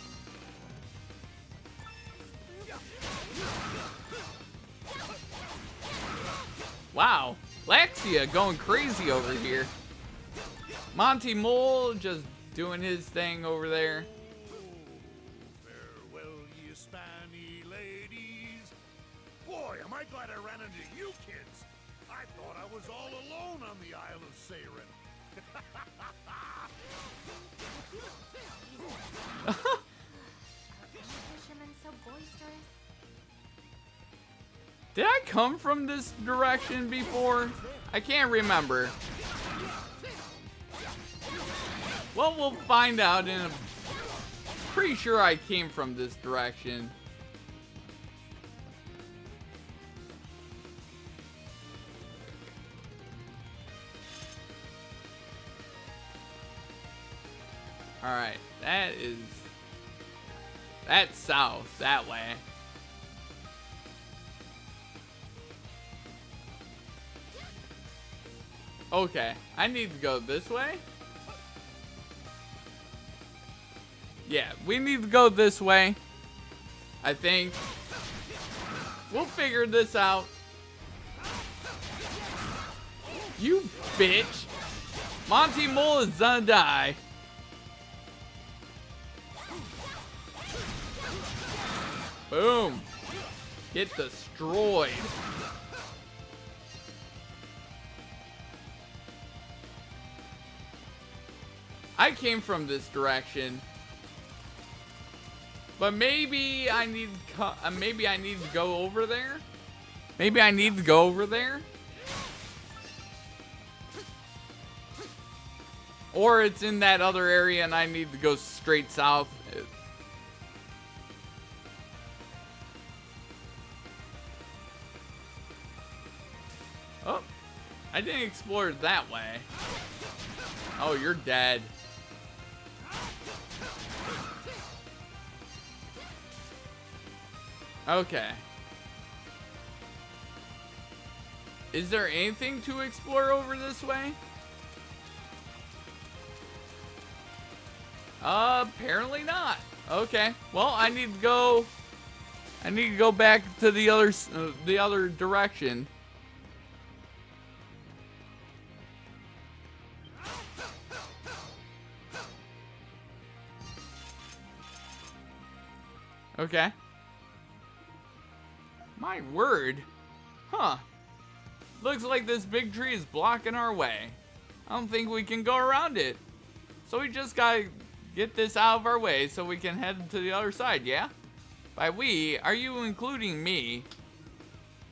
Wow, Laxia going crazy over here. Monty Mole just doing his thing over there. Farewell, ye Spani ladies. Boy, am I glad I ran into you kids. I thought I was all alone on the Isle of Seiren. Are fishermen so boisterous? Did I come from this direction before? I can't remember. Well, we'll find out in a... Pretty sure I came from this direction. Alright, that's south, that way. Okay, I need to go this way? Yeah, we need to go this way. I think. We'll figure this out. You bitch! Monty Mole is gonna die. Boom! Get destroyed. I came from this direction, but maybe I need to go over there. Maybe I need to go over there, or it's in that other area and I need to go straight south. Oh, I didn't explore it that way. Oh, you're dead. Okay. Is there anything to explore over this way? Apparently not. Okay. Well, I need to go back to the other direction. Okay. My word. Huh. Looks like this big tree is blocking our way. I don't think we can go around it. So we just gotta get this out of our way so we can head to the other side, yeah? By we, are you including me?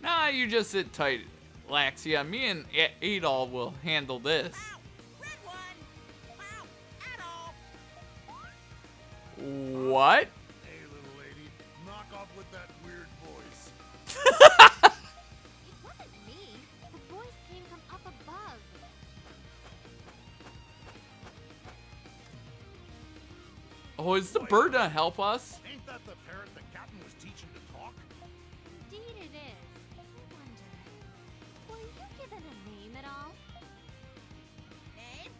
Nah, you just sit tight, Laxia. Me and Adol will handle this. Red one. Wow, What? Hey, little lady, knock off with that weird voice. It wasn't me. The voice came from up above. Oh, is the bird gonna help us? Ain't that the parrot the captain was teaching to talk? Indeed it is. I wonder, were you given a name at all? Name?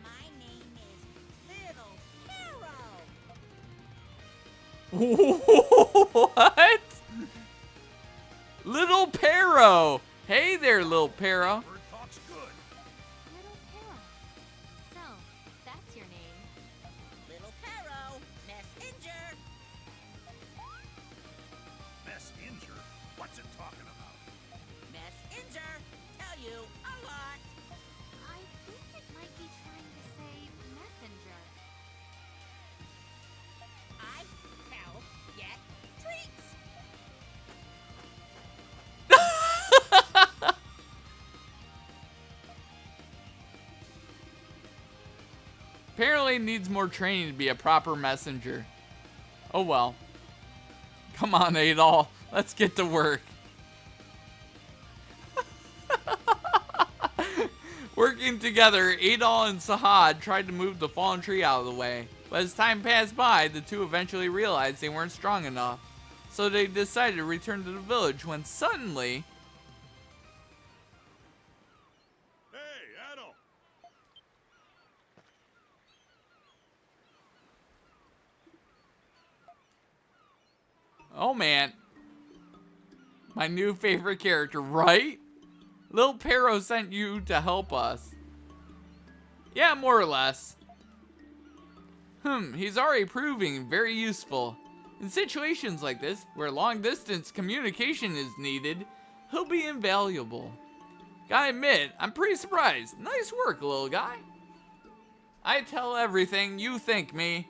My name is Little Hero. What? Little Parrow. Hey there, little Para. Bird talks good. Little Para. So, that's your name. Little Paro, messenger. Messenger? What's it talking about? Messenger, tell you a lot. I think it might be trying to say messenger. I help get treats. Apparently needs more training to be a proper messenger. Oh well. Come on, Adol. Let's get to work. Working together, Adol and Sahad tried to move the fallen tree out of the way. But as time passed by, the two eventually realized they weren't strong enough. So they decided to return to the village when suddenly... Hey, Adol! Oh man. My new favorite character, right? Lil Pero sent you to help us. Yeah, more or less. He's already proving very useful. In situations like this, where long-distance communication is needed, he'll be invaluable. Gotta admit, I'm pretty surprised. Nice work, little guy. I tell everything you think me.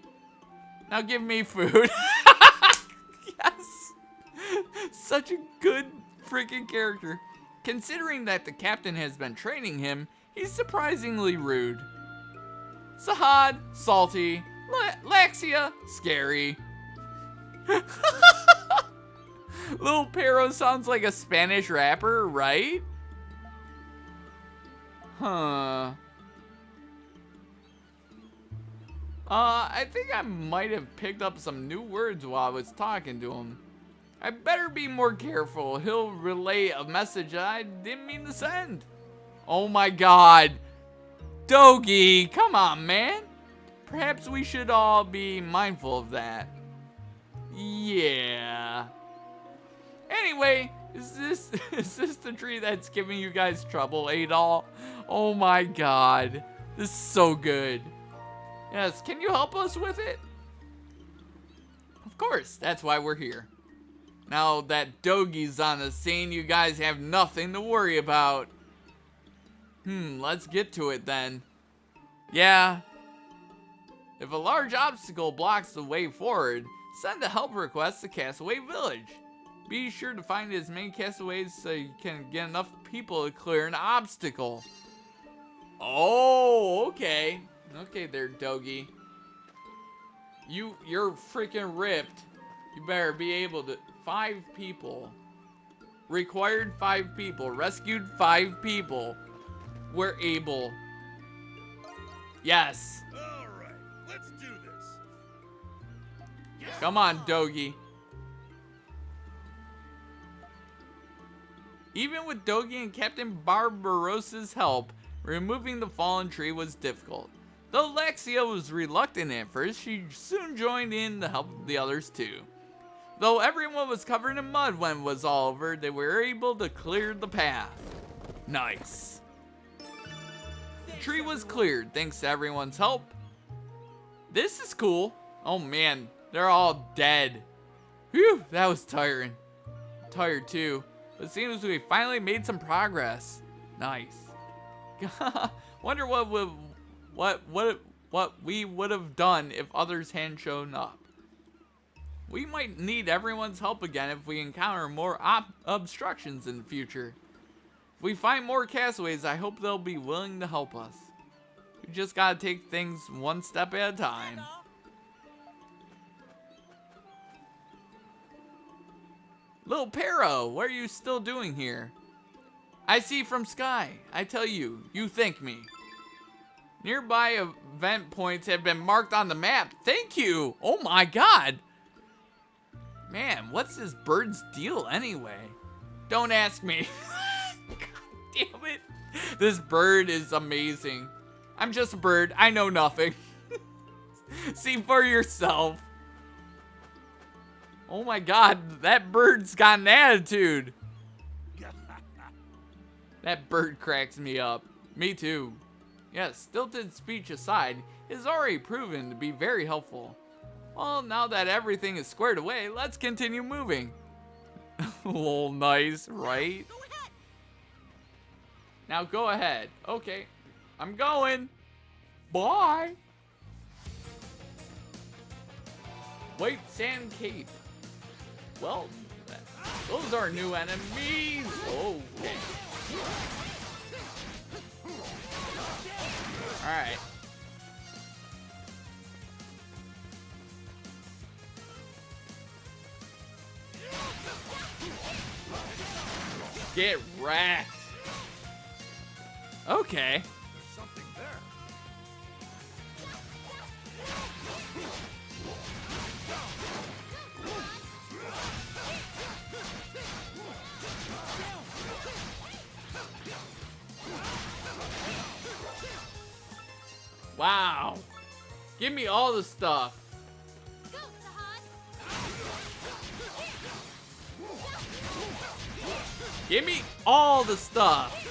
Now give me food. Yes! Such a good freaking character. Considering that the captain has been training him, he's surprisingly rude. Sahad, salty. Laxia, scary. Lil Pero sounds like a Spanish rapper, right? Huh. I think I might have picked up some new words while I was talking to him. I better be more careful. He'll relay a message I didn't mean to send. Oh my god. Dogi, come on, man. Perhaps we should all be mindful of that. Yeah. Anyway, is this the tree that's giving you guys trouble, Adol? Oh my god. This is so good. Yes, can you help us with it? Of course, that's why we're here. Now that Dogi's on the scene, you guys have nothing to worry about. Let's get to it then. Yeah. If a large obstacle blocks the way forward, send a help request to Castaway Village. Be sure to find as many castaways so you can get enough people to clear an obstacle. Oh, okay. Okay there, Dogi. You're freaking ripped. You better be able to... 5 people. Required 5 people. Rescued 5 people. We're able. Yes. All right, let's do this. Come on, Dogi. Even with Dogi and Captain Barbarossa's help, removing the fallen tree was difficult. Though Laxia was reluctant at first, she soon joined in to help the others too. Though everyone was covered in mud when it was all over, they were able to clear the path. Nice. The tree was cleared thanks to everyone's help. This is cool. Oh man, they're all dead. Whew, that was tiring. I'm tired too, but it seems we finally made some progress. Nice. Wonder what we would have done if others hadn't shown up. We might need everyone's help again if we encounter more obstructions in the future. If we find more castaways, I hope they'll be willing to help us. We just gotta take things one step at a time. Little Pero, what are you still doing here? I see from sky. I tell you, you thank me. Nearby event points have been marked on the map. Thank you. Oh my god. Man, what's this bird's deal anyway? Don't ask me. God damn it. This bird is amazing. I'm just a bird. I know nothing. See for yourself. Oh my god, that bird's got an attitude. That bird cracks me up. Me too. Yes, stilted speech aside, it has already proven to be very helpful. Well, now that everything is squared away, let's continue moving. Lol, nice, right? Go ahead. Now go ahead. Okay, I'm going. Bye. White Sand Cape. Well, those are new enemies. Oh, okay. Alright. Get wrecked. Okay. There's something there. Wow. Give me all the stuff. Go, Sahad! Give me all the stuff.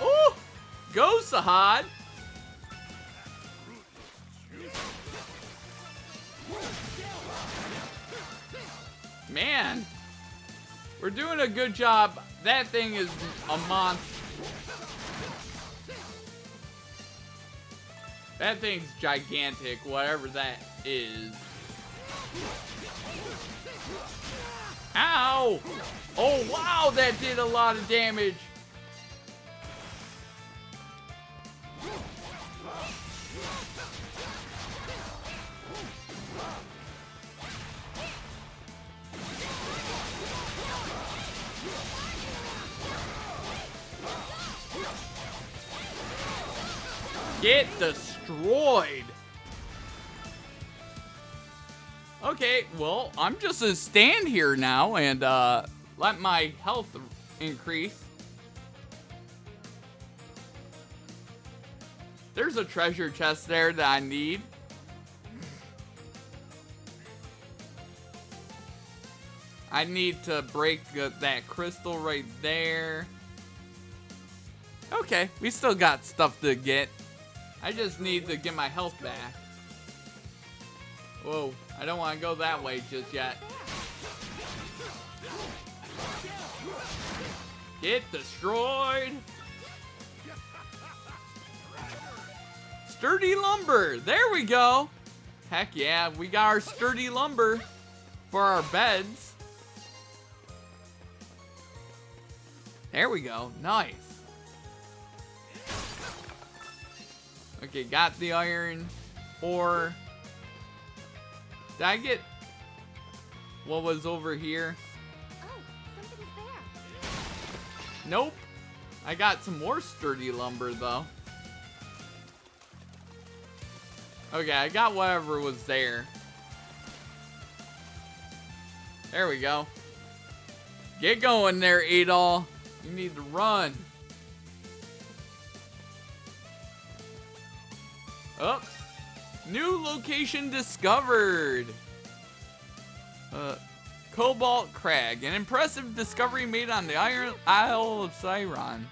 Ooh! Go, Sahad! Man, we're doing a good job. That thing is a monster. That thing's gigantic, whatever that is. Ow! Oh, wow, that did a lot of damage. Get destroyed. Okay, well, I'm just gonna stand here now and let my health increase. There's a treasure chest there that I need. I need to break that crystal right there. Okay, we still got stuff to get. I just need to get my health back. Whoa, I don't want to go that way just yet. Get destroyed. Sturdy lumber. There we go. Heck yeah, we got our sturdy lumber for our beds. There we go. Nice. Okay, got the iron ore. Did I get what was over here? Oh, something's there. Nope. I got some more sturdy lumber though. Okay, I got whatever was there. There we go. Get going there, Adol. You need to run. Oh, new location discovered. Cobalt Crag, an impressive discovery made on the Isle of Siron.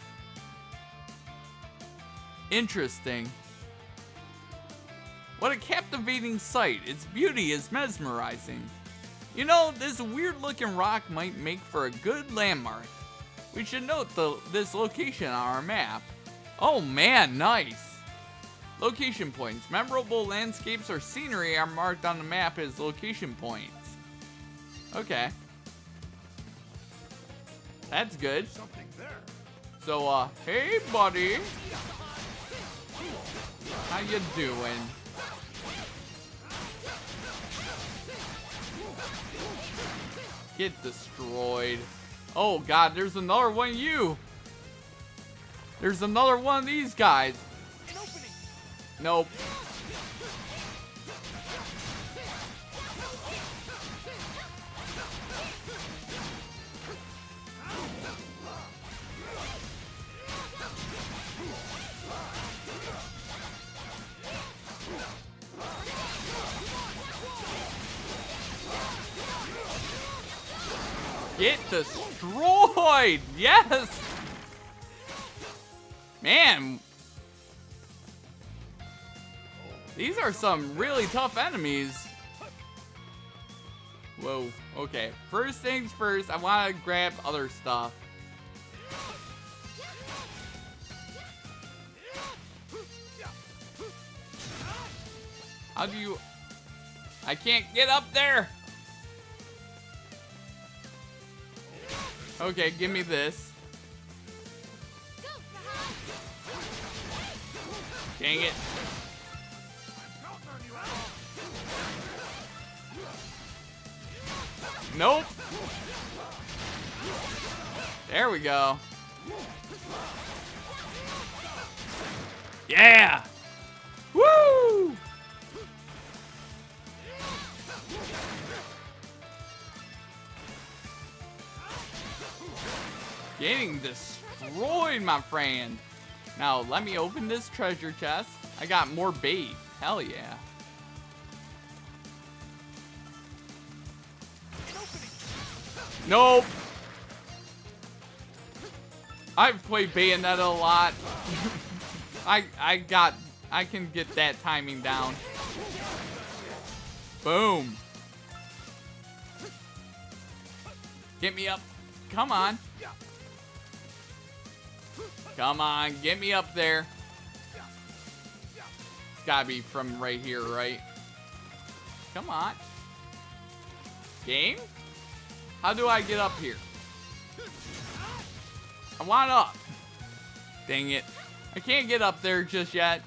Interesting. What a captivating sight. Its beauty is mesmerizing. You know, this weird looking rock might make for a good landmark. We should note this location on our map. Oh man, nice. Location points. Memorable landscapes or scenery are marked on the map as location points. Okay. That's good. Something there. So, hey buddy. How you doing? Get destroyed. Oh god, there's another one of you. There's another one of these guys. Nope. Get destroyed! Yes! Man. These are some really tough enemies. Whoa, okay. First things first, I want to grab other stuff. How do you... I can't get up there! Okay, give me this. Dang it. Nope. There we go. Yeah. Woo! Getting destroyed, my friend. Now, let me open this treasure chest. I got more bait. Hell yeah. Nope. I've played Bayonetta a lot. I can get that timing down. Boom. Get me up. Come on. Come on, get me up there. It's gotta be from right here, right? Come on. Game? How do I get up here? I want up. Dang it. I can't get up there just yet,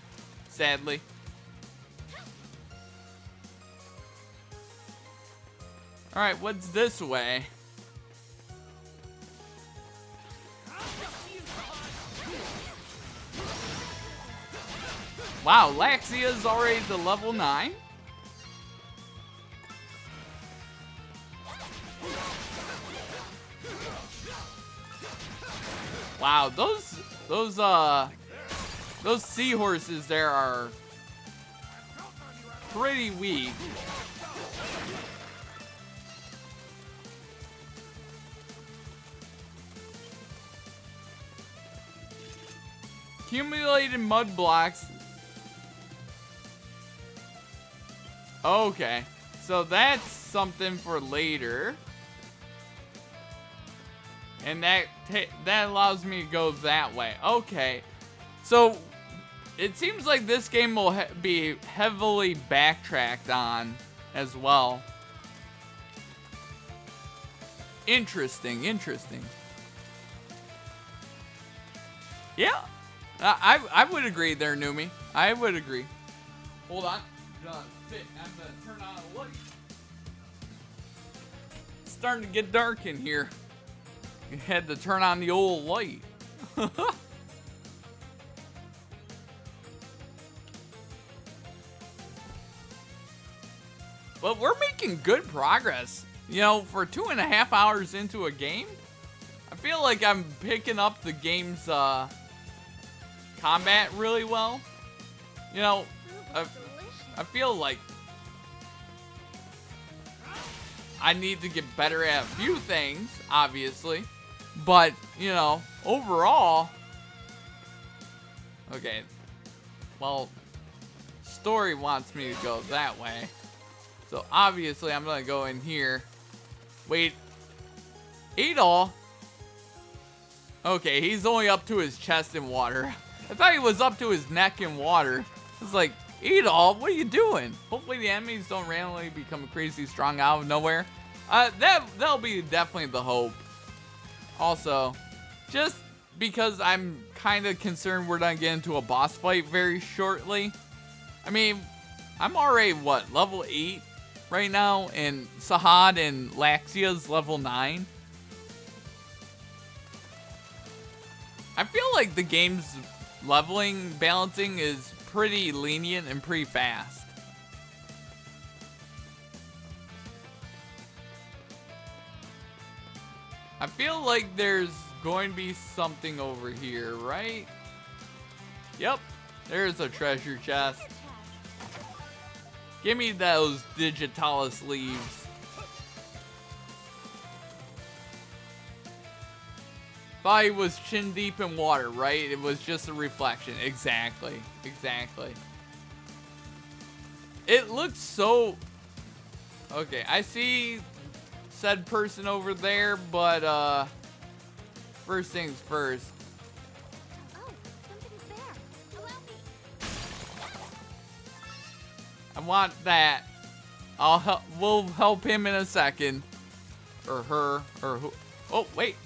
sadly. Alright, what's this way? Wow, Laxia's already to level 9. Wow, those seahorses there are pretty weak. Accumulated mud blocks. Okay, so that's something for later. And that allows me to go that way. Okay, so it seems like this game will be heavily backtracked on as well. Interesting, interesting. Yeah, I would agree there, Numi. I would agree. Hold on. I'm gonna turn on a light. It's starting to get dark in here. You had to turn on the old light. But we're making good progress. You know, for 2.5 hours into a game, I feel like I'm picking up the game's combat really well. You know, I feel like I need to get better at a few things, obviously. But, you know, overall... Okay. Well, story wants me to go that way. So, obviously, I'm going to go in here. Wait. Adol? Okay, he's only up to his chest in water. I thought he was up to his neck in water. It's like, Adol, what are you doing? Hopefully the enemies don't randomly become crazy strong out of nowhere. That'll be definitely the hope. Also, just because I'm kind of concerned we're gonna get into a boss fight very shortly. I mean, I'm already, what, level 8 right now? And Sahad and Laxia's level 9. I feel like the game's leveling balancing is pretty lenient and pretty fast. I feel like there's going to be something over here, right? Yep, there's a treasure chest. Give me those digitalis leaves. thought he was chin deep in water, right? It was just a reflection. Exactly. Exactly. It looks so... Okay, I see said person over there, but, first things first. Oh, somebody's there. Allow me. I want that. I'll help. We'll help him in a second. Or her, or who. Oh, wait.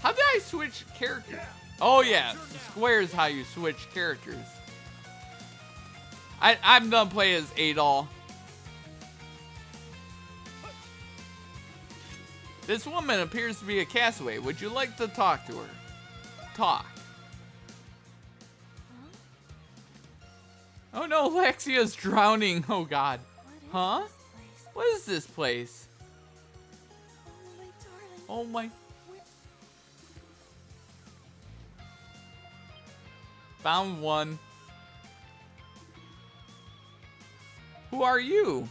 How did I switch characters? Oh, yeah. Square is how you switch characters. I'm gonna play as Adol. This woman appears to be a castaway. Would you like to talk to her? Talk. Oh no, Lexia's drowning. Oh god. Huh? What is this place? Oh my. Found one. Who are you?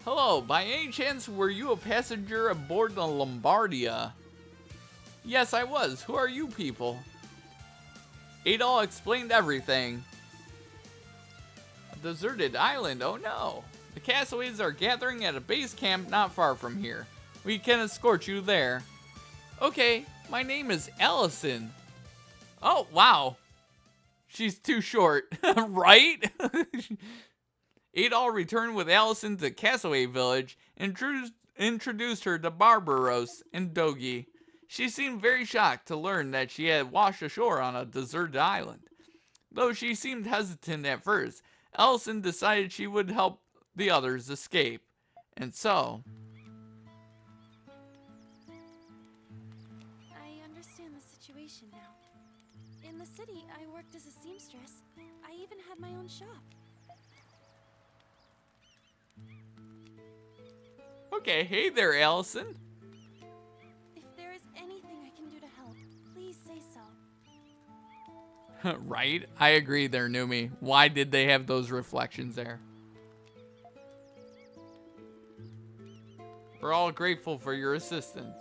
Hello, by any chance were you a passenger aboard the Lombardia? Yes, I was. Who are you people? Adol explained everything. A deserted island, oh no. The castaways are gathering at a base camp not far from here. We can escort you there. Okay, my name is Allison. Oh, wow. She's too short, right? Adol returned with Allison to Castaway Village and introduced her to Barbaros and Dogi. She seemed very shocked to learn that she had washed ashore on a deserted island. Though she seemed hesitant at first, Allison decided she would help the others escape. And so... I understand the situation now. In the city, I worked as a seamstress. I even had my own shop. Okay, hey there, Allison. If there is anything I can do to help, please say so. Right? I agree there, Numi. Why did they have those reflections there? We're all grateful for your assistance.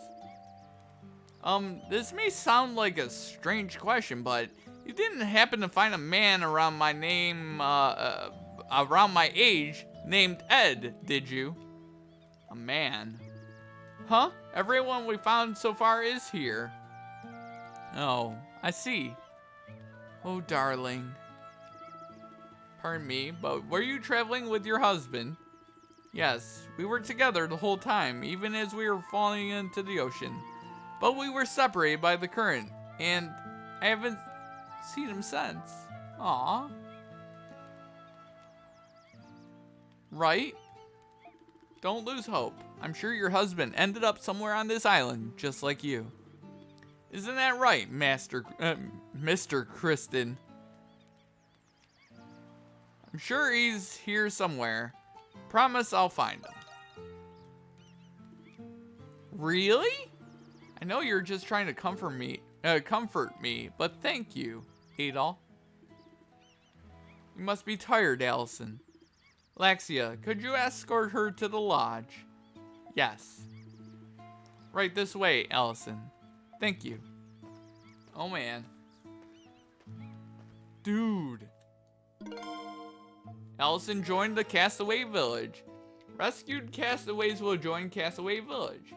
This may sound like a strange question, but you didn't happen to find a man around my name, around my age named Ed, did you? A man. Huh? Everyone we found so far is here. Oh, I see. Oh, darling. Pardon me, but were you traveling with your husband? Yes, we were together the whole time, even as we were falling into the ocean. But we were separated by the current, and I haven't seen him since. Aww. Right? Don't lose hope. I'm sure your husband ended up somewhere on this island, just like you. Isn't that right, Mr. Kristen? I'm sure he's here somewhere. Promise I'll find him. Really? I know you're just trying to comfort me, but thank you, Adol. You must be tired, Allison. Laxia, could you escort her to the lodge? Yes. Right this way, Allison. Thank you. Oh, man. Dude. Allison joined the Castaway Village. Rescued castaways will join Castaway Village.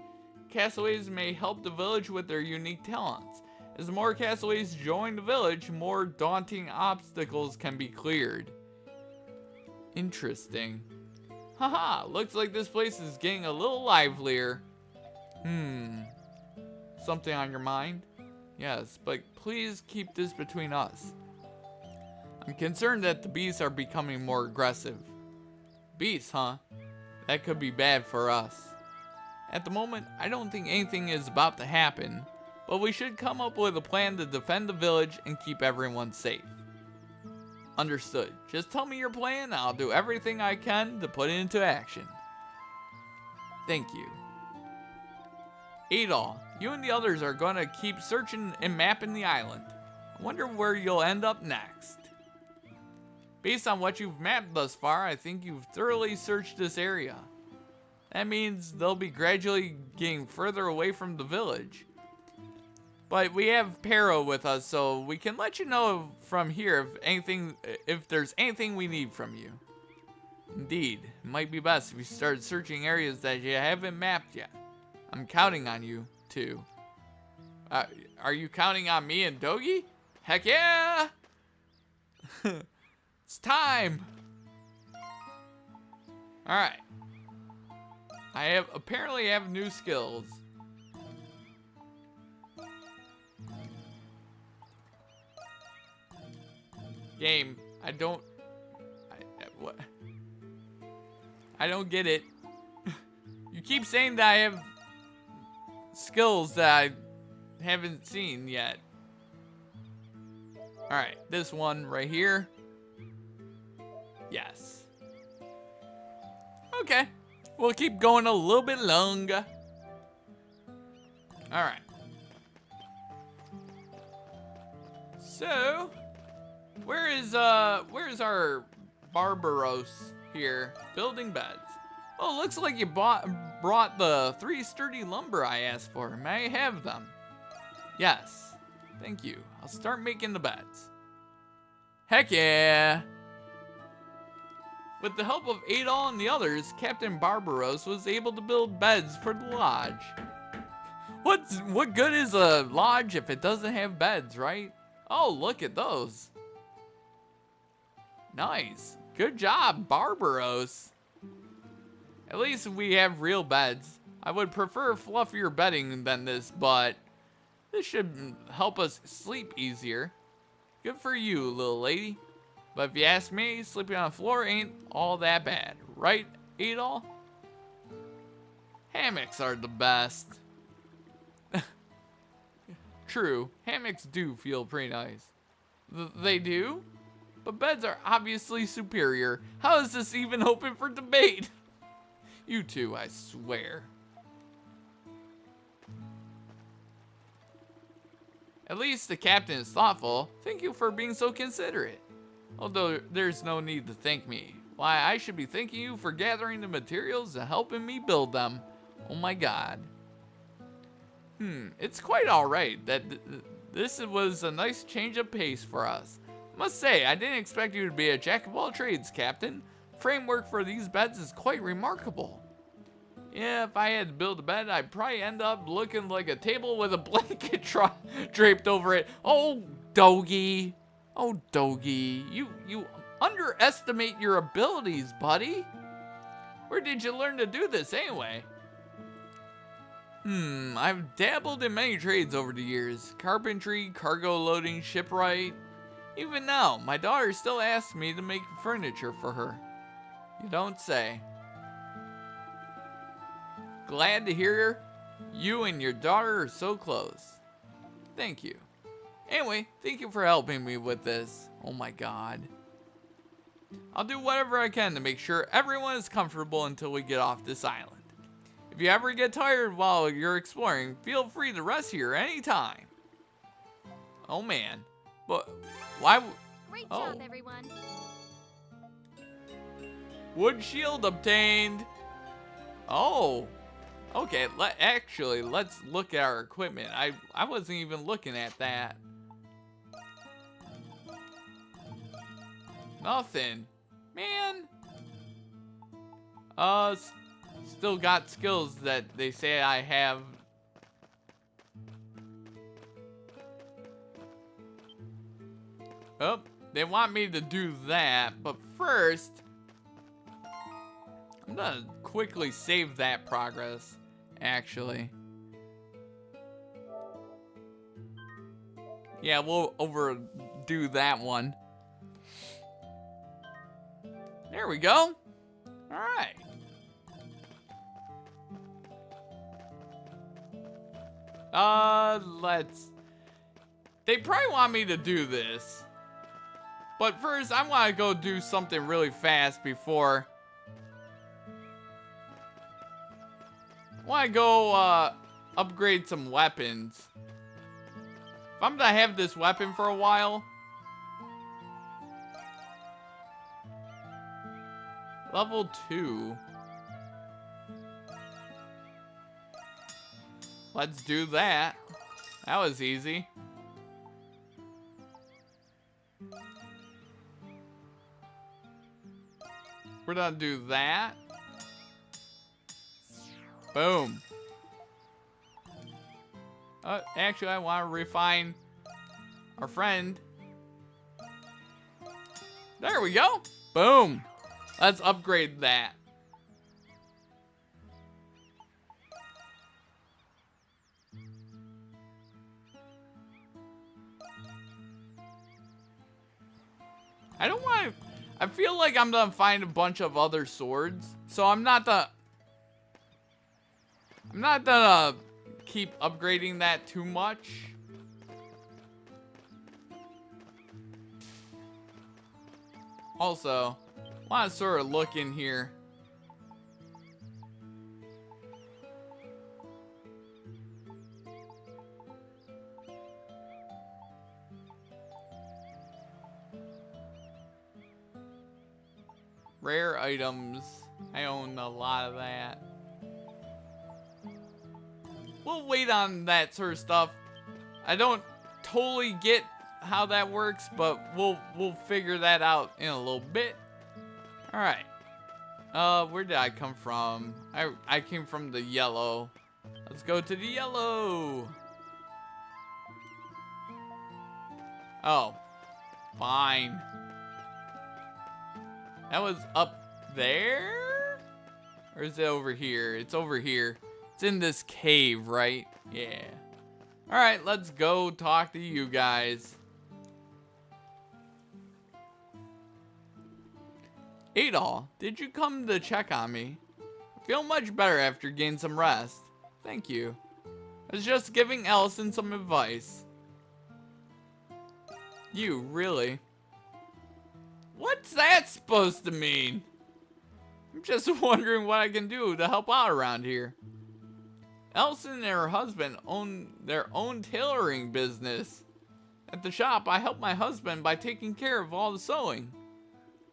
Castaways may help the village with their unique talents. As more castaways join the village, more daunting obstacles can be cleared. Interesting. Haha, looks like this place is getting a little livelier. Something on your mind? Yes, but please keep this between us. I'm concerned that the beasts are becoming more aggressive. Beasts, huh? That could be bad for us. At the moment, I don't think anything is about to happen, but we should come up with a plan to defend the village and keep everyone safe. Understood. Just tell me your plan, and I'll do everything I can to put it into action. Thank you. Adol, you and the others are going to keep searching and mapping the island. I wonder where you'll end up next. Based on what you've mapped thus far, I think you've thoroughly searched this area. That means they'll be gradually getting further away from the village. But we have Pero with us, so we can let you know from here if there's anything we need from you. Indeed, it might be best if you start searching areas that you haven't mapped yet. I'm counting on you, too. Are you counting on me and Dogi? Heck yeah! It's time! Alright. I apparently have new skills. Game, what? I don't get it. You keep saying that I have skills that I haven't seen yet. Alright, this one right here. Yes. Okay. We'll keep going a little bit longer. Alright. So, where's our Barbaros here? Building beds. Oh, looks like you brought the 3 sturdy lumber I asked for. May I have them? Yes. Thank you. I'll start making the beds. Heck yeah! With the help of Adol and the others, Captain Barbaros was able to build beds for the lodge. What good is a lodge if it doesn't have beds, right? Oh, look at those. Nice. Good job, Barbaros. At least we have real beds. I would prefer fluffier bedding than this, but this should help us sleep easier. Good for you, little lady. But if you ask me, sleeping on the floor ain't all that bad. Right, Adol? Hammocks are the best. True, hammocks do feel pretty nice. They do? But beds are obviously superior. How is this even open for debate? You two, I swear. At least the captain is thoughtful. Thank you for being so considerate. Although there's no need to thank me. Why, I should be thanking you for gathering the materials and helping me build them. Oh my god. It's quite alright that this was a nice change of pace for us. I must say, I didn't expect you to be a jack of all trades, Captain. Framework for these beds is quite remarkable. Yeah, if I had to build a bed, I'd probably end up looking like a table with a blanket draped over it. Oh, Dogi. Oh, Dogi. You underestimate your abilities, buddy. Where did you learn to do this anyway? I've dabbled in many trades over the years. Carpentry, cargo loading, shipwright. Even now, my daughter still asks me to make furniture for her. You don't say. Glad to hear you and your daughter are so close. Thank you. Anyway, thank you for helping me with this. Oh my god. I'll do whatever I can to make sure everyone is comfortable until we get off this island. If you ever get tired while you're exploring, feel free to rest here anytime. Oh man. But why? Great job, everyone. Wood shield obtained. Oh. Okay, let's look at our equipment. I wasn't even looking at that. Nothing. Man. Still got skills that they say I have. Oh, they want me to do that, but first, I'm gonna quickly save that progress, actually. Yeah, we'll overdo that one. There we go. Alright. They probably want me to do this. But first, I want to go do something really fast before. I want to go, upgrade some weapons. If I'm gonna have this weapon for a while. Level 2. let's do that. That was easy. We're gonna do that. Boom. Actually, I want to refine our friend. There we go. Boom. Let's upgrade that. I don't want to... I feel like I'm gonna find a bunch of other swords, so I'm not gonna keep upgrading that too much. Also, I want to sort of look in here. Rare items. I own a lot of that. We'll wait on that sort of stuff. I don't totally get how that works, but we'll figure that out in a little bit. All right. Where did I come from? I came from the yellow. Let's go to the yellow. Oh, fine. That was up there? Or is it over here? It's over here. It's in this cave, right? Yeah. Alright, let's go talk to you guys. Adol, did you come to check on me? I feel much better after getting some rest. Thank you. I was just giving Ellison some advice. You, really? What's that supposed to mean? I'm just wondering what I can do to help out around here. Ellison and her husband own their own tailoring business. At the shop, I help my husband by taking care of all the sewing.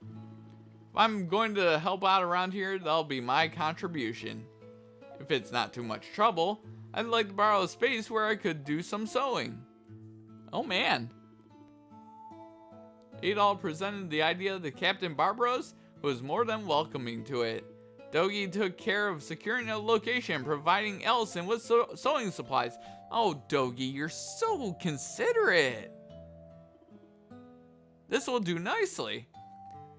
If I'm going to help out around here, that'll be my contribution. If it's not too much trouble, I'd like to borrow a space where I could do some sewing. Oh man. Adol presented the idea to Captain Barbaros, who was more than welcoming to it. Dogi took care of securing a location, providing Ellison with sewing supplies. Oh, Dogi, you're so considerate. This will do nicely.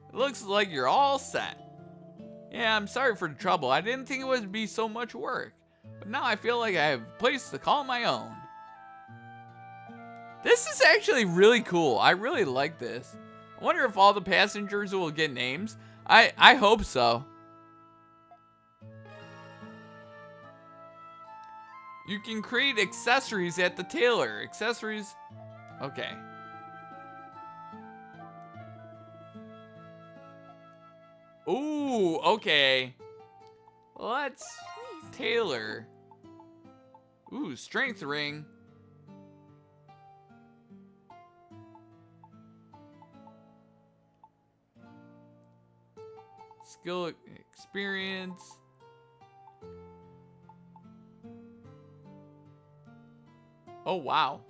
It looks like you're all set. Yeah, I'm sorry for the trouble. I didn't think it would be so much work. But now I feel like I have a place to call my own. This is actually really cool. I really like this. I wonder if all the passengers will get names. I hope so. You can create accessories at the tailor. Accessories. Okay. Ooh, okay. Let's tailor. Ooh, strength ring. Skill experience. Oh, wow.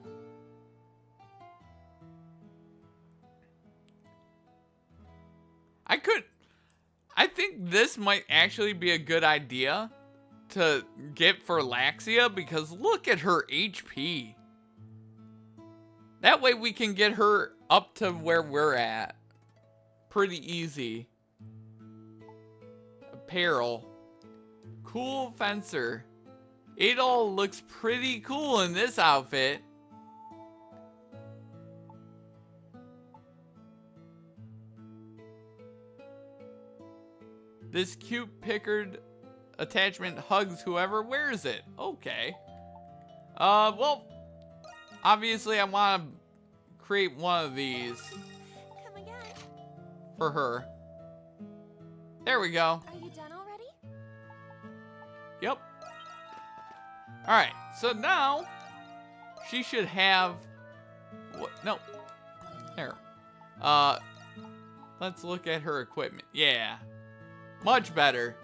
I think this might actually be a good idea to get for Laxia, because look at her HP. That way we can get her up to where we're at. Pretty easy. Apparel. Cool fencer. Adol looks pretty cool in this outfit. This cute pickered attachment hugs whoever wears it. Okay. Well, obviously I want to create one of these. Come again. For her. There we go. Are you done already? Yep. Alright, so now she should have what? No. There. Let's look at her equipment. Yeah. Much better.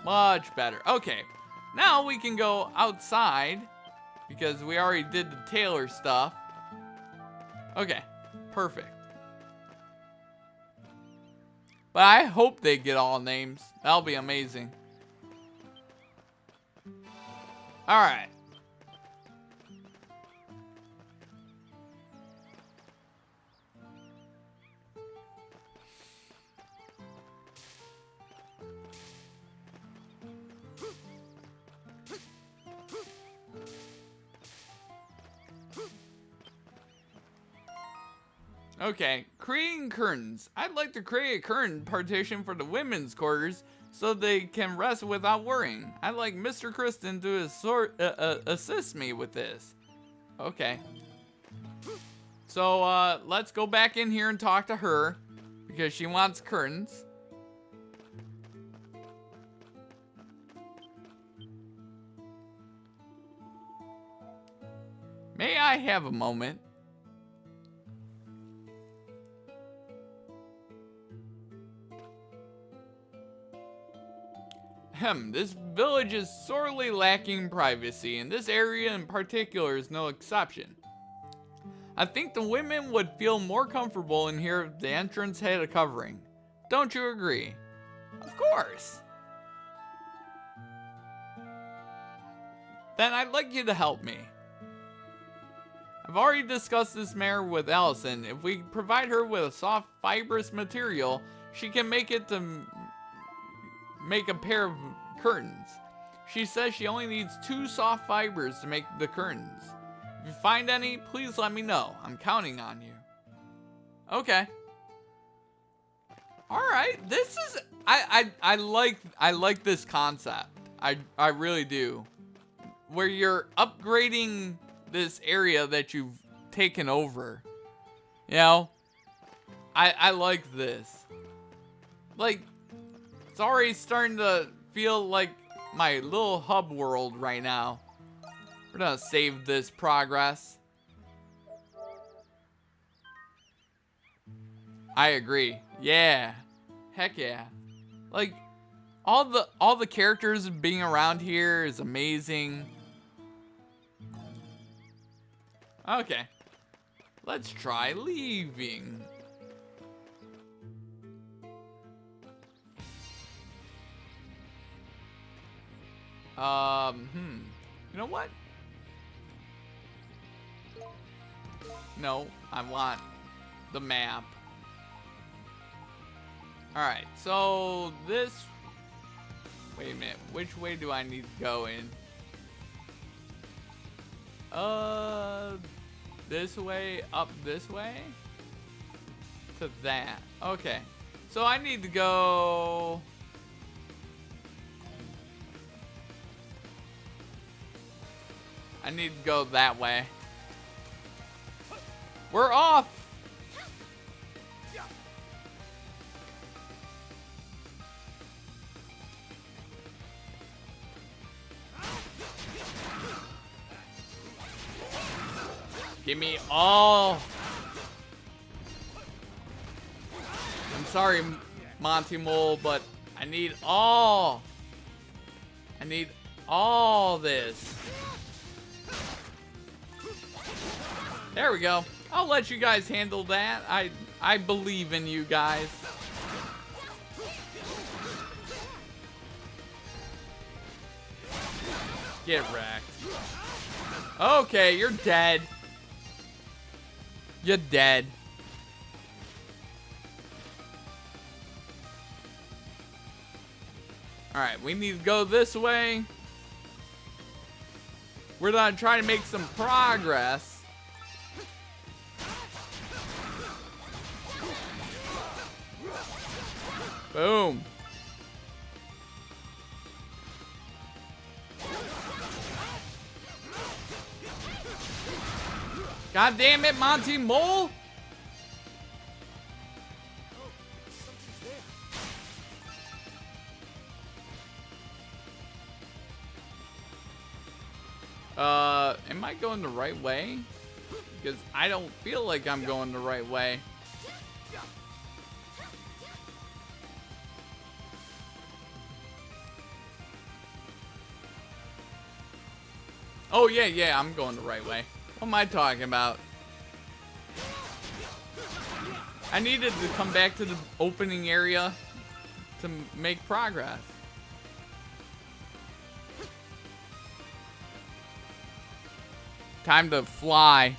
Much better. Okay. Now we can go outside because we already did the tailor stuff. Okay, perfect. But I hope they get all names. That'll be amazing. Alright. Okay, creating curtains. I'd like to create a curtain partition for the women's quarters so they can rest without worrying. I'd like Mr. Kristen to assist me with this. Okay. So, let's go back in here and talk to her because she wants curtains. May I have a moment? This village is sorely lacking privacy, and this area in particular is no exception. I think the women would feel more comfortable in here if the entrance had a covering. Don't you agree? Of course. Then I'd like you to help me. I've already discussed this matter with Allison. If we provide her with a soft, fibrous material, she can make it to make a pair of curtains. She says she only needs 2 soft fibers to make the curtains. If you find any, please let me know. I'm counting on you. Okay. Alright, this is I like this concept. I really do. Where you're upgrading this area that you've taken over. You know? I like this. Like, it's already starting to feel like my little hub world right now. We're gonna save this progress. I agree. Yeah. Heck yeah. Like, all the characters being around here is amazing. Okay. Let's try leaving. You know what? No, I want the map. Alright, so this... Wait a minute, which way do I need to go in? This way, up this way? To that. Okay. So I need to go... I need to go that way. We're off! Give me all. I'm sorry, Monty Mole, but I need all. I need all this. There we go. I'll let you guys handle that. I believe in you guys. Get wrecked. Okay, you're dead. You're dead. Alright, we need to go this way. We're gonna try to make some progress. Boom. God damn it, Monty Mole! Am I going the right way? Because I don't feel like I'm going the right way. Oh, yeah, I'm going the right way. What am I talking about? I needed to come back to the opening area to make progress. Time to fly.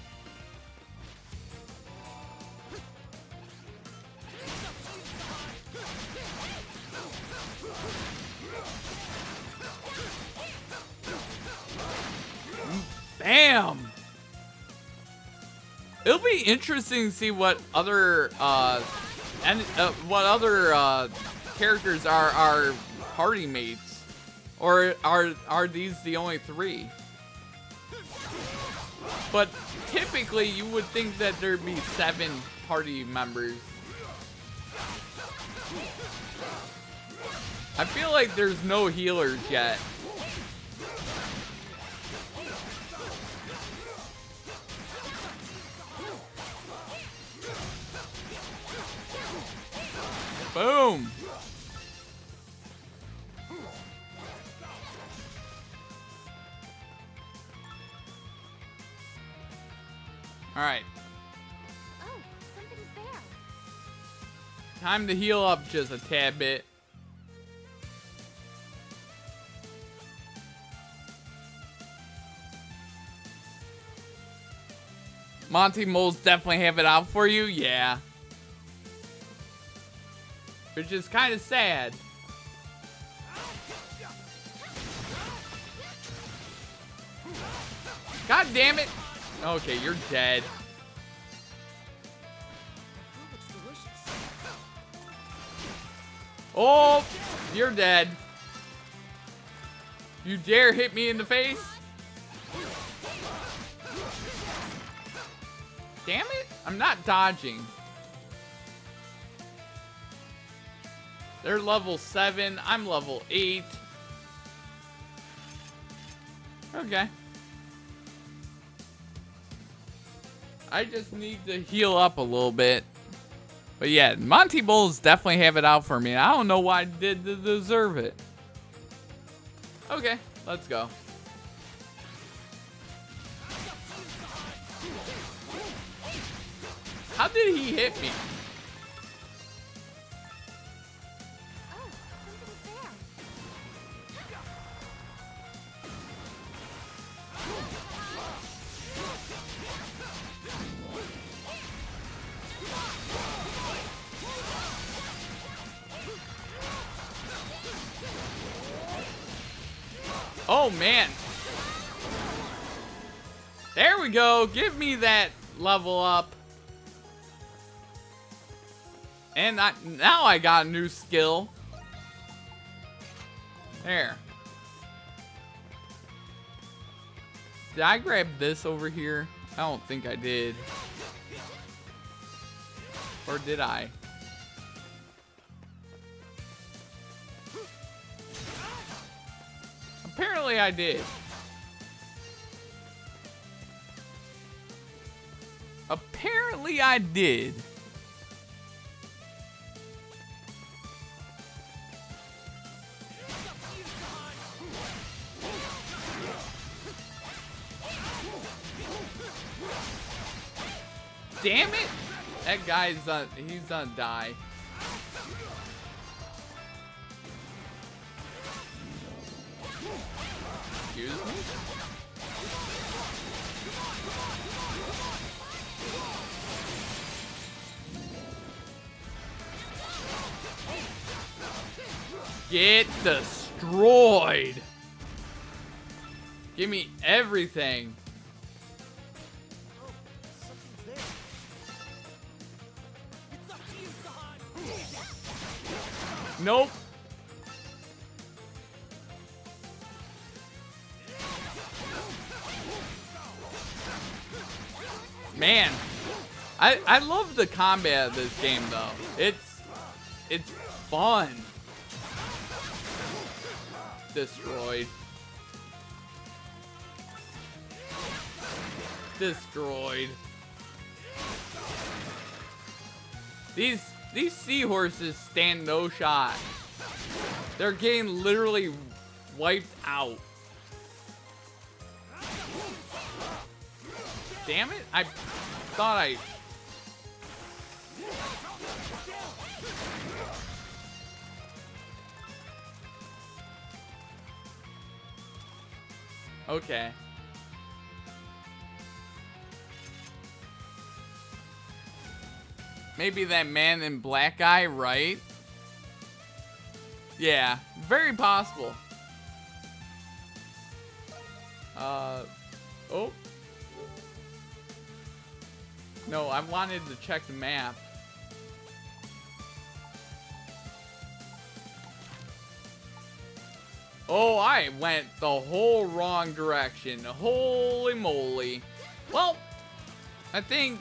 Bam! It'll be interesting to see what other characters are our party mates, or are these the only 3? But typically, you would think that there'd be 7 party members. I feel like there's no healers yet. Boom! Alright. Oh, somebody's there. Time to heal up just a tad bit. Monty Moles definitely have it out for you? Yeah. Which is kind of sad. God damn it! Okay, you're dead. Oh, you're dead. You dare hit me in the face? Damn it! I'm not dodging. They're level 7. I'm level 8. Okay. I just need to heal up a little bit. But yeah, Monty Bulls definitely have it out for me. I don't know why I did to deserve it. Okay, let's go. How did he hit me? Oh, somebody's there. Oh man. There we go. Give me that level up. And now I got a new skill. There. Did I grab this over here? I don't think I did. Or did I? Apparently I did. Apparently I did. Damn it! That guy's he's gonna die. Excuse me? Get destroyed! Give me everything. Nope. Man, I love the combat of this game though. It's fun. Destroyed. Destroyed. These seahorses stand no shot. They're getting literally wiped out. Damn it! I thought I... Okay. Maybe that man in black guy, right? Yeah, very possible. Oh. No, I wanted to check the map. Oh, I went the whole wrong direction. Holy moly. Well, I think...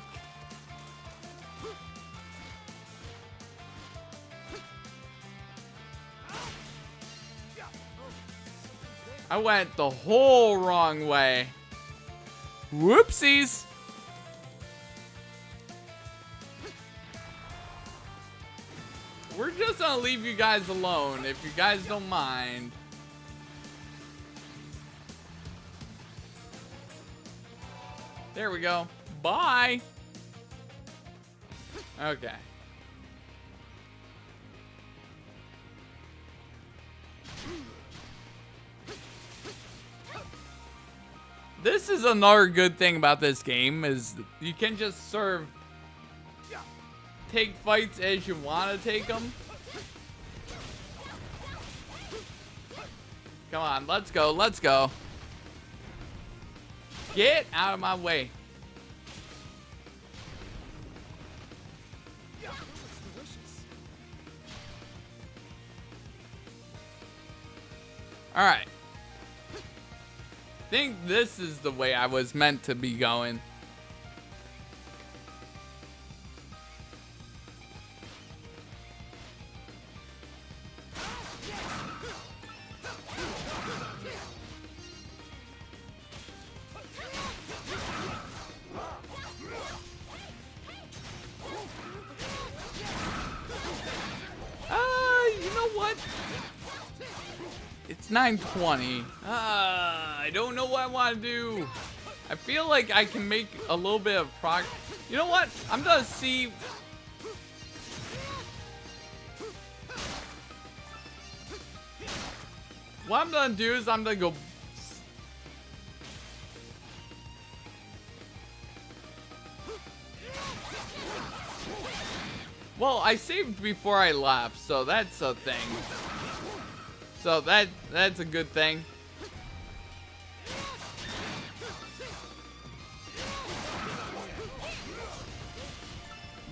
I went the whole wrong way. Whoopsies. We're just gonna leave you guys alone if you guys don't mind. There we go. Bye. Okay. This is another good thing about this game is you can just take fights as you want to take them. Come on, let's go, let's go. Get out of my way. All right. I think this is the way I was meant to be going. You know what? It's 9:20. I don't know what I want to do. I feel like I can make a little bit of progress. You know what? I'm gonna see. What I'm gonna do is I'm gonna go. Well, I saved before I left, so that's a thing. So that's a good thing.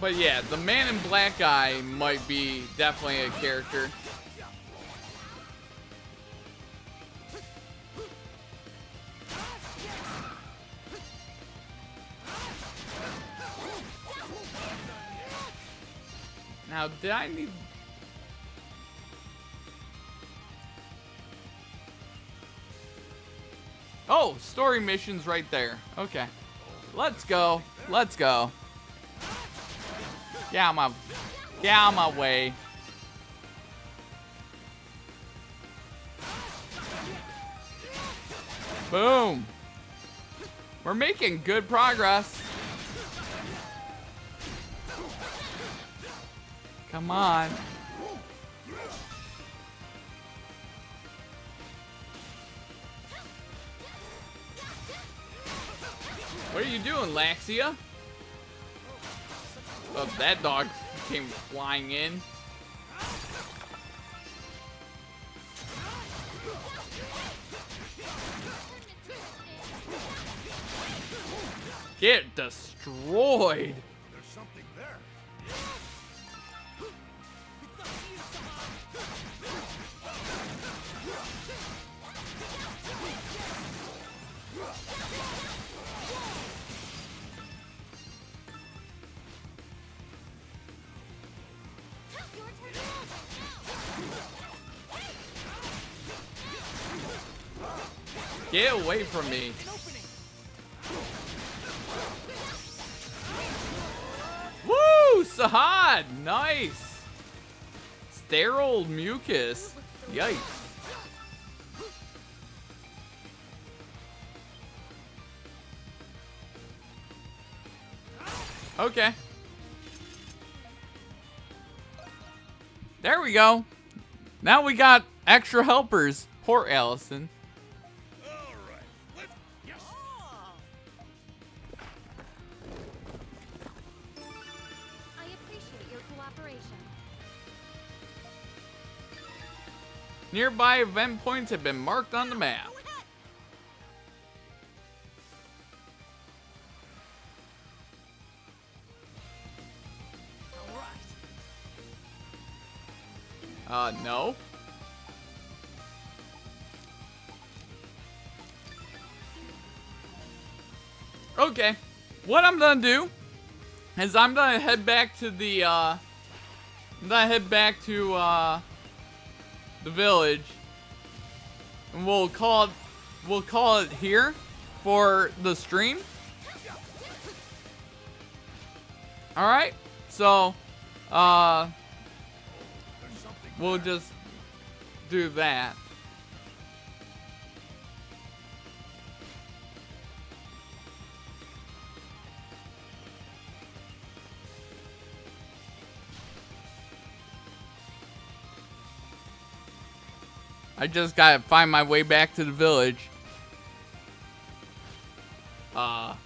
But yeah, the man in black guy might be definitely a character. Now, did I need... Oh, story missions right there. Okay. Let's go. Let's go. Get out of my way. Boom. We're making good progress. Come on. What are you doing, Laxia? Oh, that dog came flying in. Get destroyed. There's something there. Get away from me. Woo! Sahad! Nice! Sterile mucus. Yikes. Okay. There we go. Now we got extra helpers. Poor Allison. All right, let's. Yes. I appreciate your cooperation. Nearby event points have been marked on the map. No. Okay. What I'm gonna do is I'm gonna head back to the the village, and we'll call it here for the stream. All right. So, we'll just do that. I just gotta find my way back to the village. I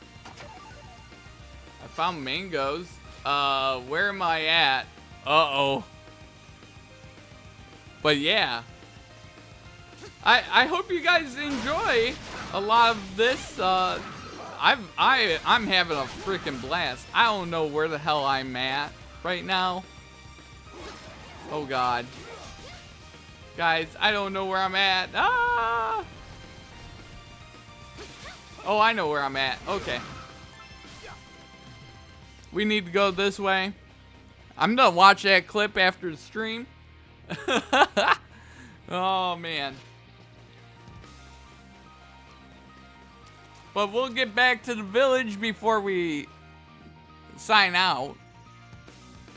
found mangoes. Where am I at? Uh-oh. But yeah. I hope you guys enjoy a lot of this. I'm having a freaking blast. I don't know where the hell I'm at right now. Oh god. Guys, I don't know where I'm at. Ah! Oh, I know where I'm at. Okay. We need to go this way. I'm gonna watch that clip after the stream. Oh, man. But we'll get back to the village before we sign out.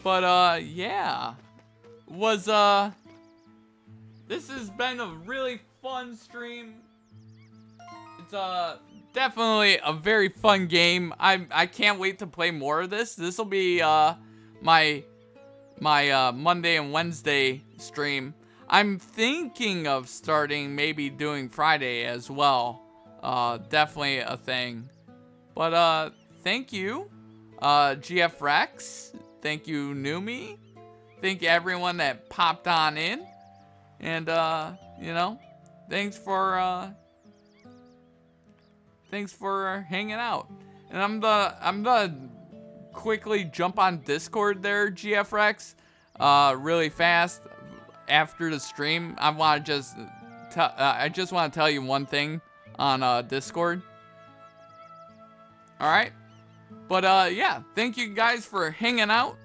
But, yeah. This has been a really fun stream. It's, definitely a very fun game. I can't wait to play more of this. This will be, my Monday and Wednesday stream. I'm thinking of starting maybe doing Friday as well. Definitely a thing. But thank you, GF Rex. Thank you, Numi. Thank you everyone that popped on in. And you know, thanks for hanging out. And I'm gonna quickly jump on Discord there, GF Rex, really fast after the stream. I just want to tell you one thing on Discord. All right, but yeah, thank you guys for hanging out,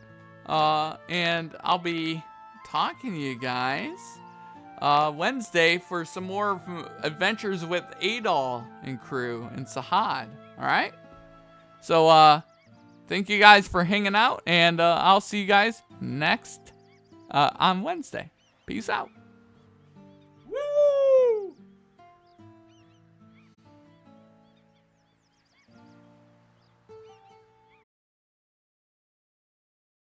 and I'll be talking to you guys Wednesday for some more adventures with Adol and crew and Sahad. All right, so thank you guys for hanging out, and I'll see you guys next on Wednesday. Peace out.